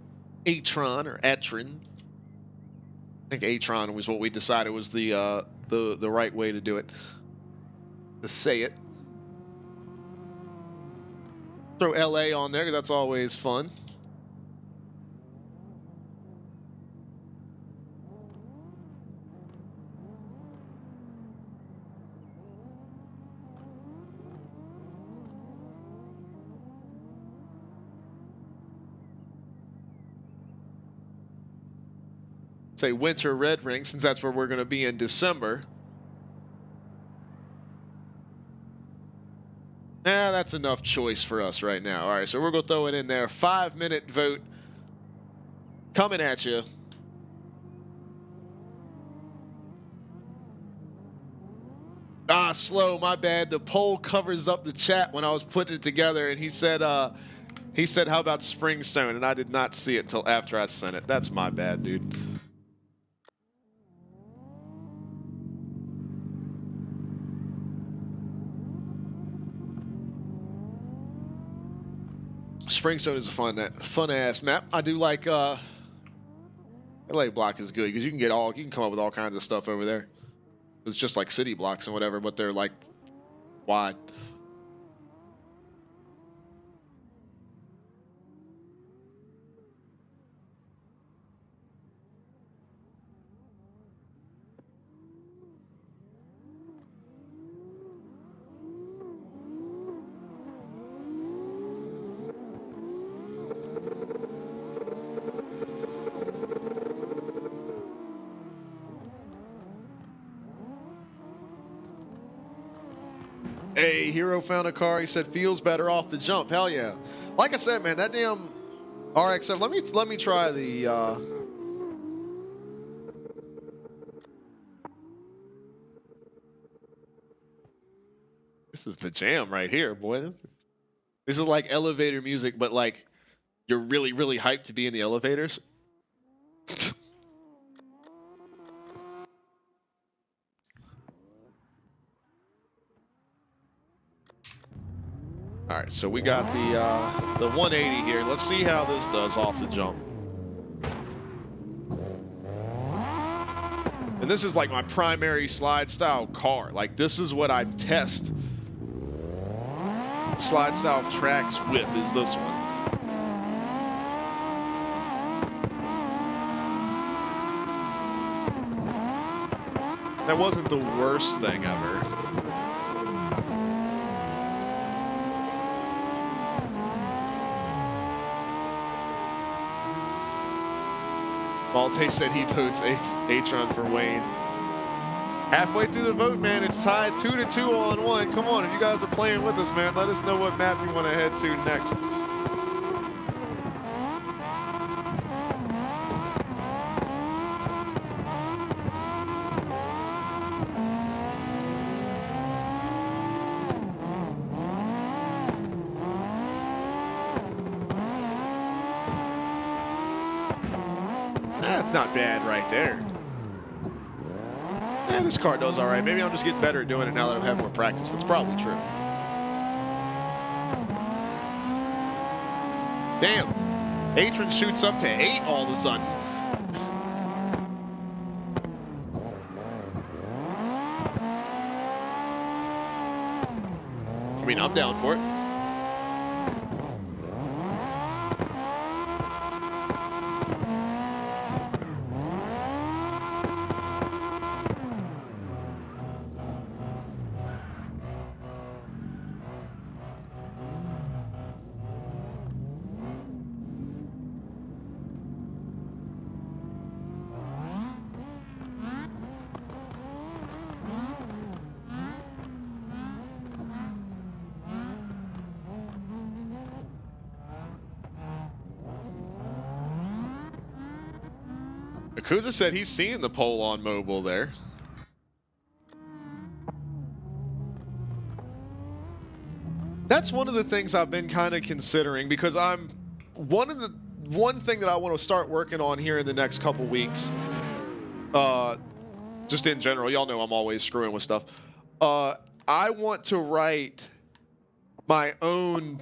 Atron or Atron. I think Atron was what we decided was the right way to do it. To say it. Throw LA on there, 'cause that's always fun. say winter Red Ring, since that's where we're going to be in December. Nah, that's enough choice for us right now. All right, so we're going to throw it in there. 5-minute vote coming at you. Slow, my bad. The poll covers up the chat when I was putting it together, and he said, how about Springstone? And I did not see it until after I sent it. That's my bad, dude. Springstone is a fun ass map. I do like LA Block is good because you can come up with all kinds of stuff over there. It's just like city blocks and whatever, but they're like wide. Hey, Hero found a car. He said feels better off the jump. Hell yeah! Like I said, man, that damn RX-7. Let me try the. This is the jam right here, boy. This is like elevator music, but like you're really, really hyped to be in the elevators. All right, so we got the 180 here. Let's see how this does off the jump. And this is like my primary slide style car. Like this is what I test slide style tracks with, is this one. That wasn't the worst thing ever. Malte said he votes Atron for Wayne. Halfway through the vote, man, it's tied 2-2 on one. Come on, if you guys are playing with us, man, let us know what map you want to head to next. Not bad right there. Yeah, this car does all right. Maybe I'm just getting better at doing it now that I've had more practice. That's probably true. Damn. Atron shoots up to 8 all of a sudden. I mean, I'm down for it. Yakuza said he's seeing the poll on mobile there. That's one of the things I've been kind of considering, because one thing that I want to start working on here in the next couple weeks, just in general, y'all know I'm always screwing with stuff. I want to write my own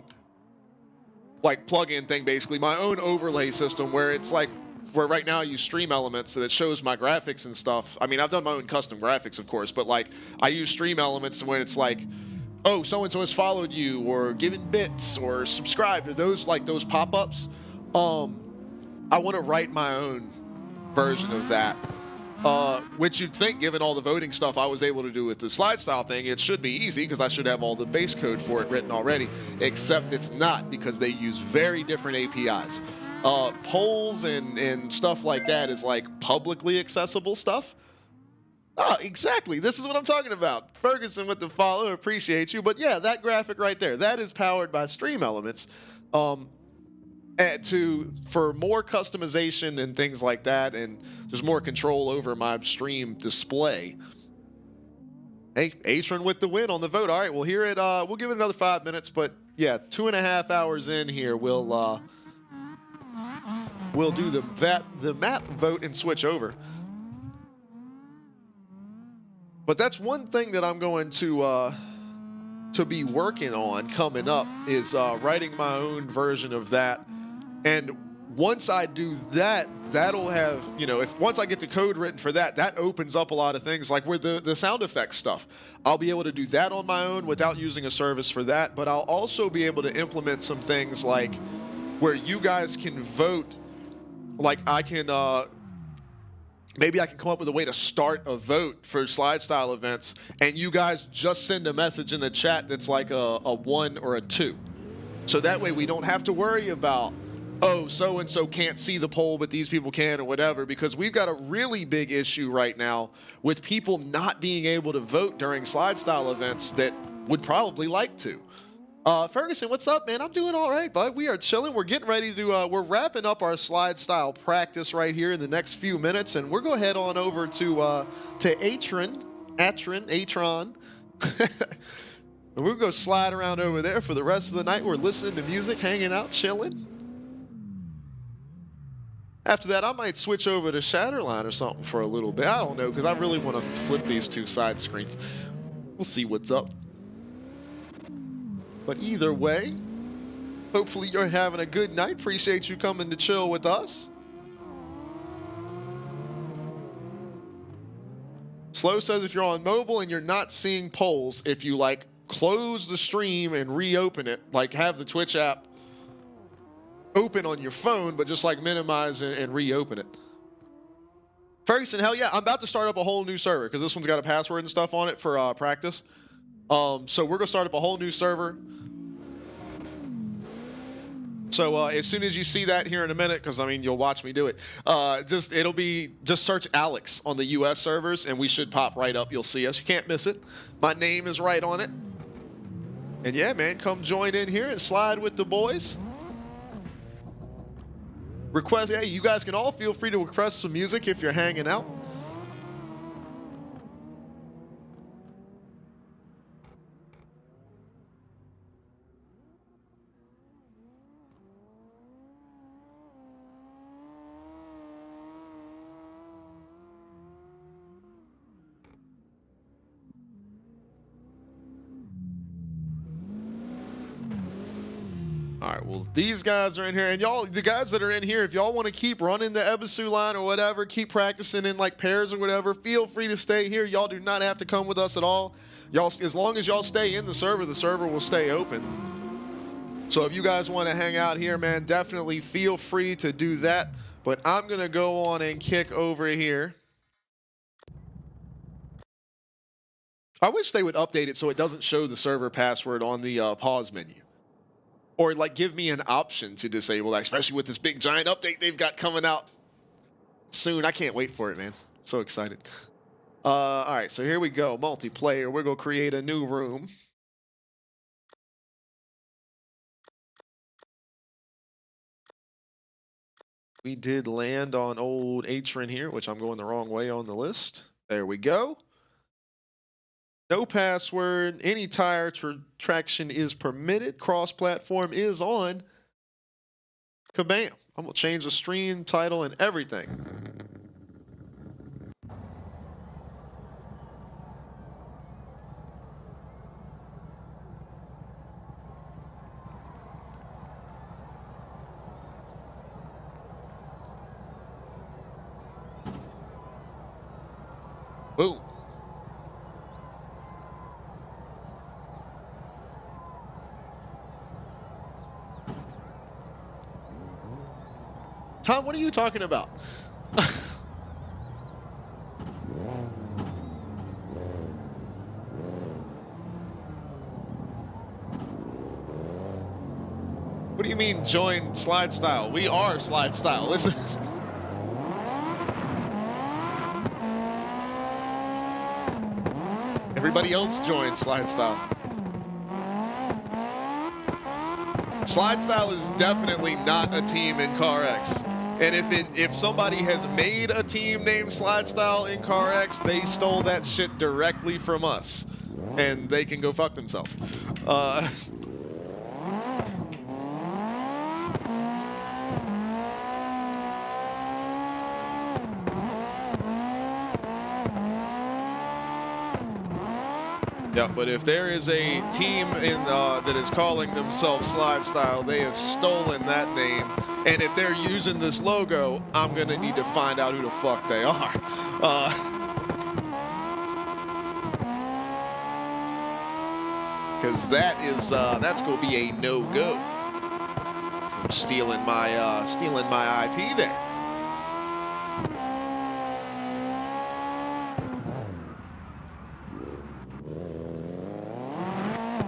like plug-in thing, basically my own overlay system, where it's like, where right now I use Stream Elements so that shows my graphics and stuff. I mean, I've done my own custom graphics, of course, but like I use Stream Elements when it's like, oh, so-and-so has followed you or given bits or subscribed, or those pop-ups. I want to write my own version of that, which you'd think, given all the voting stuff I was able to do with the slide style thing, it should be easy because I should have all the base code for it written already, except it's not, because they use very different APIs. polls and stuff like that is like publicly accessible stuff. Oh, exactly. This is what I'm talking about. Ferguson with the follow. Appreciate you. But yeah, that graphic right there, that is powered by Stream Elements. For more customization and things like that, and just more control over my stream display. Hey, Atron with the win on the vote. All right, we'll hear it. We'll give it another 5 minutes, but yeah, 2.5 hours in here, we'll do the map vote and switch over. But that's one thing that I'm going to be working on coming up is writing my own version of that. And once I do that, that'll have, once I get the code written for that, that opens up a lot of things like with the sound effects stuff. I'll be able to do that on my own without using a service for that, but I'll also be able to implement some things like where you guys can vote. Like I can, maybe I can come up with a way to start a vote for slide style events, and you guys just send a message in the chat that's like a 1 or a 2. So that way we don't have to worry about, oh, so-and-so can't see the poll, but these people can or whatever, because we've got a really big issue right now with people not being able to vote during slide style events that would probably like to. Ferguson, what's up, man? I'm doing all right, bud. We are chilling. We're getting ready to, we're wrapping up our slide style practice right here in the next few minutes, and we're going to head on over to Atron. And we'll go slide around over there for the rest of the night. We're listening to music, hanging out, chilling. After that, I might switch over to Shatterline or something for a little bit. I don't know, because I really want to flip these two side screens. We'll see what's up. But either way, hopefully you're having a good night. Appreciate you coming to chill with us. Slow says if you're on mobile and you're not seeing polls, if you like close the stream and reopen it, like have the Twitch app open on your phone, but just like minimize and reopen it. Ferguson, hell yeah, I'm about to start up a whole new server because this one's got a password and stuff on it for practice. So we're gonna start up a whole new server. So as soon as you see that here in a minute, because I mean you'll watch me do it, just search Alex on the US servers and we should pop right up. You'll see us. You can't miss it. My name is right on it. And yeah, man, come join in here and slide with the boys. Request, hey, you guys can all feel free to request some music if you're hanging out. All right, well, these guys are in here, and y'all, the guys that are in here, if y'all want to keep running the Ebisu line or whatever, keep practicing in like pairs or whatever, feel free to stay here. Y'all do not have to come with us at all. Y'all, as long as y'all stay in the server will stay open. So if you guys want to hang out here, man, definitely feel free to do that. But I'm going to go on and kick over here. I wish they would update it so it doesn't show the server password on the pause menu. Or like give me an option to disable that, especially with this big giant update they've got coming out soon. I can't wait for it, man. So excited. All right, so here we go. Multiplayer. We're going to create a new room. We did land on old Atron here, which I'm going the wrong way on the list. There we go. No password. Any tire traction is permitted. Cross-platform is on. Kabam. I'm going to change the stream title and everything. Boom. Tom, what are you talking about? What do you mean join Slide Style? We are Slide Style. Listen. Everybody else join Slide Style. Slide Style is definitely not a team in CarX. And if somebody has made a team named Slide Style in CarX, they stole that shit directly from us. And they can go fuck themselves. Yeah, but if there is a team that is calling themselves Slide Style, they have stolen that name. And if they're using this logo, I'm going to need to find out who the fuck they are. Because that's going to be a no-go. I'm stealing my IP there.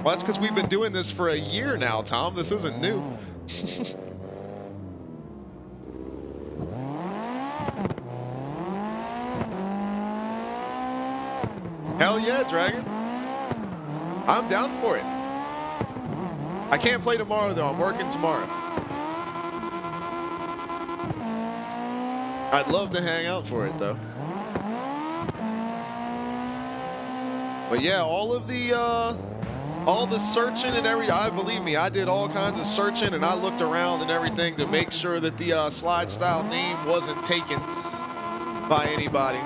Well, that's because we've been doing this for a year now, Tom. This isn't new. Hell yeah, Dragon. I'm down for it. I can't play tomorrow, though. I'm working tomorrow. I'd love to hang out for it, though. But yeah, all the searching and believe me, I did all kinds of searching and I looked around and everything to make sure that the Slide Style name wasn't taken by anybody.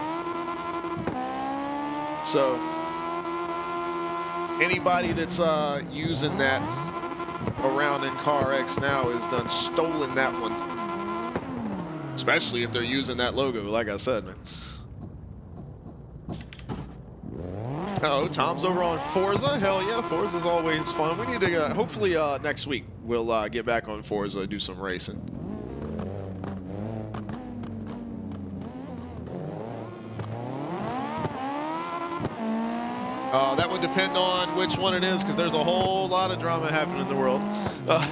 So anybody that's using that around in CarX now has done stolen that one. Especially if they're using that logo, like I said, man. Oh, Tom's over on Forza. Hell yeah, Forza's always fun. We need to, hopefully next week, we'll get back on Forza, do some racing. That would depend on which one it is, because there's a whole lot of drama happening in the world. But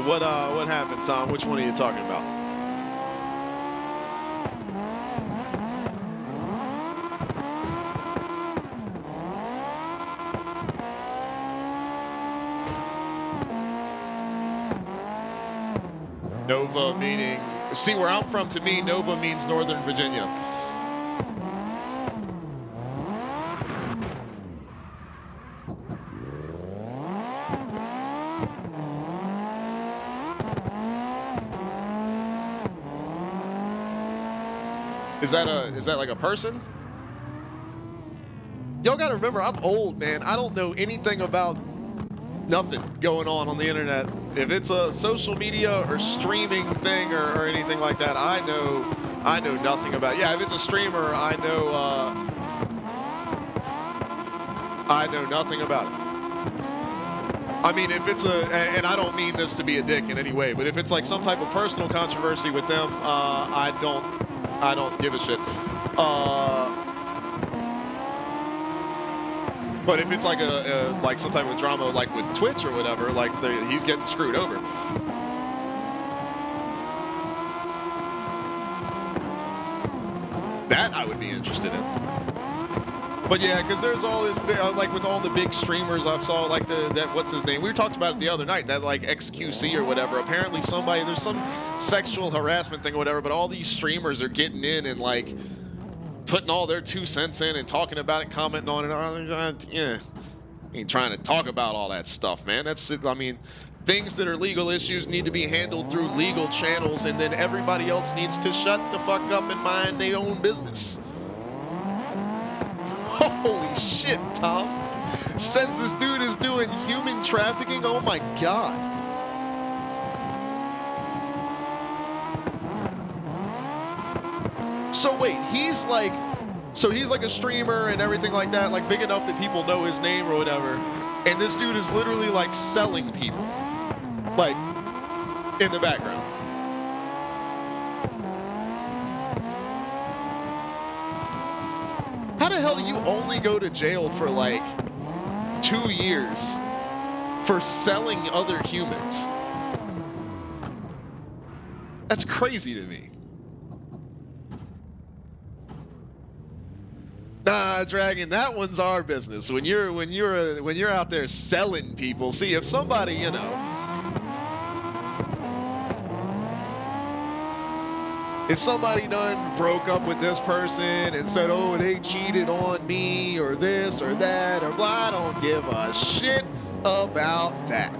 what happened, Tom? Which one are you talking about? Nova meaning, see where I'm from, to me, Nova means Northern Virginia. Is that like a person? Y'all gotta remember, I'm old, man. I don't know anything about nothing going on the internet. If it's a social media or streaming thing or anything like that, I know nothing about it. Yeah, if it's a streamer, I know nothing about it. I mean, if it's and I don't mean this to be a dick in any way, but if it's like some type of personal controversy with them, I don't give a shit. But if it's like like some type of drama, like with Twitch or whatever, like he's getting screwed over. That I would be interested in. But yeah, because there's all this, like with all the big streamers I've saw, like that what's his name? We talked about it the other night, that like XQC or whatever. Apparently there's some sexual harassment thing or whatever, but all these streamers are getting in and like putting all their 2 cents in and talking about it, commenting on it. Yeah, ain't trying to talk about all that stuff, man. That's just, I mean, things that are legal issues need to be handled through legal channels, and then everybody else needs to shut the fuck up and mind their own business. Holy shit, Tom. Says this dude is doing human trafficking? Oh my god. So wait, he's like a streamer and everything like that, like big enough that people know his name or whatever. And this dude is literally like selling people, like in the background. How the hell do you only go to jail for like 2 years for selling other humans. That's crazy to me. Nah, Dragon, that one's our business. When you're out there selling people, see if somebody, you know, if somebody done broke up with this person and said, oh, they cheated on me or this or that or blah, I don't give a shit about that.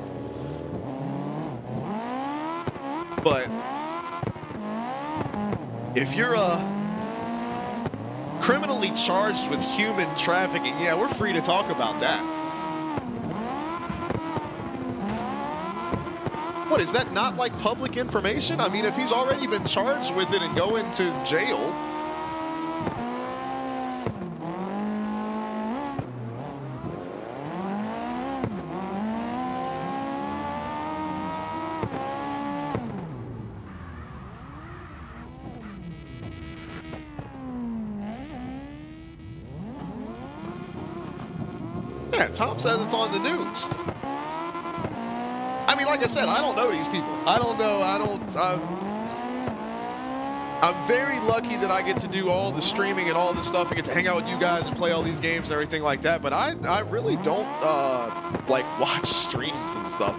But if you're criminally charged with human trafficking, yeah, we're free to talk about that. What, is that not like public information? I mean, if he's already been charged with it and going to jail. Yeah, Tom says it's on the news. I mean, like I said, I don't know these people. I don't know. I'm very lucky that I get to do all the streaming and all this stuff and get to hang out with you guys and play all these games and everything like that. But I really don't like watch streams and stuff.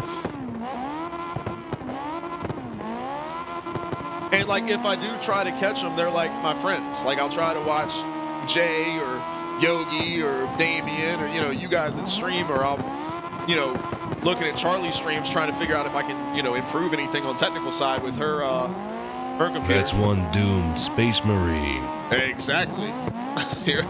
And like if I do try to catch them, they're like my friends. Like I'll try to watch Jay or Yogi or Damien or, you know, you guys that stream, or I'll, you know, looking at Charlie's streams trying to figure out if I can, you know, improve anything on technical side with her her computer. That's one doomed Space Marine. Exactly. Here.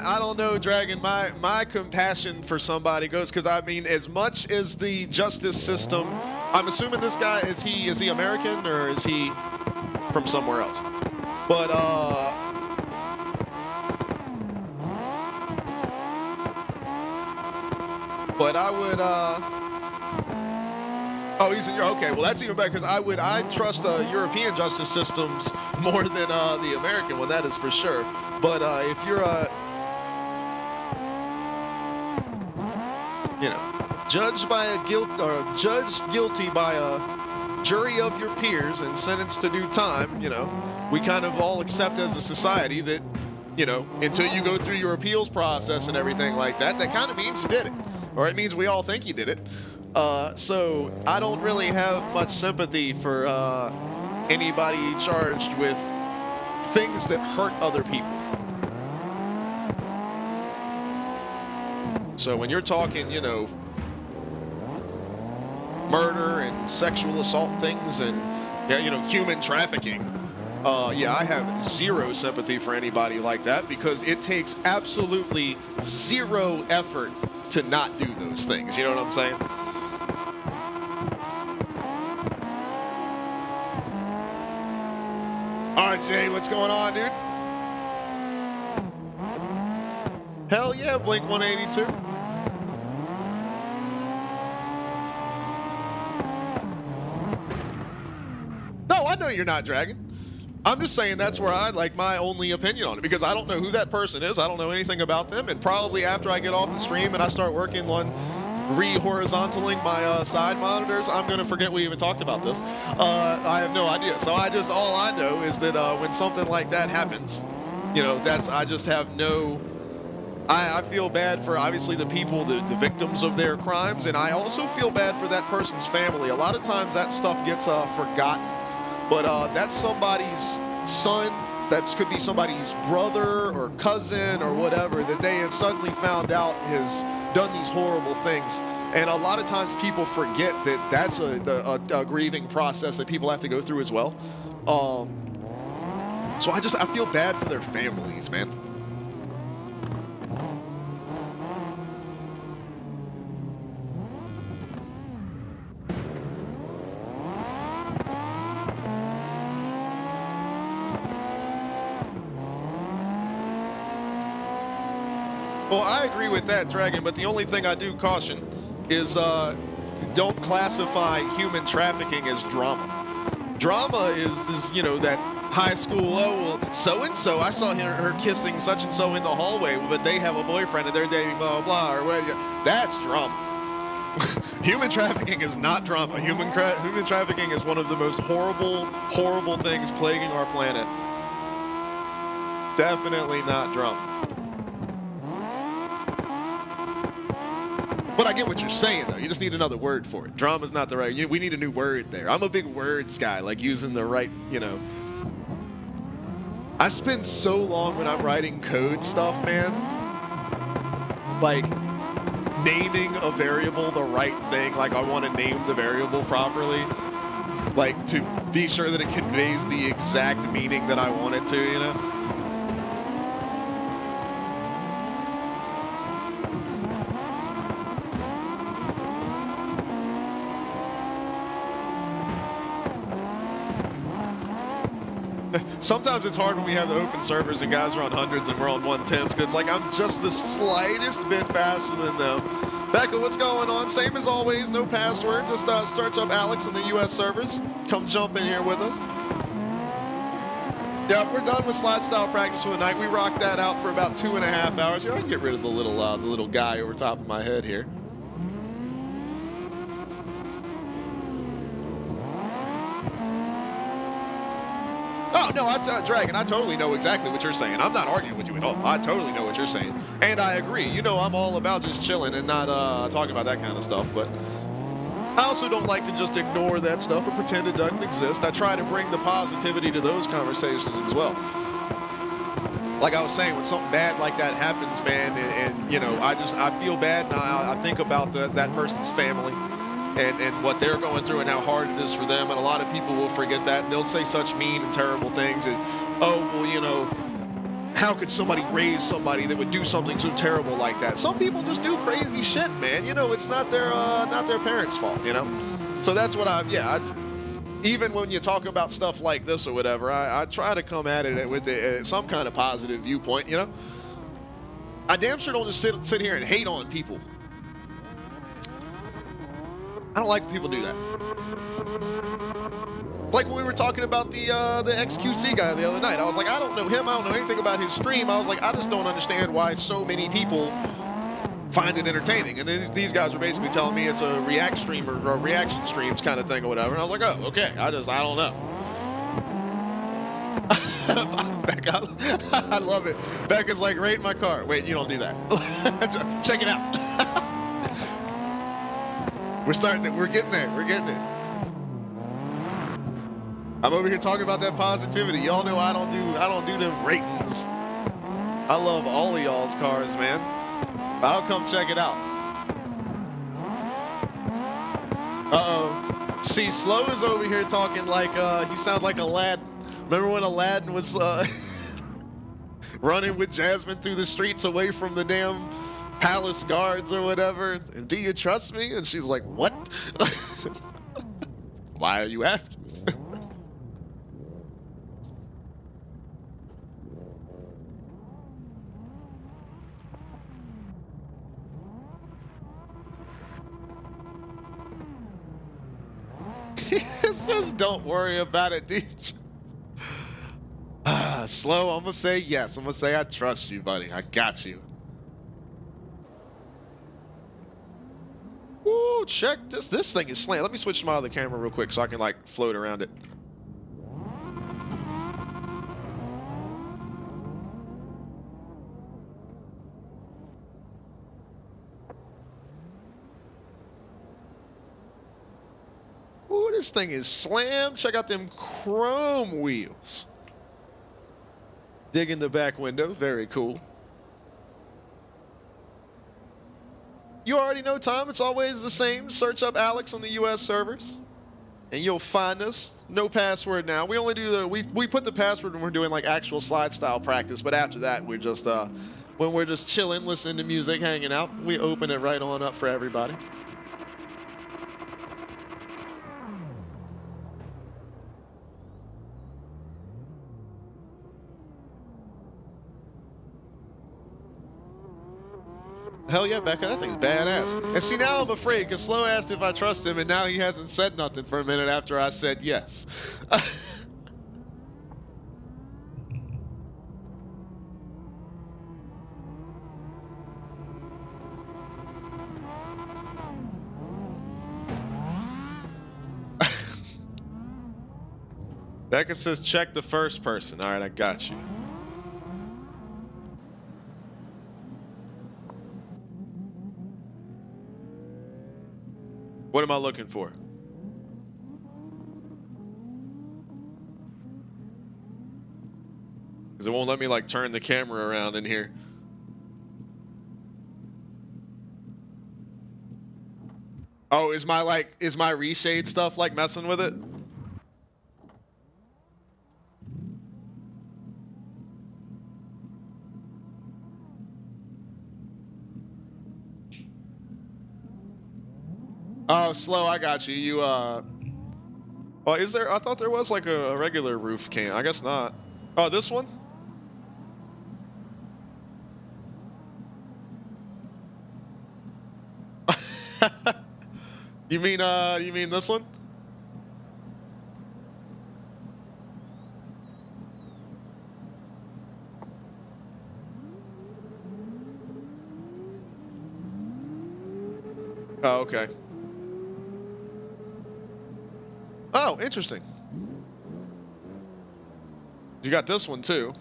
I don't know, Dragon. My compassion for somebody goes, because I mean, as much as the justice system, I'm assuming this guy, is he American or is he from somewhere else? But I would oh, he's in Europe. Okay, well that's even better, because I trust European justice systems more than the American one, that is for sure. But if you're you know, judged guilty by a jury of your peers and sentenced to do time, you know, we kind of all accept as a society that, you know, until you go through your appeals process and everything like that, that kind of means you did it, or it means we all think you did it. So I don't really have much sympathy for anybody charged with things that hurt other people. So when you're talking, you know, murder and sexual assault things and, yeah, you know, human trafficking, yeah, I have zero sympathy for anybody like that, because it takes absolutely zero effort to not do those things. You know what I'm saying? All right, Jay, what's going on, dude? Hell yeah, Blink 182. No, I know you're not, Dragon. I'm just saying that's where I like my only opinion on it, because I don't know who that person is. I don't know anything about them, and probably after I get off the stream and I start working on re-horizontaling my side monitors, I'm going to forget we even talked about this. I have no idea. So all I know is that when something like that happens, you know, I just have no... I feel bad for, obviously, the people, the victims of their crimes, and I also feel bad for that person's family. A lot of times that stuff gets forgotten, but that's somebody's son, that could be somebody's brother or cousin or whatever, that they have suddenly found out has done these horrible things. And a lot of times people forget that that's a grieving process that people have to go through as well. So I feel bad for their families, man. Well, I agree with that, Dragon, but the only thing I do caution is don't classify human trafficking as drama. Drama is you know, that high school, oh, well, so-and-so, I saw her kissing such-and-so in the hallway, but they have a boyfriend and they're dating blah, blah, blah, or whatever. That's drama. Human trafficking is not drama. Human trafficking is one of the most horrible, horrible things plaguing our planet. Definitely not drama. But I get what you're saying, though. You just need another word for it. Drama's not the right... we need a new word there. I'm a big words guy, like using the right, you know... I spend so long when I'm writing code stuff, man. Like, naming a variable the right thing. Like, I want to name the variable properly. Like, to be sure that it conveys the exact meaning that I want it to, you know? Sometimes it's hard when we have the open servers and guys are on hundreds and we're on 110s, because it's like I'm just the slightest bit faster than them. Becca, what's going on? Same as always, no password. Just search up Alex in the US servers. Come jump in here with us. Yeah, we're done with slide style practice for the night. We rocked that out for about 2.5 hours. Here, I can get rid of the little guy over top of my head here. Oh, no, Dragon, I totally know exactly what you're saying. I'm not arguing with you at all. I totally know what you're saying. And I agree. You know, I'm all about just chilling and not talking about that kind of stuff. But I also don't like to just ignore that stuff or pretend it doesn't exist. I try to bring the positivity to those conversations as well. Like I was saying, when something bad like that happens, man, and you know, I feel bad, and I think about that person's family. And what they're going through and how hard it is for them. And a lot of people will forget that. And they'll say such mean and terrible things. And, oh, well, you know, how could somebody raise somebody that would do something so terrible like that? Some people just do crazy shit, man. You know, it's not their parents' fault, you know? So that's what even when you talk about stuff like this or whatever, I try to come at it with some kind of positive viewpoint, you know? I damn sure don't just sit here and hate on people. I don't like when people do that. Like when we were talking about the XQC guy the other night. I was like, I don't know him. I don't know anything about his stream. I was like, I just don't understand why so many people find it entertaining. And then these guys were basically telling me it's a react stream or reaction streams kind of thing or whatever. And I was like, oh, okay. I don't know. Becca, I love it. Becca's like, rate my car. Wait, you don't do that. Check it out. We're starting it. We're getting there. We're getting it. I'm over here talking about that positivity. Y'all know I don't do them ratings. I love all of y'all's cars, man. I'll come check it out. Uh-oh. See, Slow is over here talking like he sounds like Aladdin. Remember when Aladdin was running with Jasmine through the streets away from the damn palace guards or whatever? Do you trust me? And she's like, what? Why are you asking? It says, don't worry about it, DJ. Slow, I'm gonna say yes. I'm gonna say I trust you, buddy. I got you. Ooh, check this. This thing is slant. Let me switch to my other camera real quick so I can like float around it. Ooh, this thing is slammed. Check out them chrome wheels. Dig in the back window. Very cool. You already know, Tom. It's always the same. Search up Alex on the US servers, and you'll find us. No password now. We only do we put the password when we're doing like actual slide style practice, but after that, we're just when we're just chilling, listening to music, hanging out, we open it right on up for everybody. Hell yeah, Becca, that thing's badass. And see, now I'm afraid, because Slow asked if I trust him, and now he hasn't said nothing for a minute after I said yes. Becca says check the first person. All right, I got you. What am I looking for? Because it won't let me like turn the camera around in here. Oh, is my reshade stuff like messing with it? Oh, Slow, I got you. You, well, is there? I thought there was like a regular roof cam. I guess not. Oh, this one? You mean this one? Oh, okay. Oh, interesting. You got this one too.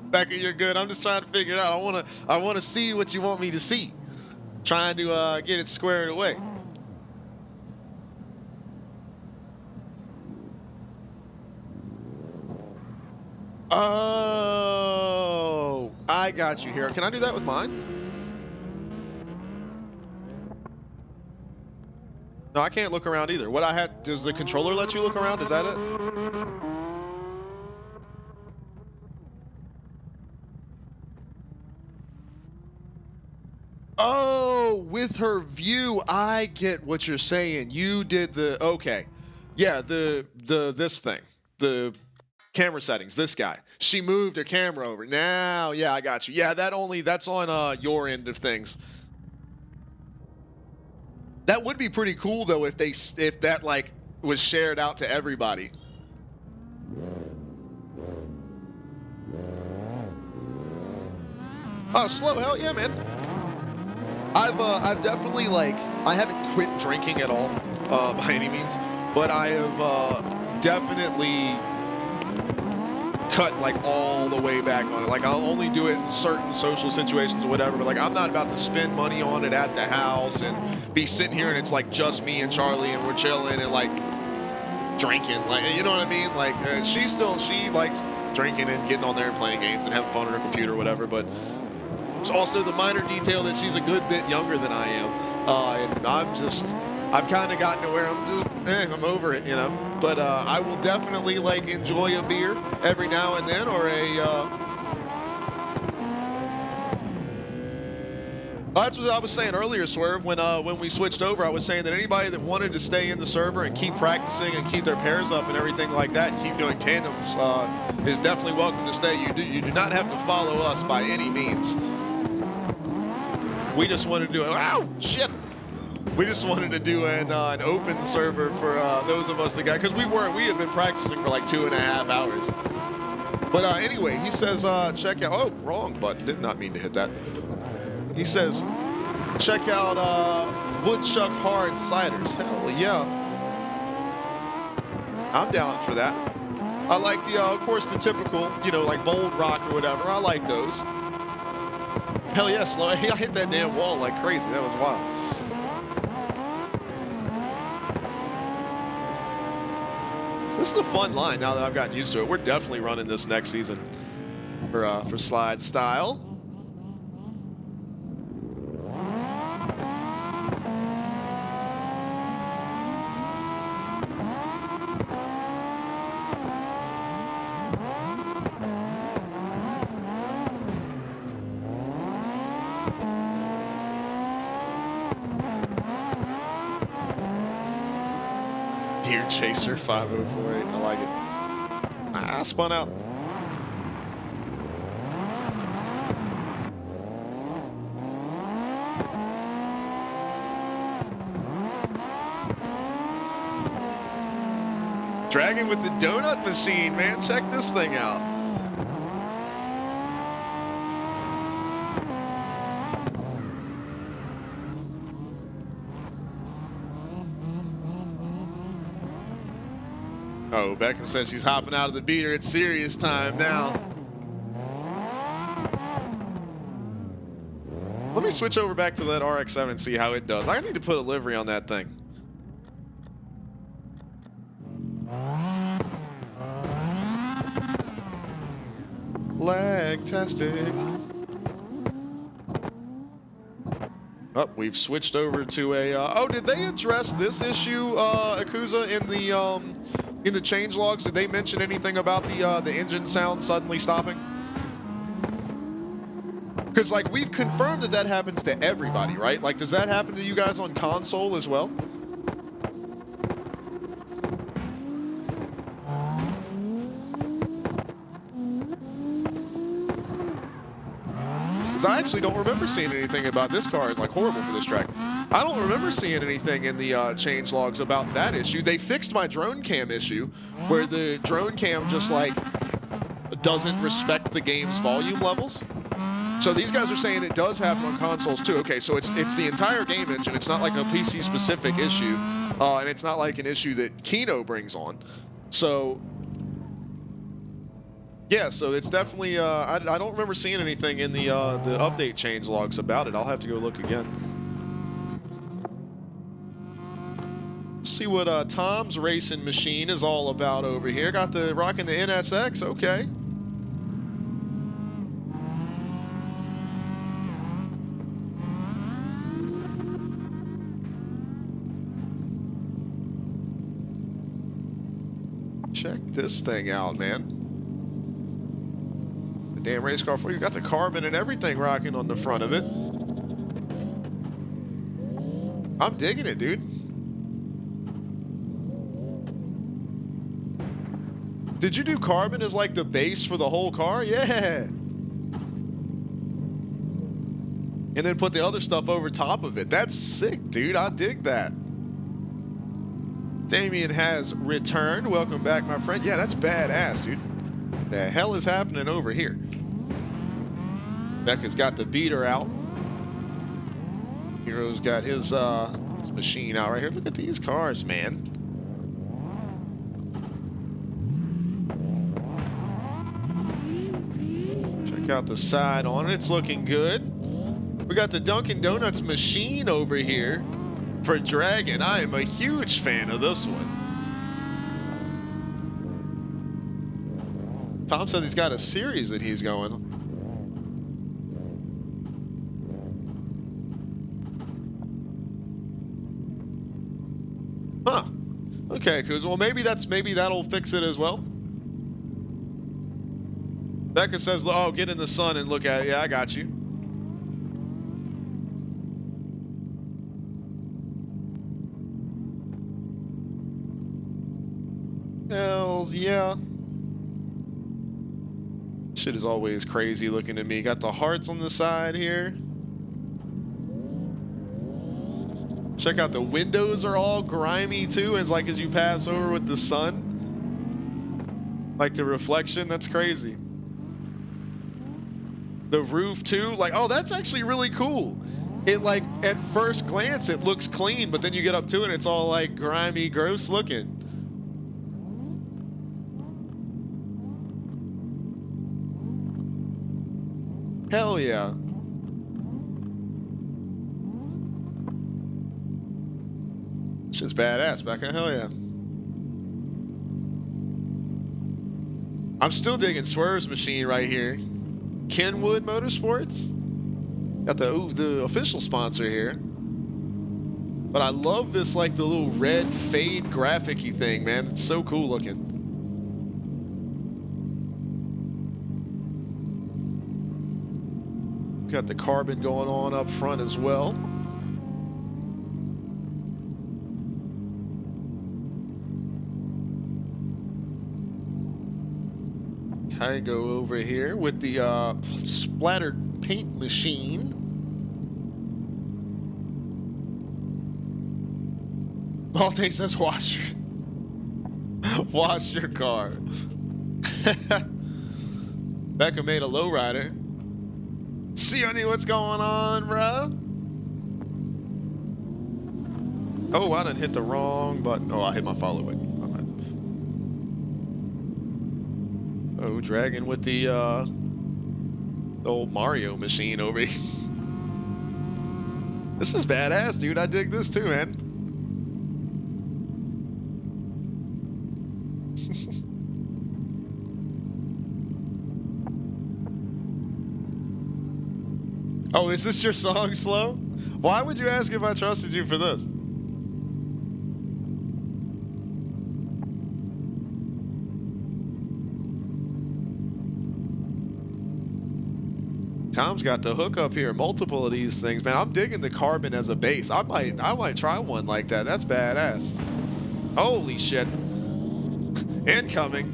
Becca, you're good. I'm just trying to figure it out. I wanna see what you want me to see. Trying to get it squared away. Oh, I got you here. Can I do that with mine? No, I can't look around either. What I had, does the controller let you look around? Is that it? Oh, with her view, I get what you're saying. You did the, okay. Yeah, this thing. The camera settings, this guy. She moved her camera over. Now, yeah, I got you. Yeah, that's on your end of things. That would be pretty cool though if that like was shared out to everybody. Oh, Slow, hell yeah, man. I've definitely like, I haven't quit drinking at all by any means, but I have definitely cut like all the way back on it. Like I'll only do it in certain social situations or whatever, but like I'm not about to spend money on it at the house and be sitting here and it's like just me and Charlie and we're chilling and like drinking, like, you know what I mean? Like she likes drinking and getting on there and playing games and having fun on her computer or whatever, but it's also the minor detail that she's a good bit younger than I am, and I've kind of gotten to where I'm over it, you know. But I will definitely like enjoy a beer every now and then, or that's what I was saying earlier, Swerve. When we switched over, I was saying that anybody that wanted to stay in the server and keep practicing and keep their pairs up and everything like that, and keep doing tandems, is definitely welcome to stay. You do not have to follow us by any means. We just wanted to do it. Ow, shit. We just wanted to do an open server for those of us that got, because we had been practicing for like 2.5 hours. But anyway, he says check out. Oh, wrong button. Did not mean to hit that. He says check out Woodchuck Hard Ciders. Hell yeah, I'm down for that. I like the of course the typical, you know, like Bold Rock or whatever. I like those. Hell yeah, Slow. I hit that damn wall like crazy. That was wild. This is a fun line now that I've gotten used to it. We're definitely running this next season for Slide Style. Gear Chaser 5048. I like it. Ah, spun out. Dragon with the donut machine, man. Check this thing out. Oh, Becca says she's hopping out of the beater. It's serious time now. Let me switch over back to that RX-7 and see how it does. I need to put a livery on that thing. Lagtastic. Oh, we've switched over to a. Oh, did they address this issue, Akuza, in the change logs? Did they mention anything about the engine sound suddenly stopping? Because like we've confirmed that happens to everybody, right? Like, does that happen to you guys on console as well? I actually don't remember seeing anything about this car is like horrible for this track. I don't remember seeing anything in the change logs about that issue. They fixed my drone cam issue where the drone cam just like doesn't respect the game's volume levels. So these guys are saying it does happen on consoles too. Okay, so it's the entire game engine. It's not like a PC specific issue, and it's not like an issue that Kino brings on. So yeah, so it's definitely, I don't remember seeing anything in the update change logs about it. I'll have to go look again. See what Tom's racing machine is all about over here. Got the rocking the NSX, okay. Check this thing out, man. Damn race car for you. Got the carbon and everything rocking on the front of it. I'm digging it, dude. Did you do carbon as like the base for the whole car? Yeah. And then put the other stuff over top of it. That's sick, dude. I dig that. Damien has returned. Welcome back, my friend. Yeah, that's badass, dude. The hell is happening over here? Becca's got the beater out. Hero's got his machine out right here. Look at these cars, man. Check out the side on it. It's looking good. We got the Dunkin' Donuts machine over here for Dragon. I am a huge fan of this one. Tom said he's got a series that he's going. Huh. Okay, Kuz. Well, maybe that'll fix it as well. Becca says, "Oh, get in the sun and look at it." Yeah, I got you. Hells yeah. Shit is always crazy looking to me. Got the hearts on the side here. Check out the windows are all grimy too. It's like as you pass over with the sun. Like the reflection, that's crazy. The roof too, like, oh, that's actually really cool. It like, at first glance, it looks clean, but then you get up to it and it's all like grimy, gross looking. Hell yeah. Shit's badass, Becca. Hell yeah. I'm still digging Swerve's machine right here. Kenwood Motorsports. Got the official sponsor here. But I love this, like, the little red fade graphic-y thing, man. It's so cool looking. Got the carbon going on up front as well. I go over here with the splattered paint machine. Malte says wash your car. Becca made a lowrider. Sione, what's going on, bruh? Oh, I done hit the wrong button. Oh, I hit my follow button. Oh, Dragon with the old Mario machine over here. This is badass, dude. I dig this too, man. Oh, is this your song, Slow? Why would you ask if I trusted you for this? Tom's got the hook up here, multiple of these things, man. I'm digging the carbon as a base. I might try one like that. That's badass. Holy shit. Incoming.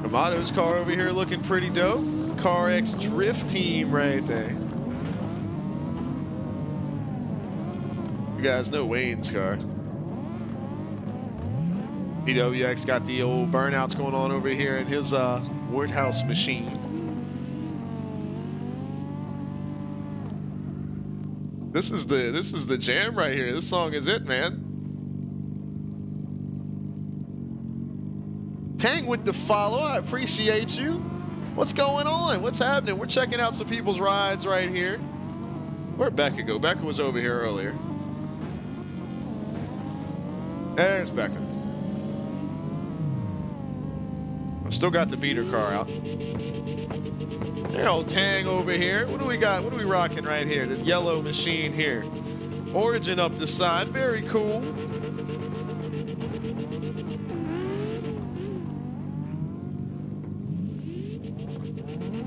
Amato's car over here looking pretty dope. Car X Drift Team right there. You guys know Wayne's car. BWX got the old burnouts going on over here in his Woodhouse machine. This is the jam right here. This song is it, man. Tang with the follow. I appreciate you. What's going on? What's happening? We're checking out some people's rides right here. Where'd Becca go? Becca was over here earlier. There's Becca. I've still got the beater car out. There, old Tang over here. What do we got? What are we rocking right here? The yellow machine here. Origin up the side. Very cool.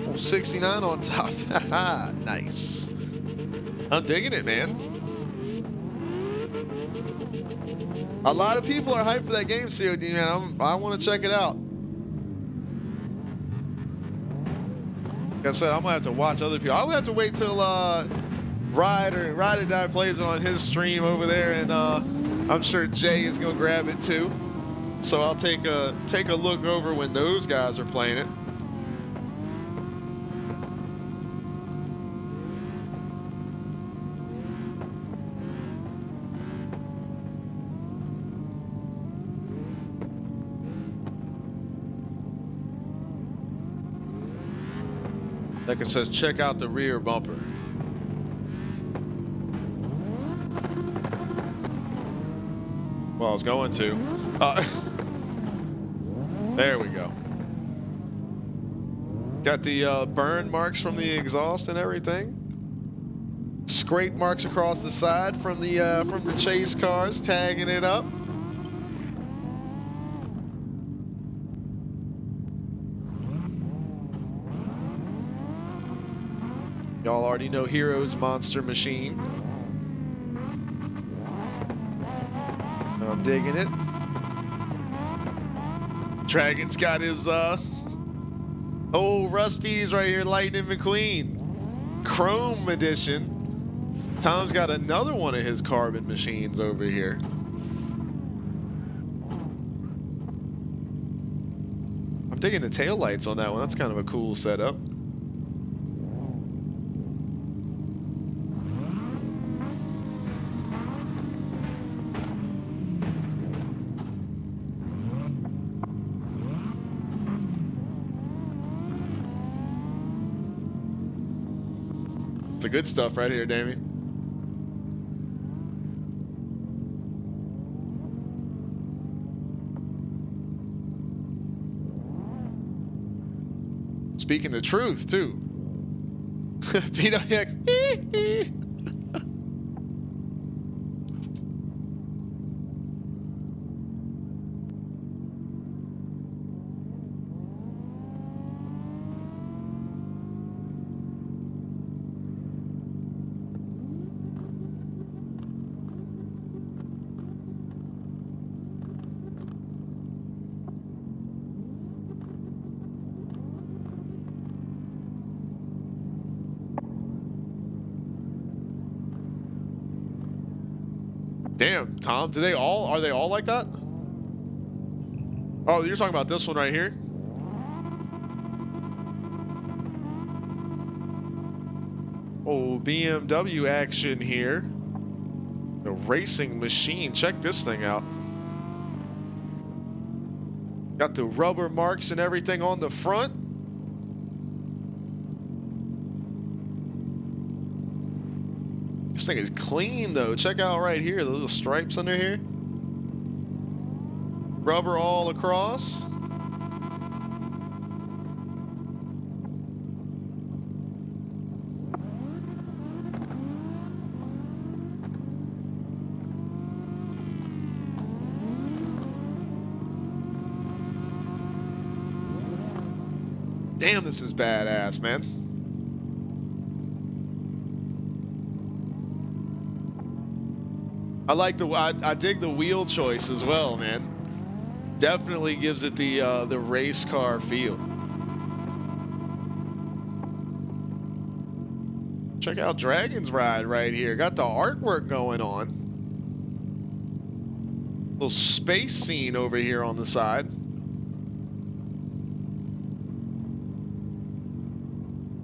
Oh, 69 on top. Haha, nice. I'm digging it, man. A lot of people are hyped for that game, COD, man. I want to check it out. Like I said, I'm gonna have to watch other people. I'll have to wait till Ride or Die plays it on his stream over there, and I'm sure Jay is gonna grab it too. So I'll take a look over when those guys are playing it. Like it says, check out the rear bumper. Well, I was going to. There we go. Got the burn marks from the exhaust and everything. Scrape marks across the side from the chase cars, tagging it up. Y'all already know Hero's monster machine. I'm digging it. Dragon's got his old Rusty's right here, Lightning McQueen. Chrome edition. Tom's got another one of his carbon machines over here. I'm digging the taillights on that one. That's kind of a cool setup. The good stuff right here, Damien. Speaking the truth, too. PWX. Damn, Tom, are they all like that? Oh, you're talking about this one right here? Oh, BMW action here. The racing machine. Check this thing out. Got the rubber marks and everything on the front. This thing is clean though. Check out right here, the little stripes under here. Rubber all across. Damn, this is badass, man. I dig the wheel choice as well, man. Definitely gives it the race car feel. Check out Dragon's Ride right here. Got the artwork going on. Little space scene over here on the side.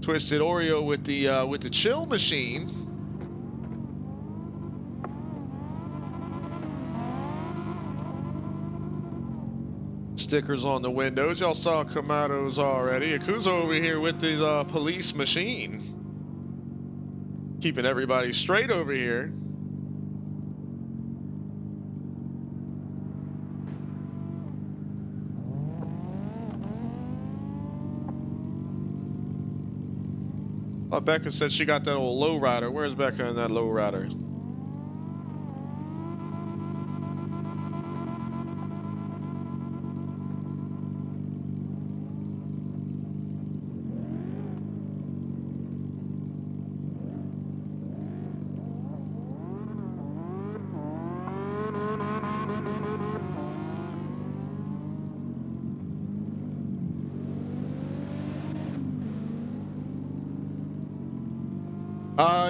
Twisted Oreo with the chill machine. Stickers on the windows. Y'all saw Kamados already. Yakuza over here with the police machine. Keeping everybody straight over here. Becca said she got that old lowrider. Where's Becca in that lowrider?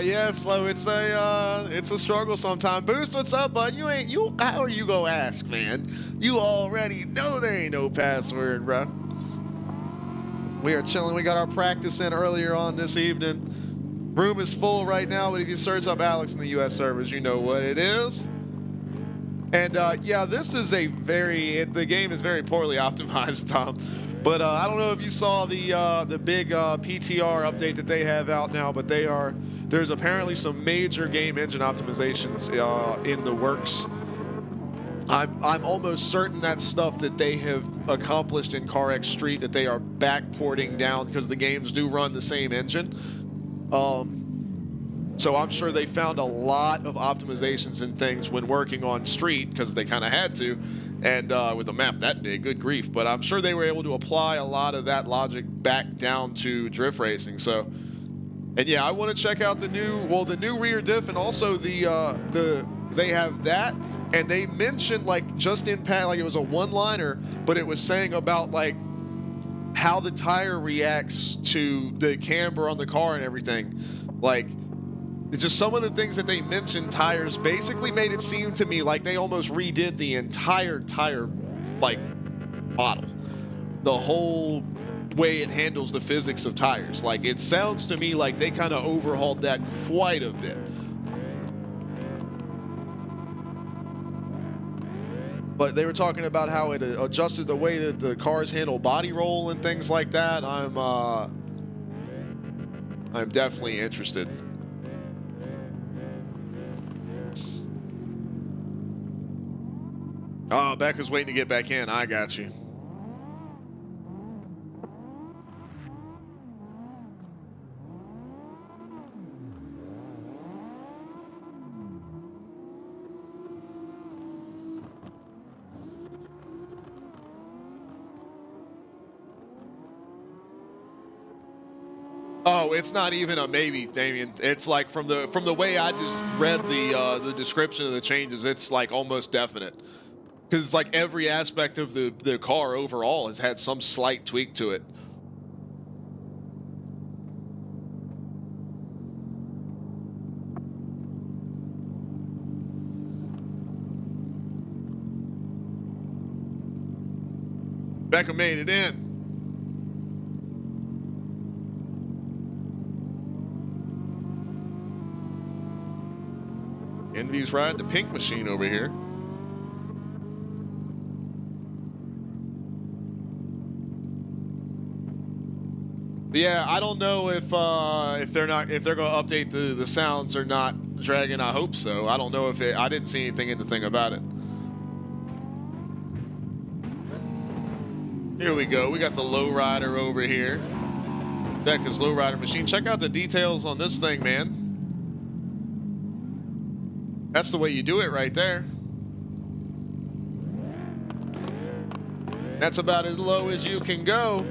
Yeah, Slow. It's a struggle sometimes. Boost, what's up, bud? How are you gonna ask, man? You already know there ain't no password, bro. We are chilling. We got our practice in earlier on this evening. Room is full right now, but if you search up Alex in the U.S. servers, you know what it is. And yeah, this is the game is very poorly optimized, Tom. But I don't know if you saw the big PTR update that they have out now, but there's apparently some major game engine optimizations in the works. I'm almost certain that stuff that they have accomplished in CarX Street that they are backporting down because the games do run the same engine. So I'm sure they found a lot of optimizations and things when working on Street because they kind of had to. And with a map that big, good grief. But I'm sure they were able to apply a lot of that logic back down to drift racing. So, and yeah, I want to check out the new rear diff, and also they have that, and they mentioned like just in pat, like it was a one-liner, but it was saying about like how the tire reacts to the camber on the car and everything, like. It's just some of the things that they mentioned, tires basically made it seem to me like they almost redid the entire tire, like, model. The whole way it handles the physics of tires. Like, it sounds to me like they kind of overhauled that quite a bit. But they were talking about how it adjusted the way that the cars handle body roll and things like that. I'm definitely interested. Oh, Becca's waiting to get back in. I got you. Oh, it's not even a maybe, Damien. It's like from the way I just read the description of the changes, it's like almost definite. Because it's like every aspect of the car overall has had some slight tweak to it. Becca made it in. Envy's riding the pink machine over here. Yeah, I don't know if they're going to update the sounds or not, Dragon. I hope so. I don't know if I didn't see anything in the thing about it. Here we go. We got the lowrider over here. Becca's lowrider machine. Check out the details on this thing, man. That's the way you do it right there. That's about as low as you can go.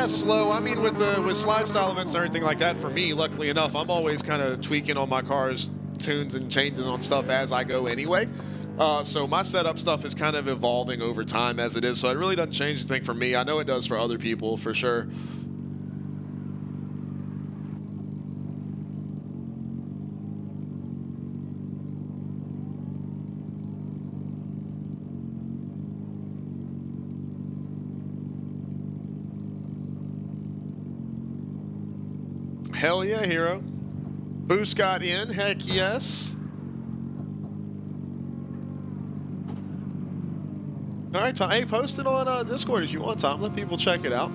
Slow. I mean, with slide style events and everything like that, for me, luckily enough, I'm always kind of tweaking on my car's tunes and changing on stuff as I go anyway. So my setup stuff is kind of evolving over time as it is, so it really doesn't change anything for me. I know it does for other people, for sure. Hell yeah, hero. Boost got in. Heck yes. All right, Tom. Hey, post it on Discord if you want, Tom. Let people check it out.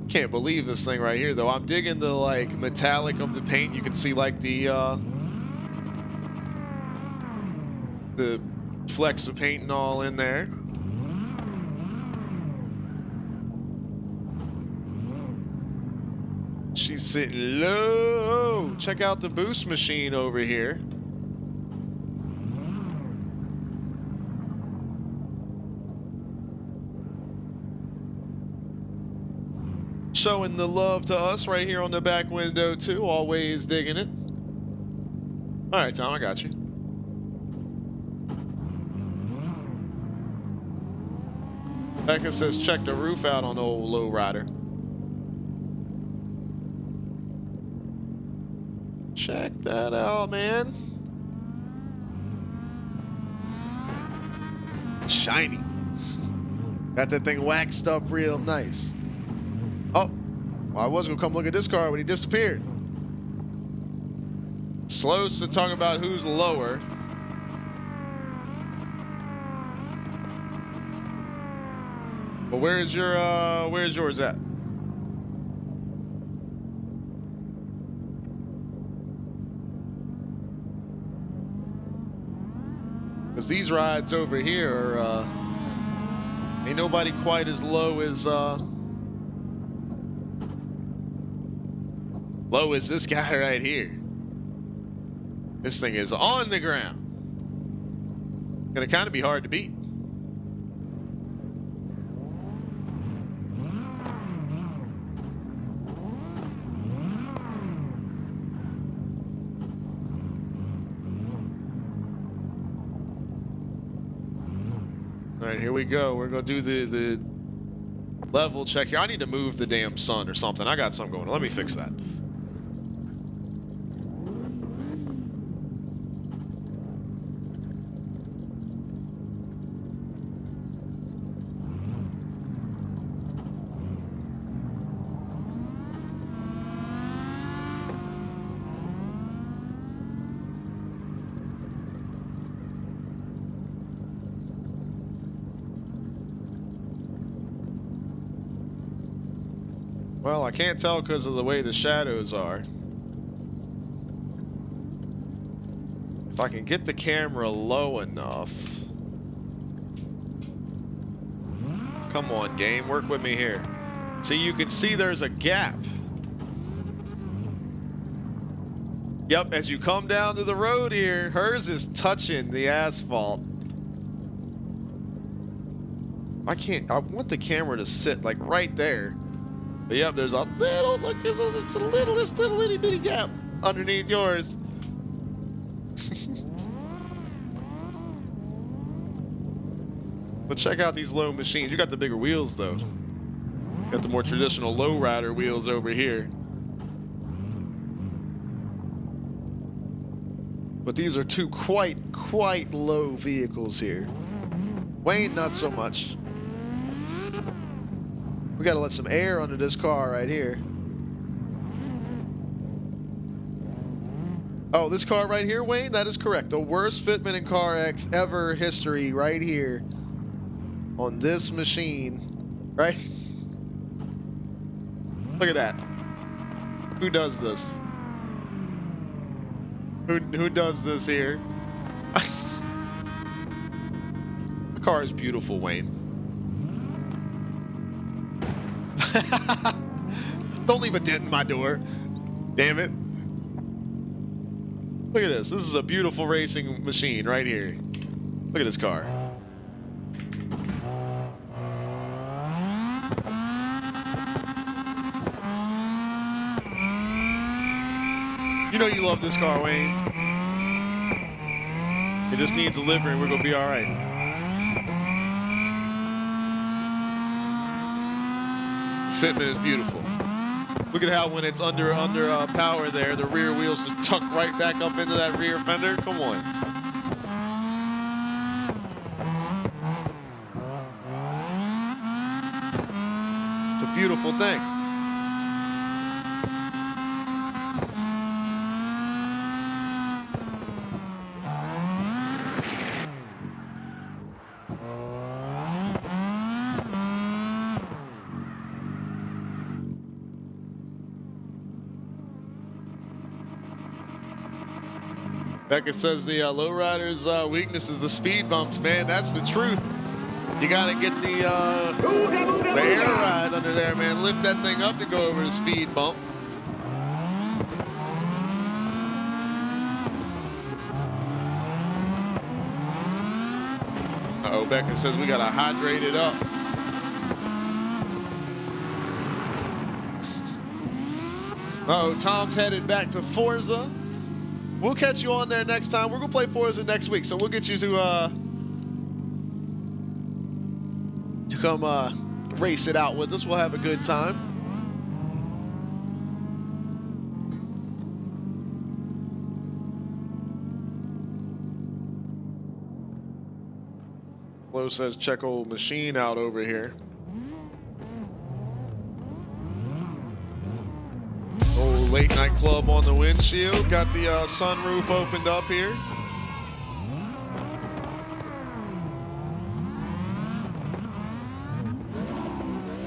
Can't believe this thing right here, though. I'm digging the like metallic of the paint. You can see like the flecks of paint and all in there. She's sitting low. Check out the boost machine over here. Showing the love to us right here on the back window too. Always digging it. All right, Tom, I got you. Becca says check the roof out on the old lowrider. Check that out, man. Shiny. Got that thing waxed up real nice. Oh, well, I was gonna come look at this car when he disappeared. Slow's to talk about who's lower. But where's yours at? Because these rides over here are, ain't nobody quite as low as this guy right here. This thing is on the ground. Gonna kind of be hard to beat. All right, here we go. We're gonna do the level check here. I need to move the damn sun or something. I got something going on. Let me fix that. Well, I can't tell because of the way the shadows are. If I can get the camera low enough. Come on, game. Work with me here. See, you can see there's a gap. Yep, as you come down to the road here, hers is touching the asphalt. I want the camera to sit like right there. But yep, there's a little, look, there's just a little itty bitty gap underneath yours. But check out these low machines. You got the bigger wheels though. Got the more traditional lowrider wheels over here. But these are two quite low vehicles here. Wayne, not so much. We gotta let some air under this car right here. Oh, this car right here, Wayne? That is correct. The worst fitment in CarX ever history right here. On this machine. Right? Look at that. Who does this? Who does this here? The car is beautiful, Wayne. Don't leave a dent in my door. Damn it. Look at this. This is a beautiful racing machine right here. Look at this car. You know you love this car, Wayne. It just needs a livery and we're going to be all right. Fitment is beautiful. Look at how when it's under power there, the rear wheels just tuck right back up into that rear fender. Come on. It's a beautiful thing. Beckett says the lowrider's weakness is the speed bumps. Man, that's the truth. You gotta get the air ride under there, man. Lift that thing up to go over the speed bump. Uh-oh, Beckett says we gotta hydrate it up. Uh-oh, Tom's headed back to Forza. We'll catch you on there next time. We're gonna play Forza next week, so we'll get you to come race it out with us. We'll have a good time. Flo says check old machine out over here. Late night club on the windshield. Got the sunroof opened up here.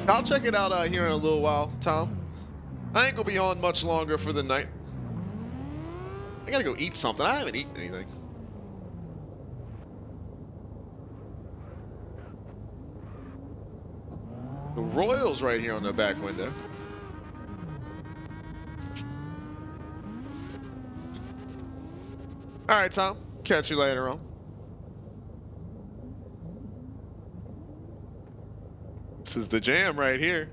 I'll check it out here in a little while, Tom. I ain't gonna be on much longer for the night. I gotta go eat something. I haven't eaten anything. The Royals right here on the back window. All right, Tom. Catch you later on. This is the jam right here.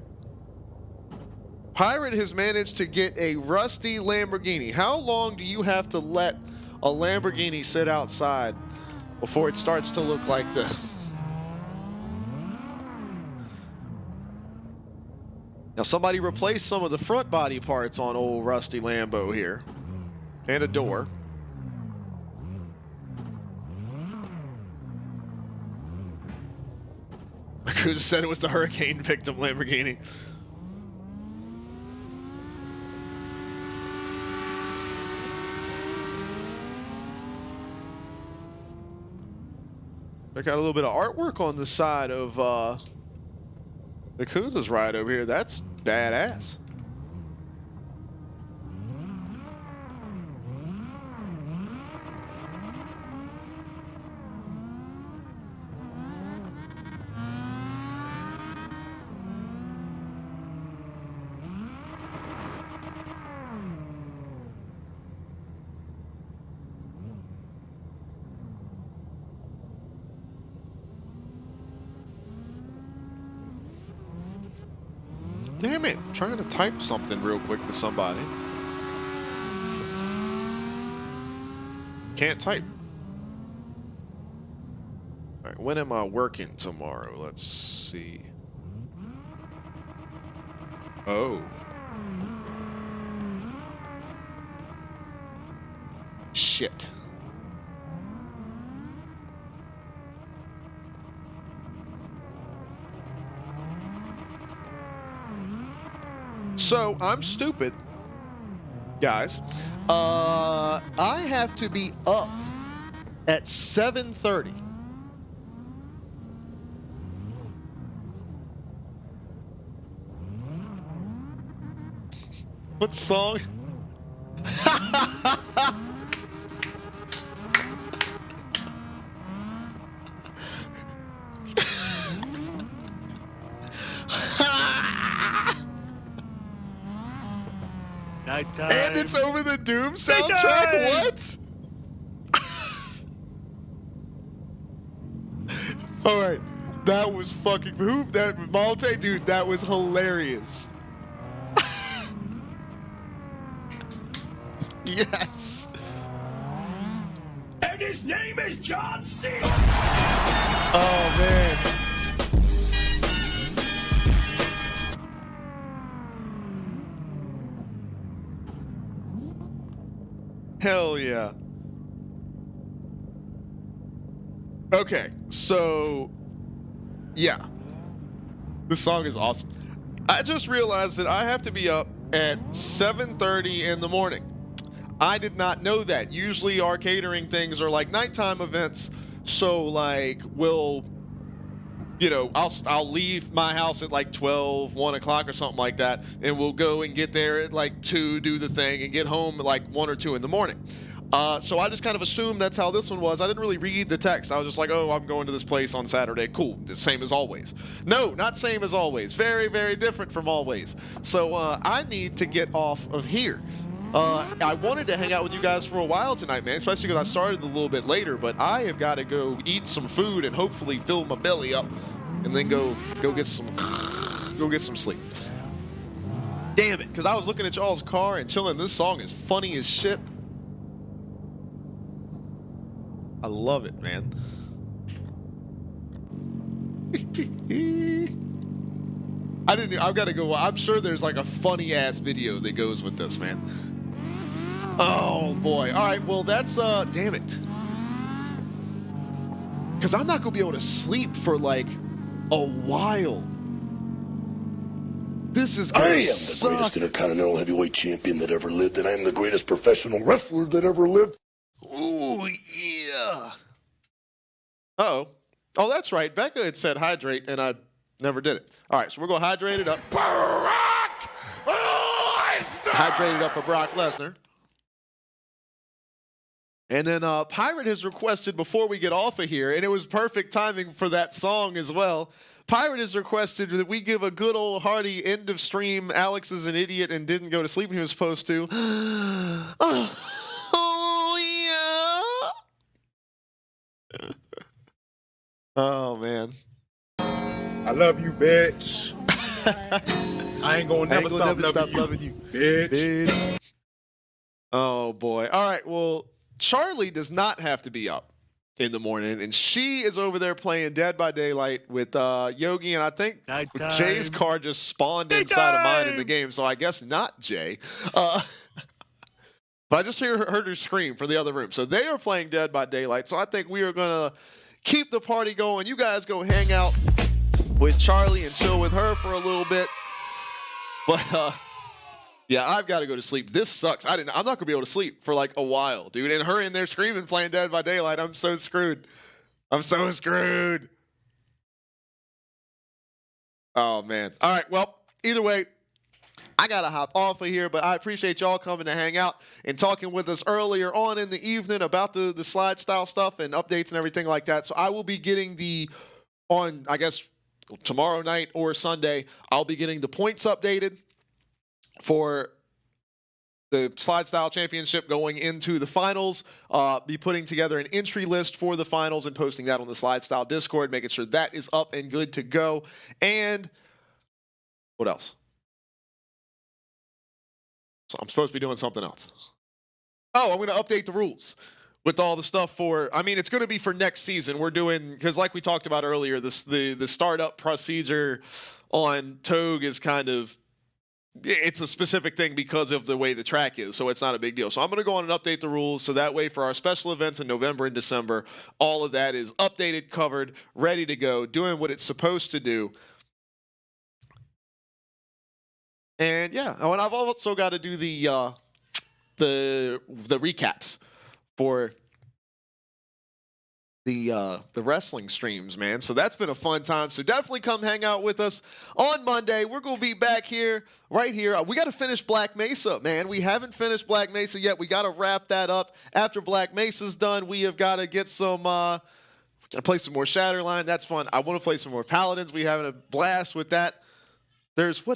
Pirate has managed to get a rusty Lamborghini. How long do you have to let a Lamborghini sit outside before it starts to look like this? Now, somebody replaced some of the front body parts on old rusty Lambo here. And a door. Who said it was the hurricane victim Lamborghini? I got a little bit of artwork on the side of the Kuzas ride over here. That's badass. Damn it, I'm trying to type something real quick to somebody. Can't type. All right, when am I working tomorrow? Let's see. Oh. Shit. So I'm stupid, guys. I have to be up at 7:30. What song? And it's over the Doom soundtrack? What? Alright. That was fucking... That Malte, dude, that was hilarious. Yes. And his name is John C. Oh, man. Hell yeah. Okay, so yeah. This song is awesome. I just realized that I have to be up at 7:30 in the morning. I did not know that. Usually our catering things are like nighttime events, so like I'll leave my house at like 12, 1 o'clock or something like that, and we'll go and get there at like 2, do the thing, and get home at like 1 or 2 in the morning. So I just kind of assumed that's how this one was. I didn't really read the text. I was just like, oh, I'm going to this place on Saturday. Cool. The same as always. No, not same as always. Very, very different from always. So I need to get off of here. I wanted to hang out with you guys for a while tonight, man, especially because I started a little bit later, but I have got to go eat some food and hopefully fill my belly up and then go get some sleep. Damn it, because I was looking at y'all's car and chilling. This song is funny as shit. I love it, man. I've got to go. I'm sure there's like a funny ass video that goes with this, man. Oh boy. All right. Well, that's damn it. Because I'm not gonna be able to sleep for like a while. This is gonna I am the suck. greatest intercontinental heavyweight champion that ever lived, and I am the greatest professional wrestler that ever lived. Ooh, yeah. Uh-oh. Oh, that's right. Becca had said hydrate, and I never did it. All right, so we're going to hydrate it up. Brock Lesnar! Hydrate it up for Brock Lesnar. And then Pirate has requested, before we get off of here, and it was perfect timing for that song as well, Pirate has requested that we give a good old hearty end of stream. Alex is an idiot and didn't go to sleep when he was supposed to. Oh, man. I love you, bitch. I ain't gonna never stop loving you, bitch. Oh, boy. All right, well, Charlie does not have to be up in the morning, and she is over there playing Dead by Daylight with Yogi, and I think Jay's car just spawned inside of mine in the game, so I guess not Jay. But I just heard her scream from the other room. So they are playing Dead by Daylight, so I think we are going to keep the party going. You guys go hang out with Charlie and chill with her for a little bit. But, yeah, I've got to go to sleep. This sucks. I'm not going to be able to sleep for like a while, dude. And her in there screaming, playing Dead by Daylight. I'm so screwed. I'm so screwed. Oh, man. All right, well, either way, I got to hop off of here, but I appreciate y'all coming to hang out and talking with us earlier on in the evening about the slide style stuff and updates and everything like that. So I will be getting I guess, tomorrow night or Sunday, I'll be getting the points updated for the Slide Style Championship going into the finals. Be putting together an entry list for the finals and posting that on the Slide Style Discord, making sure that is up and good to go. And what else? So I'm supposed to be doing something else. Oh, I'm going to update the rules with all the stuff it's going to be for next season. We're doing, because like we talked about earlier, the startup procedure on Togue is kind of, it's a specific thing because of the way the track is, so it's not a big deal. So I'm going to go on and update the rules so that way for our special events in November and December, all of that is updated, covered, ready to go, doing what it's supposed to do. And yeah, oh, and I've also got to do the recaps for the wrestling streams, man. So that's been a fun time. So definitely come hang out with us on Monday. We're going to be back here, right here. We got to finish Black Mesa, man. We haven't finished Black Mesa yet. We got to wrap that up. After Black Mesa's done, we have got to get some, gotta play some more Shatterline. That's fun. I want to play some more Paladins. We having a blast with that.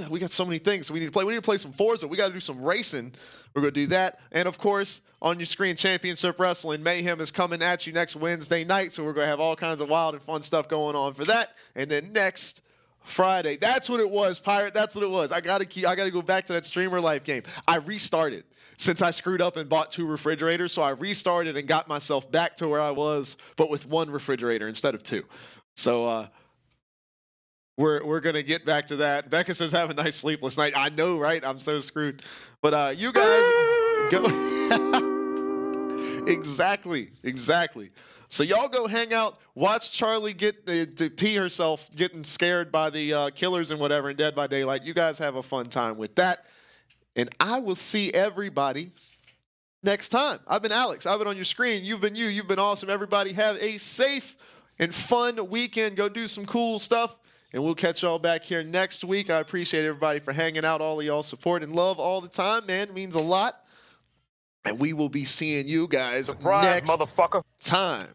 We got so many things we need to play. We need to play some Forza. We got to do some racing. We're going to do that. And, of course, on your screen, Championship Wrestling Mayhem is coming at you next Wednesday night. So we're going to have all kinds of wild and fun stuff going on for that. And then next Friday, that's what it was, Pirate. That's what it was. I got to go back to that Streamer Life game. I restarted since I screwed up and bought 2 refrigerators. So I restarted and got myself back to where I was, but with 1 refrigerator instead of 2. So, We're going to get back to that. Becca says, have a nice sleepless night. I know, right? I'm so screwed. But you guys go. Exactly. So y'all go hang out. Watch Charlie get to pee herself getting scared by the killers and whatever in Dead by Daylight. You guys have a fun time with that. And I will see everybody next time. I've been Alex. I've been on your screen. You've been you. You've been awesome. Everybody have a safe and fun weekend. Go do some cool stuff. And we'll catch y'all back here next week. I appreciate everybody for hanging out, all of y'all support and love all the time, man. It means a lot. And we will be seeing you guys next motherfucker. time.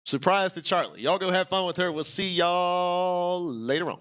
Surprise to Charlie. Y'all go have fun with her. We'll see y'all later on.